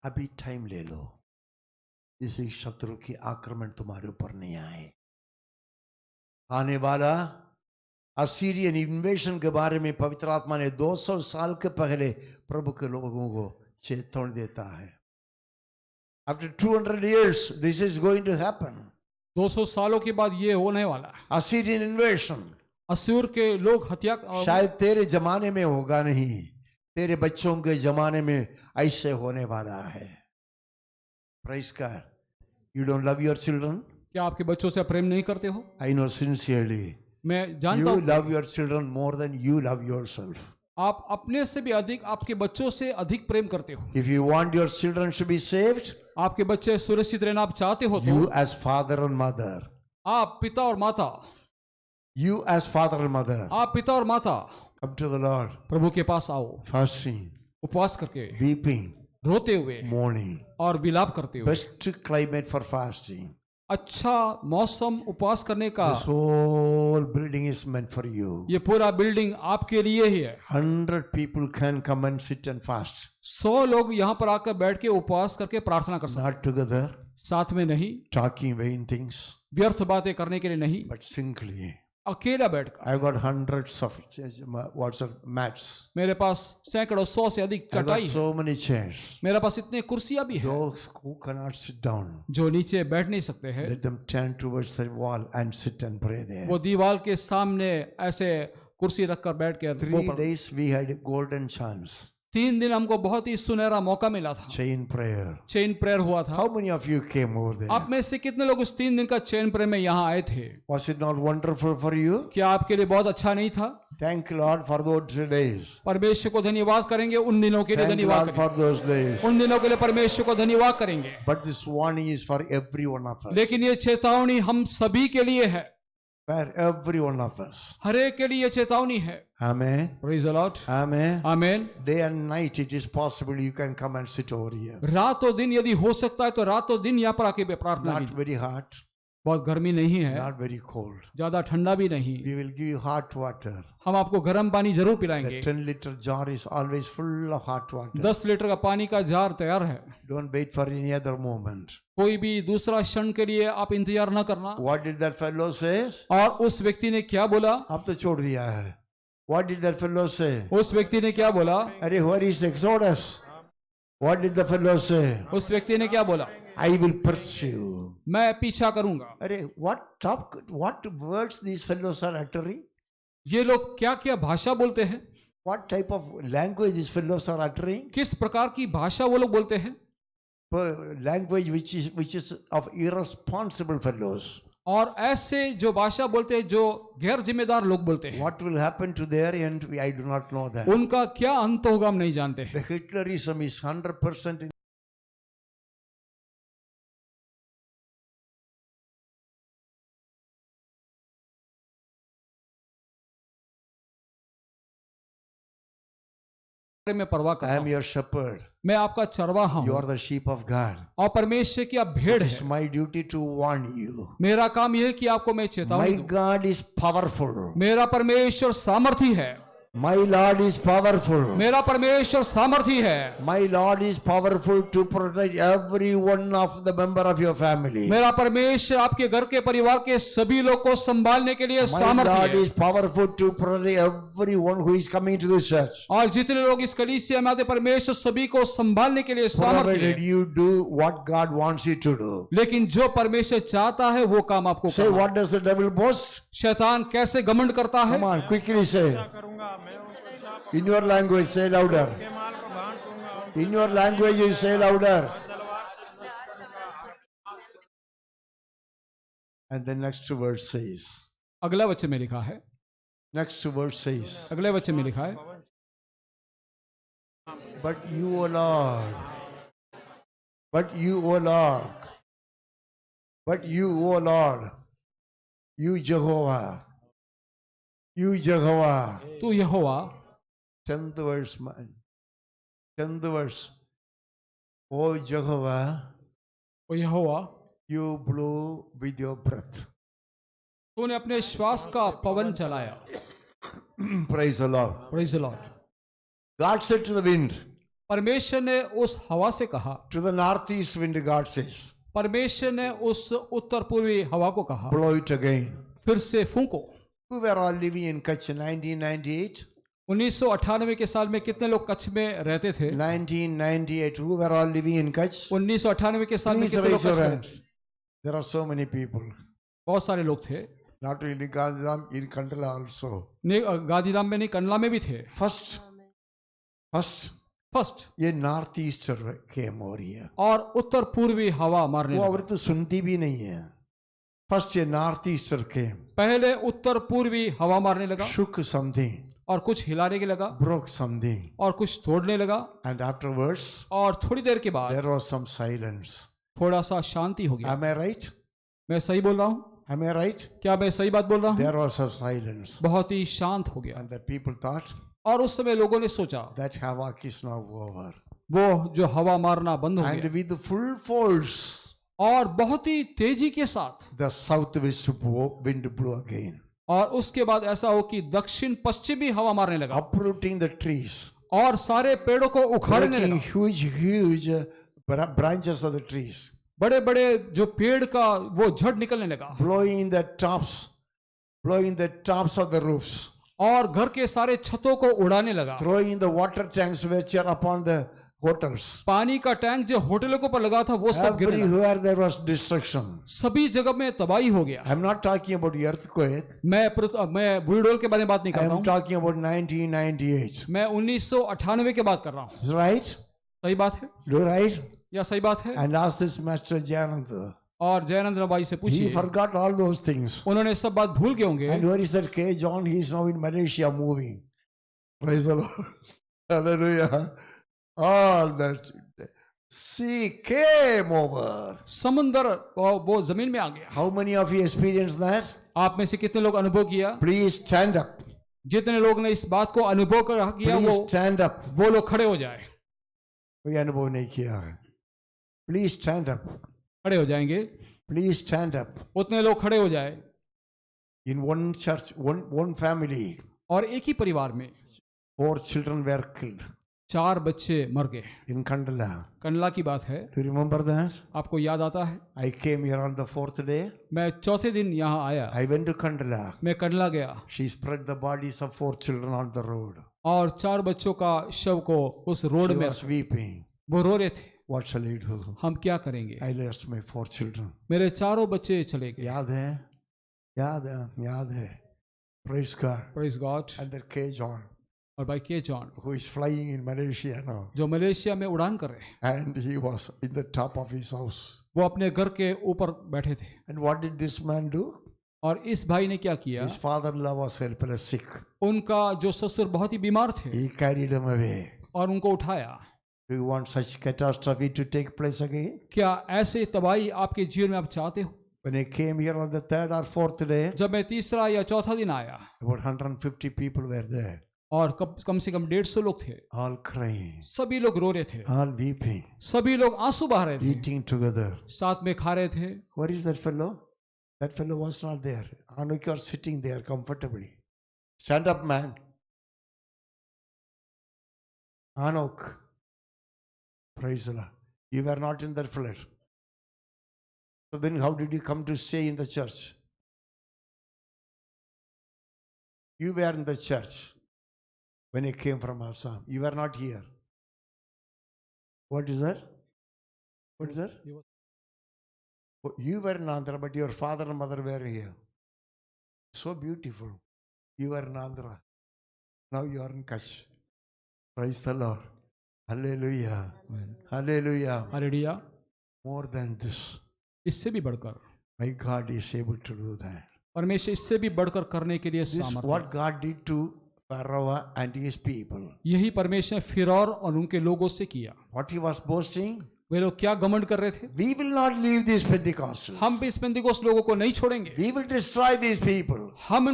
अभी टाइम ले लो, जिससे शत्रु की आक्रमण तुम्हारे ऊपर नहीं आए. आने वाला असीरियन इन्वेशन के बारे में पवित्र आत्मा ने 200 साल के पहले प्रभु के लोगों को चेतावनी देता है. After 200 years, this is going to happen. 200 सालों के बाद ये होने वाला है। Assyrian invasion. असूर के लोग हत्या शायद तेरे जमाने में होगा नहीं, तेरे बच्चों के जमाने में ऐसे होने वाला है. Praise God. You don't love your children? क्या आपके बच्चों से प्रेम नहीं करते हो? I know sincerely. मैं जानता You हूँ love your children more than you love yourself. आप अपने से भी अधिक आपके बच्चों से अधिक प्रेम करते हो। If you want your children to be saved, आपके बच्चे सुरक्षित रहना आप चाहते हो तो you as father and mother, आप पिता और माता, you as father and mother, आप पिता और माता come to the Lord, प्रभु के पास आओ, fasting, उपवास करके, weeping, रोते हुए mourning. और विलाप करते हुए। Best climate for fasting. अच्छा मौसम उपवास करने का। This whole building is meant for you. ये पूरा बिल्डिंग आपके लिए ही है। 100 people can come and sit and fast. 100 लोग यहाँ पर आकर बैठ के उपवास करके प्रार्थना कर सकते Not together, हैं। साथ में नहीं, talking vain things, व्यर्थ बातें करने के लिए नहीं, but singly. अकेला बैठकर। I've got hundreds of mats. मेरे पास सैकड़ों 100 से अधिक I've got चटाई है। so many chairs. मेरे पास इतने कुर्सियां भी हैं। Those who cannot sit down, जो नीचे बैठ नहीं सकते हैं, let them turn towards the wall and sit and pray there. वो दीवार के सामने ऐसे कुर्सी रखकर बैठ के 3 days we had a golden chance. 3 दिन हमको बहुत ही सुनहरा मौका मिला था। Chain prayer. चेन प्रेयर हुआ था। How many of you came over there? आप में से कितने लोग उस 3 दिन का चेन प्रेयर में यहाँ आए थे? Was it not wonderful for you? क्या आपके लिए बहुत अच्छा नहीं था? Thank Lord for those days. परमेश्वर को धन्यवाद करेंगे उन दिनों के लिए। Thank धन्यवाद Lord for करेंगे those days. उन दिनों के लिए। परमेश्वर को धन्यवाद करेंगे। But this warning is for every one of us. लेकिन ये चेतावनी हम सभी के लिए है। For every one of us. हर एक के लिए ये चेतावनी है। Amen. Praise the Lord. Amen. आमीन। Day and night it is possible you can come and sit over here. रातों दिन यदि हो सकता है तो रातों दिन यहाँ पर आके प्रार्थना Not कीजिए। very hot, बहुत गर्मी नहीं है, not very cold. ज्यादा ठंडा भी नहीं। We will give you hot water. हम आपको गर्म पानी जरूर The पिलाएंगे। 10-liter jar is always full of hot water. 10 litre का पानी का जार तैयार है। Don't wait for any other moment. कोई भी दूसरा क्षण के लिए आप इंतजार न करना। What did that fellow say? और उस व्यक्ति ने क्या बोला? अब तो छोड़ दिया है. What did that fellow say? उस व्यक्ति ने क्या बोला? अरे where is Exodus? What did the fellow say? उस व्यक्ति ने क्या बोला? I will pursue. मैं पीछा करूंगा। अरे what words these fellows are uttering? ये लोग क्या क्या भाषा बोलते हैं? What type of language these fellows are uttering? किस प्रकार की भाषा वो लोग बोलते हैं? Language which is of irresponsible fellows. और ऐसे जो भाषा बोलते हैं जो गैर जिम्मेदार लोग बोलते हैं। What will happen to their end? I do not know that. उनका क्या अंत होगा हम नहीं जानते हैं। The Hitlerism is 100% in में परवाह I करता am हूं। your shepherd. मैं आपका चरवाहा You हूं are the sheep of God. और परमेश्वर की आप भेड़ It's है। my duty to warn you. मेरा काम यह है कि आपको मैं चेतावनी My दूं। God is powerful. मेरा परमेश्वर सामर्थी है। My Lord is powerful. मेरा परमेश्वर सामर्थी है। My Lord is powerful to protect every one of the member of your family. मेरा परमेश्वर आपके घर के परिवार के सभी लोग को संभालने के लिए My सामर्थी Lord है। is powerful to protect everyone who is coming to this church. और जितने लोग इस कलीसिया में आते, परमेश्वर सभी को संभालने के लिए सामर्थी Provided है। you do what God wants you to do. लेकिन जो परमेश्वर चाहता है वो काम आपको Say, करना है। what does the devil boast? शैतान कैसे घमंड करता है? Come on, quickly say. करूंगा मैं उनको चाप In your language, say louder. के माल को भांट दूंगा, In your language, you say louder. तलवार से नष्ट करूंगा। And the next verse says, अगला वचन में लिखा है, next verse says, अगले वचन में लिखा है, but you, O Lord, but you, O Lord, but you, O Lord, you Jehovah, you Jehovah. तू यहोवा, 10th verse, man. 10th verse. O Jehovah, O Jehovah, you blew with your breath. तूने अपने श्वास का पवन चलाया। Praise the Lord. Praise the Lord. God said to the wind, परमेश्वर ने उस हवा से कहा, to the northeast wind, God says, परमेश्वर ने उस उत्तर पूर्वी हवा को कहा, blow it again. फिर से फूंको। We were all living in Kutch in 1998. 1998 के साल में कितने लोग कच्छ में रहते थे? 1998. Who were all living in Kutch? 1998 के साल में Please कितने लोग raise your कच्छ में? hands. There are so many people. बहुत सारे लोग थे। Not only in Gandhidham, in Kandala also. Gandhidham में नहीं, कंडला में भी थे। First, first a northeaster came over here. और उत्तर पूर्वी हवा मारने वो लगा। औरत तो सुनती भी नहीं है. First, a northeaster came. पहले उत्तर पूर्वी हवा मारने लगा Shook something. और कुछ हिलाने के लगा Broke something. और कुछ तोड़ने लगा And afterwards, और थोड़ी देर के बाद there was some silence. थोड़ा सा शांति हो गया। Am I right? मैं सही बोल रहा हूँ? Am I right? क्या मैं सही बात बोल रहा हूँ? There was a silence. बहुत ही शांत हो गया And the people thought और उस समय लोगों ने सोचा that havoc is now over. वो जो हवा मारना बंद हो And गया with full force, और बहुत ही तेजी के साथ the southwest wind blew again, और उसके बाद ऐसा हो कि दक्षिण पश्चिमी हवा मारने लगा uprooting the trees, और सारे पेड़ों को उखाड़ने breaking लगा। huge branches of the trees, बड़े बड़े जो पेड़ का वो झड़ निकलने लगा blowing the tops of the roofs, और घर के सारे छतों को उड़ाने लगा। throwing the water tanks which are upon the hotels. पानी का टैंक जो होटलों के ऊपर लगा था वो सब गिरने लगा। Everywhere there was destruction. सभी जगह में तबाही हो गया। I'm not talking about the earthquake. मैं बुलडोल के बारे में बात नहीं कर रहा I'm हूँ, talking about 1998. मैं 1998 की बात कर रहा हूँ। Is right? सही बात है Do right? या सही बात है? And ask this Master Jayananda. और जयानंद भाई से He पूछिए, forgot all those things. उन्होंने सब बात भूल गए होंगे। And where is that K. John? He is now in Malaysia moving. Praise the Lord. Hallelujah. All that sea came over. समुंदर वो जमीन में आ गया। How many of you experienced that? आप में से कितने लोग अनुभव किया? Please stand up. जितने लोग ने इस बात को अनुभव किया Please stand up. वो लोग खड़े हो जाए। कोई अनुभव नहीं किया है. Please stand up. खड़े हो जाएंगे। Please stand up. उतने लोग खड़े हो जाए। In one church, one family, और एक ही परिवार में 4 children were killed 4 बच्चे मर गए। in Kandala. कंडला की बात है। Do you remember that? आपको याद आता है? I came here on the 4th day. मैं चौथे दिन यहाँ आया। I went to Kandala. मैं कंडला गया She spread the bodies of 4 children on the road. और 4 बच्चों का शव को उस रोड She में was weeping. वो रो रहे थे। What shall I do? हम क्या करेंगे? I lost my 4 children. मेरे 4 बच्चे चले गए। याद है? याद है. Praise God. Praise God. And that K. John, और भाई के John who is flying in Malaysia now, जो मलेशिया में उड़ान कर रहे हैं, and he was in the top of his house. वो अपने घर के ऊपर बैठे थे। And what did this man do? और इस भाई ने क्या किया? His father-in-law was helpless, sick. उनका जो ससुर बहुत ही बीमार थे He carried him away. और उनको उठाया। Do you want such catastrophe to take place again? क्या ऐसे तबाही आपके जीवन में आप चाहते हो? When I came here on the 3rd or 4th day, जब मैं तीसरा या चौथा दिन आया about 150 people were there, और कम से कम 150 लोग थे। all crying, सभी लोग रो रहे थे, all weeping, सभी लोग आंसू बहा रहे थे, eating together. साथ में खा रहे थे। Where is that fellow? That fellow was not there. Anuki are sitting there comfortably. Stand up, man. Enoch. Praise the Lord. You were not in that flood. So then how did you come to stay in the church? You were in the church when you came from Assam. You were not here. What is that? What is that? Oh, you were in Andhra, but your father and mother were here. So beautiful. You were in Andhra. Now you are in Kutch. Praise the Lord. Hallelujah. Hallelujah. Hallelujah. More than this, इससे भी बढ़कर my God is able to do that. परमेश्वर इससे भी बढ़कर करने के लिए This is सामर्थ्य what God did to Pharaoh and his people. यही परमेश्वर ने फिरौन और उनके लोगों से किया। What he was boasting, वे लोग क्या घमंड कर रहे थे? we will not leave these Pentecostals. हम भी इस पेंतिकोस्त लोगों को नहीं छोड़ेंगे। We will destroy these people. हम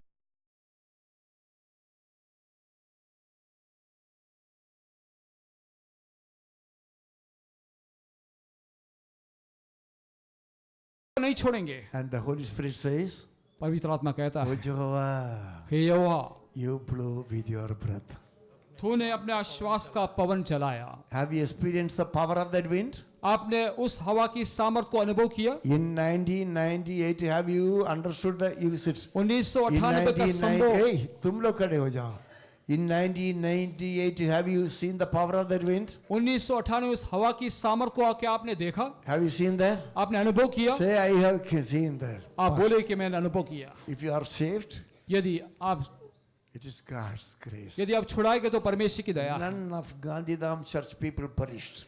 नहीं छोड़ेंगे। And the Holy Spirit says, पवित्र आत्मा कहता Oh है, Jehovah, hey Jehovah, you blew with your breath. तूने अपने आश्वास का पवन चलाया। Have you experienced the power of that wind? आपने उस हवा की सामर्थ को अनुभव किया। In 1998, have you understood the usage? 1998 का संभव। Hey, तुम लोग खड़े हो जाओ. In 1998, have you seen the power of that wind? 1998 उस हवा की सामर्थ को क्या आपने देखा? Have you seen that? आपने अनुभव किया? Say, I have seen that. आप बोले कि मैंने अनुभव किया। If you are saved, यदि आप it is God's grace. यदि आप छुड़ाए गए तो परमेश्वर की दया है। None of Gandhidham church people perished.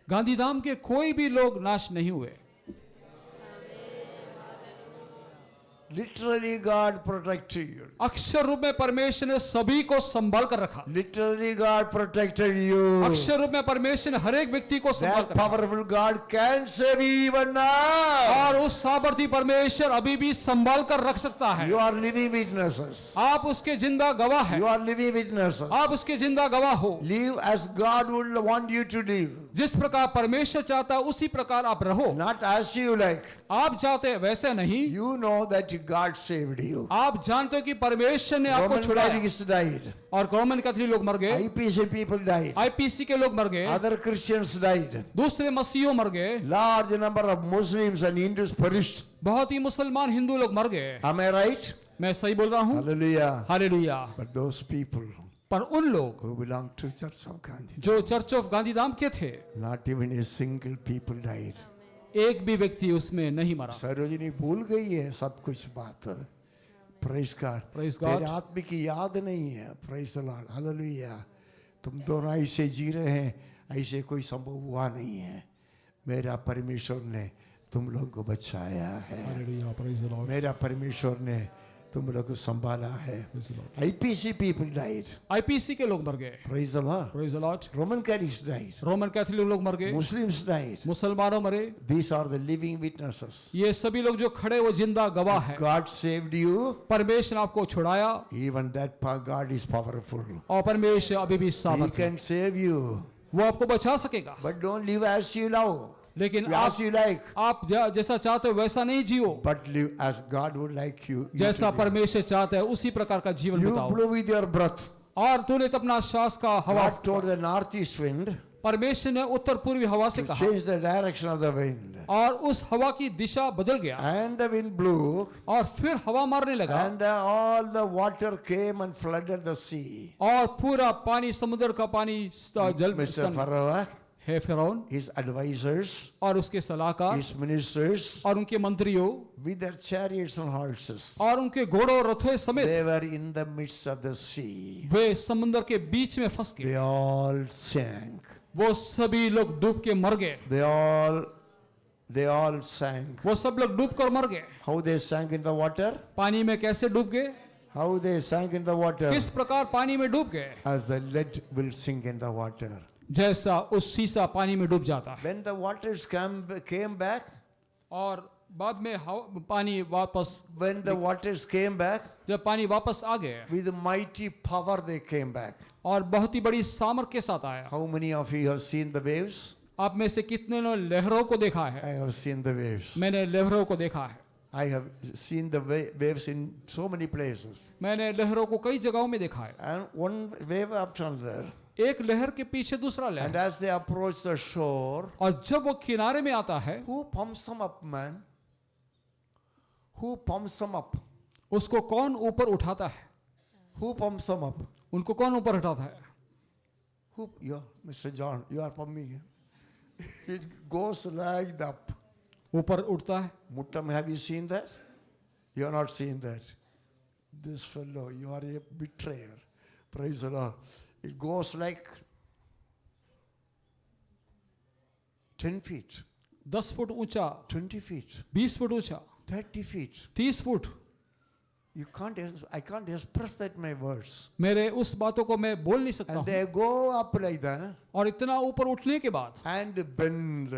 Gandhidham के कोई भी लोग नाश नहीं हुए। Literally, God protected you. अक्षर रूप में परमेश्वर ने सभी को संभाल कर रखा। Literally, God protected you. अक्षर रूप में परमेश्वर ने हर एक व्यक्ति को संभाल That कर रखा। powerful God can save you even now. और उस सामर्थी परमेश्वर अभी भी संभाल कर रख सकता है। You are living witnesses. आप उसके जिंदा गवाह हैं। You are living witnesses. आप उसके जिंदा गवाह हो। Live as God would want you to live. जिस प्रकार परमेश्वर चाहता है उसी प्रकार आप रहो। Not as you like. आप चाहते हैं वैसे नहीं। You know that God saved you. आप जानते हो कि परमेश्वर ने आपको Roman छुड़ाया। Catholics died. और रोमन कैथोलिक लोग मर गए। IPC people died. आईपीसी के लोग मर गए। Other Christians died. दूसरे मसीहों मर गए। Large number of Muslims and Hindus perished. बहुत ही मुसलमान हिंदू लोग मर गए। Am I right? मैं सही बोल रहा हूँ? Hallelujah. Hallelujah. But those people पर उन लोग who belong to Church of Gandhi, जो चर्च ऑफ गांधीधाम के थे, not even a single people died. एक भी व्यक्ति उसमें नहीं मरा। सरोजिनी भूल गई है सब कुछ बात. Praise God. Praise God. तेरे आदमी की याद नहीं है. Praise the Lord. Hallelujah. तुम दोनों ऐसे जी रहे हैं, ऐसे कोई संभव हुआ नहीं है. मेरा परमेश्वर ने तुम लोगों को बचाया है. Hallelujah, praise the Lord. मेरा परमेश्वर ने तुम लोग को संभाला है. IPC people died. आईपीसी के लोग मर गए। Praise the Lord. Praise the Lord. Roman Catholics died. Roman Catholic लोग मर गए। Muslims died. मुसलमानों मरे। These are the living witnesses. ये सभी लोग जो खड़े वो जिंदा गवाह है। God saved you. परमेश्वर ने आपको छुड़ाया Even that God is powerful. और परमेश्वर अभी भी He सामर्थ है। can save you. वो आपको बचा सकेगा। But don't live as you love. लेकिन As you like. आप जैसा चाहते हो वैसा नहीं जियो। But live as God would like you. जैसा परमेश्वर चाहता है उसी प्रकार का जीवन You बिताओ। blew with your breath. और तूने तो अपना श्वास का हवा, God told the northeast wind परमेश्वर ने उत्तर पूर्वी हवा से to कहा change the direction of the wind. और उस हवा की दिशा बदल गया And the wind blew. और फिर हवा मारने लगा And all the water came and flooded the sea. और पूरा पानी, समुद्र का पानी जल Mr. Pharaoh, है फिरौन his advisors, और उसके सलाहकार his ministers, और उनके मंत्रियों with their chariots and horses, और उनके घोड़ों और रथों समेत they were in the midst of the sea. वे समुद्र के बीच में फंस गए। They all sank. वो सभी लोग डूब के मर गए। They all sank. वो सब लोग डूब कर मर गए। How they sank in the water? पानी में कैसे डूब गए? How they sank in the water? किस प्रकार पानी में डूब गए? As the lead will sink in the water. जैसा उस शीशा पानी में डूब जाता है। When the waters came back, और बाद में पानी वापस, when the waters came back, जब पानी वापस आ गए with mighty power they came back. और बहुत ही बड़ी सामर्थ के साथ आया। How many of you have seen the waves? आप में से कितने ने लहरों को देखा है? I have seen the waves. मैंने लहरों को देखा है। I have seen the waves in so many places. मैंने लहरों को कई जगहों में देखा है। And one wave after another, एक लहर के पीछे दूसरा And लहर, as they approach the shore, और जब वो किनारे में आता है, who pumps them up, man? Who pumps them up? उसको कौन ऊपर उठाता है? Who pumps them up? उनको कौन ऊपर उठाता है? Who? You, Mr. John, you are pumping. It goes like that. ऊपर उठता है. Muttam, have you seen that? You have not seen that. This fellow, you are a betrayer. Praise the Lord. It goes like 10 feet, 10 foot ऊंचा, 20 feet, 20 foot ऊंचा, 30 feet. 30 foot. You can't, I can't express that in my words. मेरे उस बातों को मैं बोल नहीं सकता And हूँ. they go up like that और इतना ऊपर उठने के बाद, and bend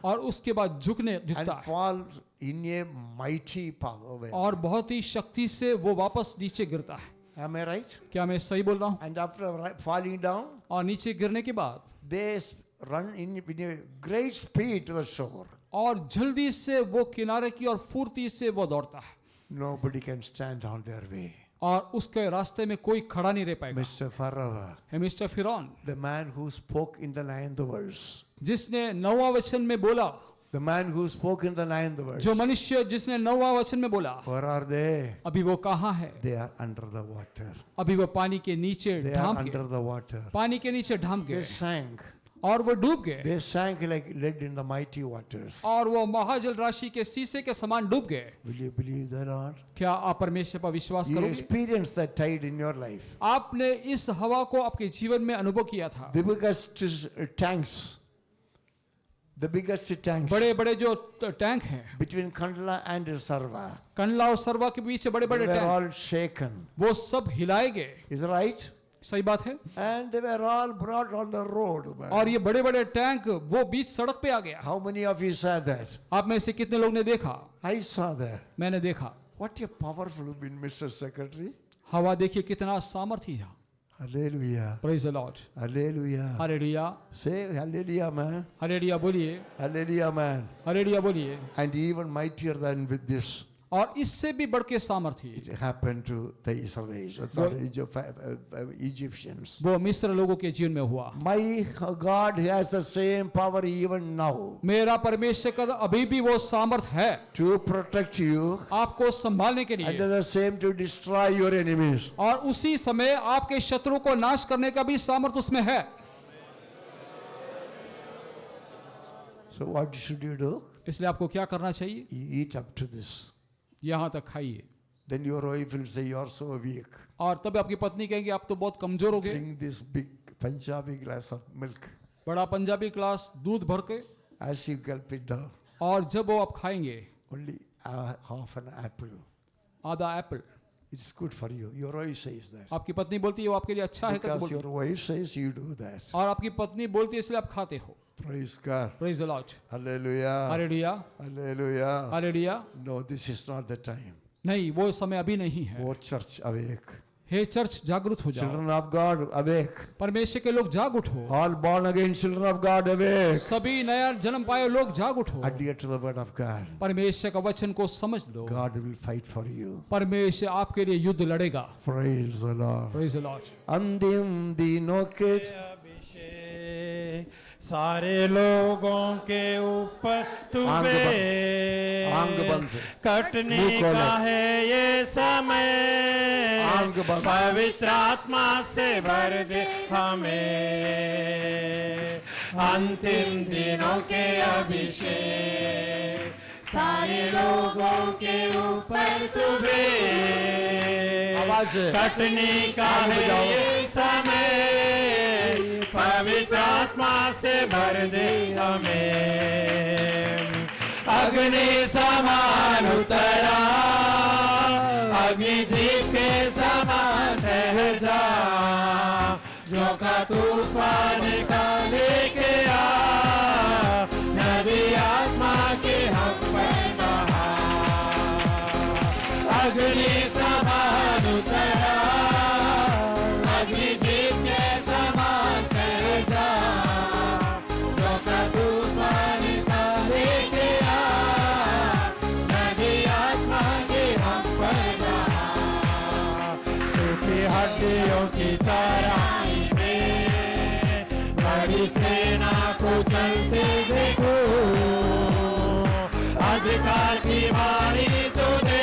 और उसके बाद and झुकता है, fall in a mighty power way. और बहुत ही शक्ति से वो वापस नीचे गिरता है. Am I right? क्या मैं सही बोल रहा हूँ? And after falling down, और नीचे गिरने के बाद they run in a great speed to the shore. और जल्दी से वो किनारे की और फुर्ती से वो दौड़ता है, Nobody can stand on their way. और उसके रास्ते में कोई खड़ा नहीं रह पाएगा. Mr. Pharaoh, है मिस्टर फिरौन, the man who spoke in the 9th verse. जिसने 9वां वचन में बोला, The man who spoke in the 9th verse. जो मनुष्य जिसने 9वां वचन में बोला, Where are they? अभी वो कहाँ है? They are under the water. अभी वो पानी के नीचे They are ढाम under गए, the water. पानी के नीचे ढाम They गए, sank. और वो डूब गए, They sank like lead in the mighty waters. और वो महाजल राशि के शीशे के समान डूब गए. Will you believe the Lord? क्या आप परमेश्वर पर विश्वास You करोगे? experienced that tide in your life. आपने इस हवा को आपके जीवन में अनुभव किया था. The biggest tanks. The biggest tanks बड़े बड़े जो टैंक हैं, between Kandla and Sarva. Kandla और सरवा के पीछे बड़े They बड़े were टैंक, all shaken. वो सब हिलाए गए. Is that right? सही बात है. And they were all brought on the road. और ये बड़े बड़े टैंक वो बीच सड़क पे आ गया. How many of you saw that? आप में से कितने लोग ने देखा? I saw that. मैंने देखा. What a powerful woman, Mr. Secretary. हवा देखिए कितना सामर्थ्य है. Hallelujah. Praise the Lord. Hallelujah. Hallelujah. Say hallelujah, man. Hallelujah बोलिए. Hallelujah, man. हालेलुया बोलिए. And even mightier than with this. और इससे भी बढ़ के सामर्थ्य It happened to the Israelites, Egyptians. वो मिस्र लोगों के जीवन में हुआ. My God has the same power even now मेरा परमेश्वर का अभी भी वो सामर्थ है to protect you आपको संभालने के and लिए, the same to destroy your enemies. और उसी समय आपके शत्रु को नाश करने का भी सामर्थ उसमें है. So what should you do? इसलिए आपको क्या करना चाहिए? You eat up to this. यहाँ तक खाइए. Then your wife will say, you are so weak. और तब आपकी पत्नी कहेंगे आप तो बहुत कमजोर हो गए. Drink this big Punjabi glass of milk. बड़ा पंजाबी ग्लास दूध भर के, As you gulp it down, और जब वो आप खाएंगे only half an apple. आधा Apple. It's good for you. Your wife says that. आपकी पत्नी बोलती है वो आपके लिए अच्छा है, करके Because बोलती है. your wife says you do that. और आपकी पत्नी बोलती है इसलिए आप खाते हो. Praise God. Praise the Lord. Hallelujah. Hallelujah. Hallelujah. Hallelujah. No, this is not the time. नहीं, वो समय अभी नहीं है. Oh, church, awake. हे चर्च जागृत हो जाओ. Children of God, awake. परमेश्वर के लोग जाग उठो. All born again children of God, awake. सभी नया जन्म पाए लोग जाग उठो. Adhere to the word of God. परमेश्वर का वचन को समझ लो. God will fight for you. परमेश्वर आपके लिए युद्ध लड़ेगा. Praise the Lord. Praise the Lord. अंतिम दिनों के अभिषेक सारे लोगों के ऊपर आंग तुम्हें बंद कटने मुंह खोले। का है ये समय, आंग बंद। पवित्र आत्मा से भर दे हमें अंतिम दिनों के अभिषेक सारे लोगों के ऊपर तुम्हें आवाज से। कटने का आग है बजाओ। ये समय, पवित्र आत्मा से भर दे हमें अग्नि समान उतरा, अग्नि जीव के समान सहजा, जो का तूफान का लेके आ, नदी आत्मा के हम पर बहा, अग्नि समान उतरा, अग्नि जीव के समान सहजा, जो का तूफान का लेके आ, नदी आत्मा के हम पर बहा, सूखी हड्डियों की तरह में बड़ी सेना को चलते देखो, अधिकार की वाणी तूने,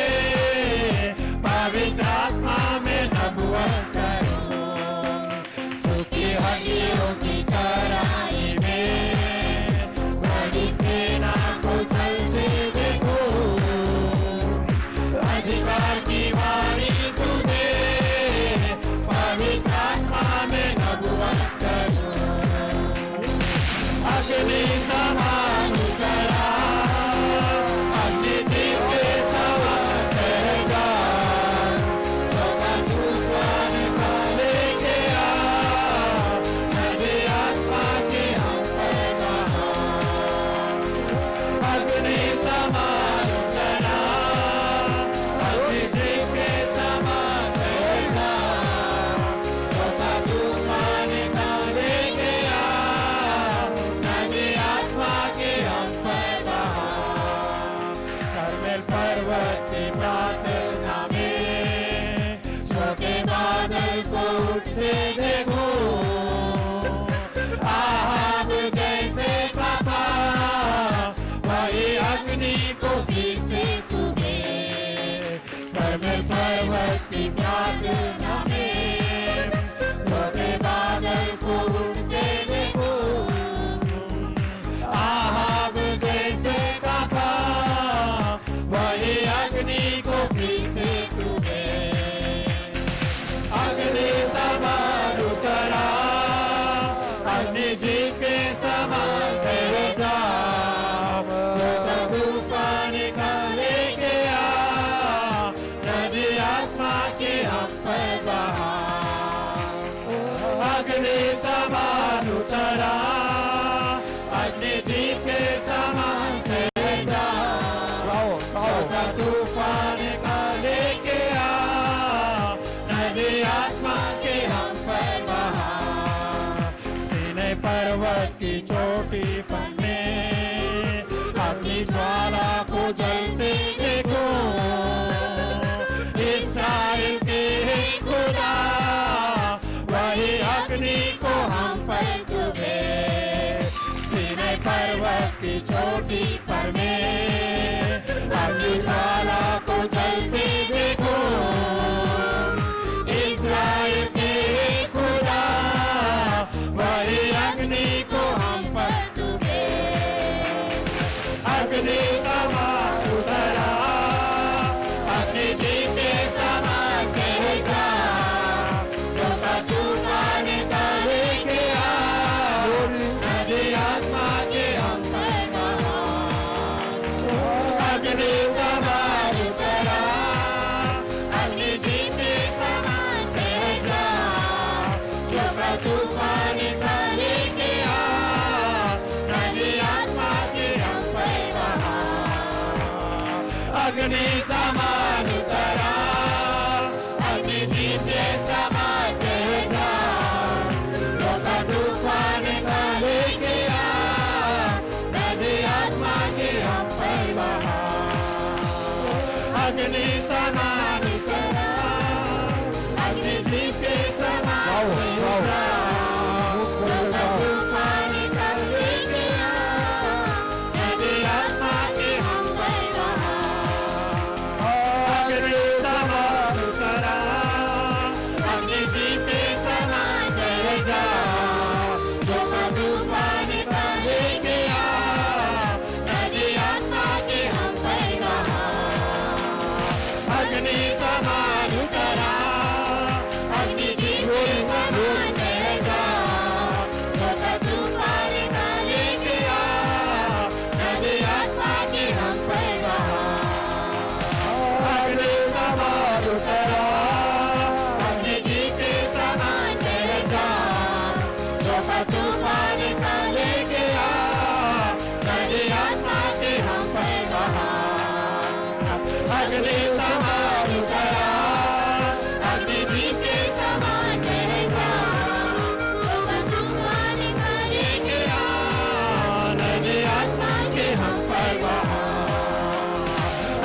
पवित्र आत्मा में नबुवत करो, सूखी हड्डियों की तराई में बड़ी सेना को चलते देखो, अधिकार की वाणी तूने, पवित्र आत्मा में नबुवत करो, अग्नि समान करा, अग्नि जीव के समान रहेगा, जो तूफान का लेके आ, नदी आत्मा के हम पर बहा, अग्नि समान करा, अग्नि जीव के समान रहेगा, जो तूफान का लेके आ, नदी आत्मा के हम पर बहा, कर्मेल पर्वत की प्रार्थना में छोटे बादल को उठते देखो, आहाब जैसे पापा वही अग्नि को फिर से तुम्हें, कर्मेल पर्वत की प्रार्थना में छोटे बादल को उठते देखो, आहाब जैसे पापा वही अग्नि को फिर से तुम्हें, अग्नि समान उतरा, अग्नि जीव के समान ठहर जा, जो तूफान का लेके आ, नदी आत्मा के हम पर बहा, अग्नि समान उतरा, अग्नि जीव के समान ठहर जा, जो तूफान का लेके आ, नदी आत्मा के हम पर बहा, सीनै पर्वत की चोटी पर में अग्नि ज्वाला को जलते देखो, इस्राएल के खुदा वही अग्नि को हम पर तुम्हें, सीनै पर्वत की चोटी पर में अग्नि ज्वाला को जलते देखो, इस्राएल के खुदा वही अग्नि को हम पर तुम्हें, अग्नि समान उतरा, अग्नि जीव के समान रहेगा, जो तूफान का लेके आ, नदी आत्मा के हम पर बहा, अग्नि समान उतरा, अग्नि जीव के समान रहेगा, जो तूफान का लेके आ, नदी आत्मा के हम पर बहा, अग्नि समान उतरा, अग्नि जीव के समान रहेगा, जो तूफान का लेके आ, नदी आत्मा के हम पर बहा, अग्नि समान उतरा, अग्नि जीव के समान रहेगा, जो तूफान का लेके आ, नदी आत्मा के हम पर बहा, अग्नि समान उतरा, अग्नि जीव के समान रहेगा, जो तूफान का लेके आ, नदी आत्मा के हम पर बहा, अग्नि समान उतरा, अग्नि जीव के समान रहेगा, जो तूफान का लेके आ, नदी आत्मा के हम पर बहा, अग्नि समान उतरा, अग्नि जीव के समान रहेगा, जो तूफान का लेके आ, नदी आत्मा के हम पर बहा, अग्नि समान उतरा, अग्नि जीव के समान रहेगा, जो तूफान का लेके आ, नदी आत्मा के हम पर बहा,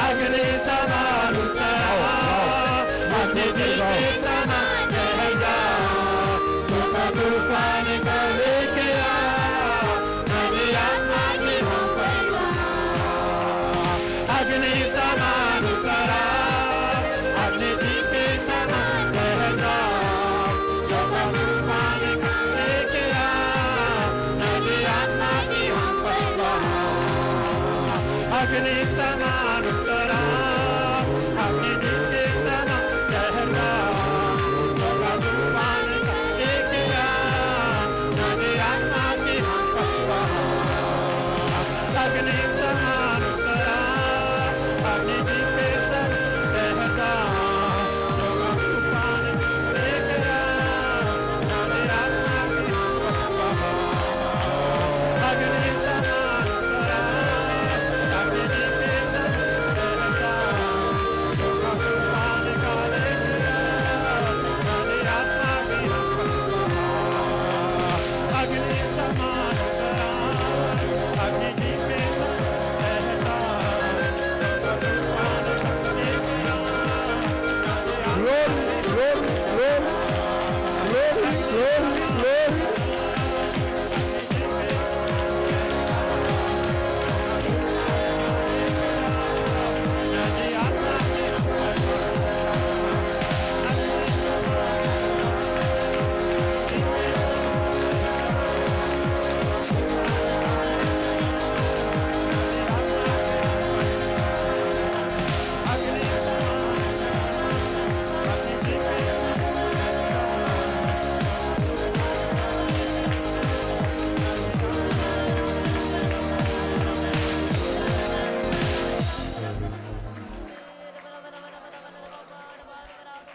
अग्नि समान उतरा, अग्नि जीव के समान रहेगा, जो तूफान का लेके आ, अग्नि समान उतरा, अग्नि के समान चहका, होगा तूफान का एक रात, नदी आत्मा की अग्नि समान उतरा, अग्नि के समान चहका, होगा तूफान का एक रात, नदी आत्मा की अग्नि समान उतरा, अग्नि के समान चहका, होगा तूफान का एक रात, नदी आत्मा की अग्नि समान उतरा, अग्नि के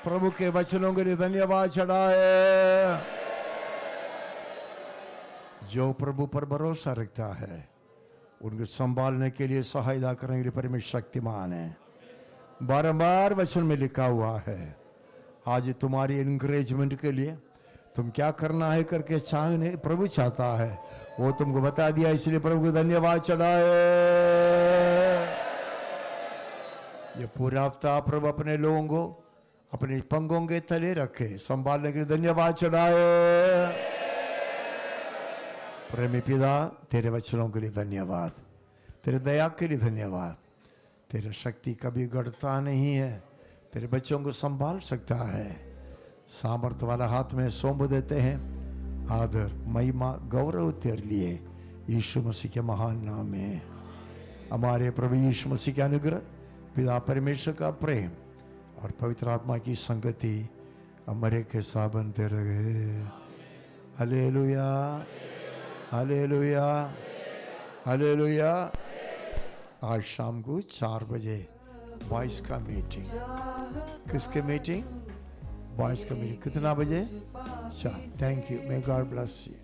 प्रभु के वचनों के लिए धन्यवाद चढ़ाए। जो प्रभु पर भरोसा रखता है उनको संभालने के लिए सहायता करने के लिए परमेश्वर शक्तिमान है। बारंबार वचन में लिखा हुआ है, आज तुम्हारी इंकरेजमेंट के लिए तुम क्या करना है करके चाहने प्रभु चाहता है, वो तुमको बता दिया, इसलिए प्रभु को धन्यवाद चढ़ाए। ये पूरा हफ्ता प्रभु अपने लोगों को अपने पंगों के तले रखे, संभालने के लिए धन्यवाद चढ़ाए। प्रेमी पिता, तेरे वचनों के लिए धन्यवाद, तेरे दया के लिए धन्यवाद। तेरी शक्ति कभी घटता नहीं है, तेरे बच्चों को संभाल सकता है। सामर्थ्य वाला हाथ में सौंप देते हैं। आदर, महिमा, गौरव तेरे लिए यीशु मसीह के महान नाम में। हमारे प्रभु यीशु मसीह के अनुग्रह, पिता परमेश्वर का प्रेम और पवित्र आत्मा की संगति हमारे के साथ बनते रहे। Hallelujah, hallelujah, hallelujah. आज शाम को 4 बजे बॉयज का मीटिंग। किसके मीटिंग? बॉयज का मीटिंग। कितना बजे? 4। Thank you, may God bless you.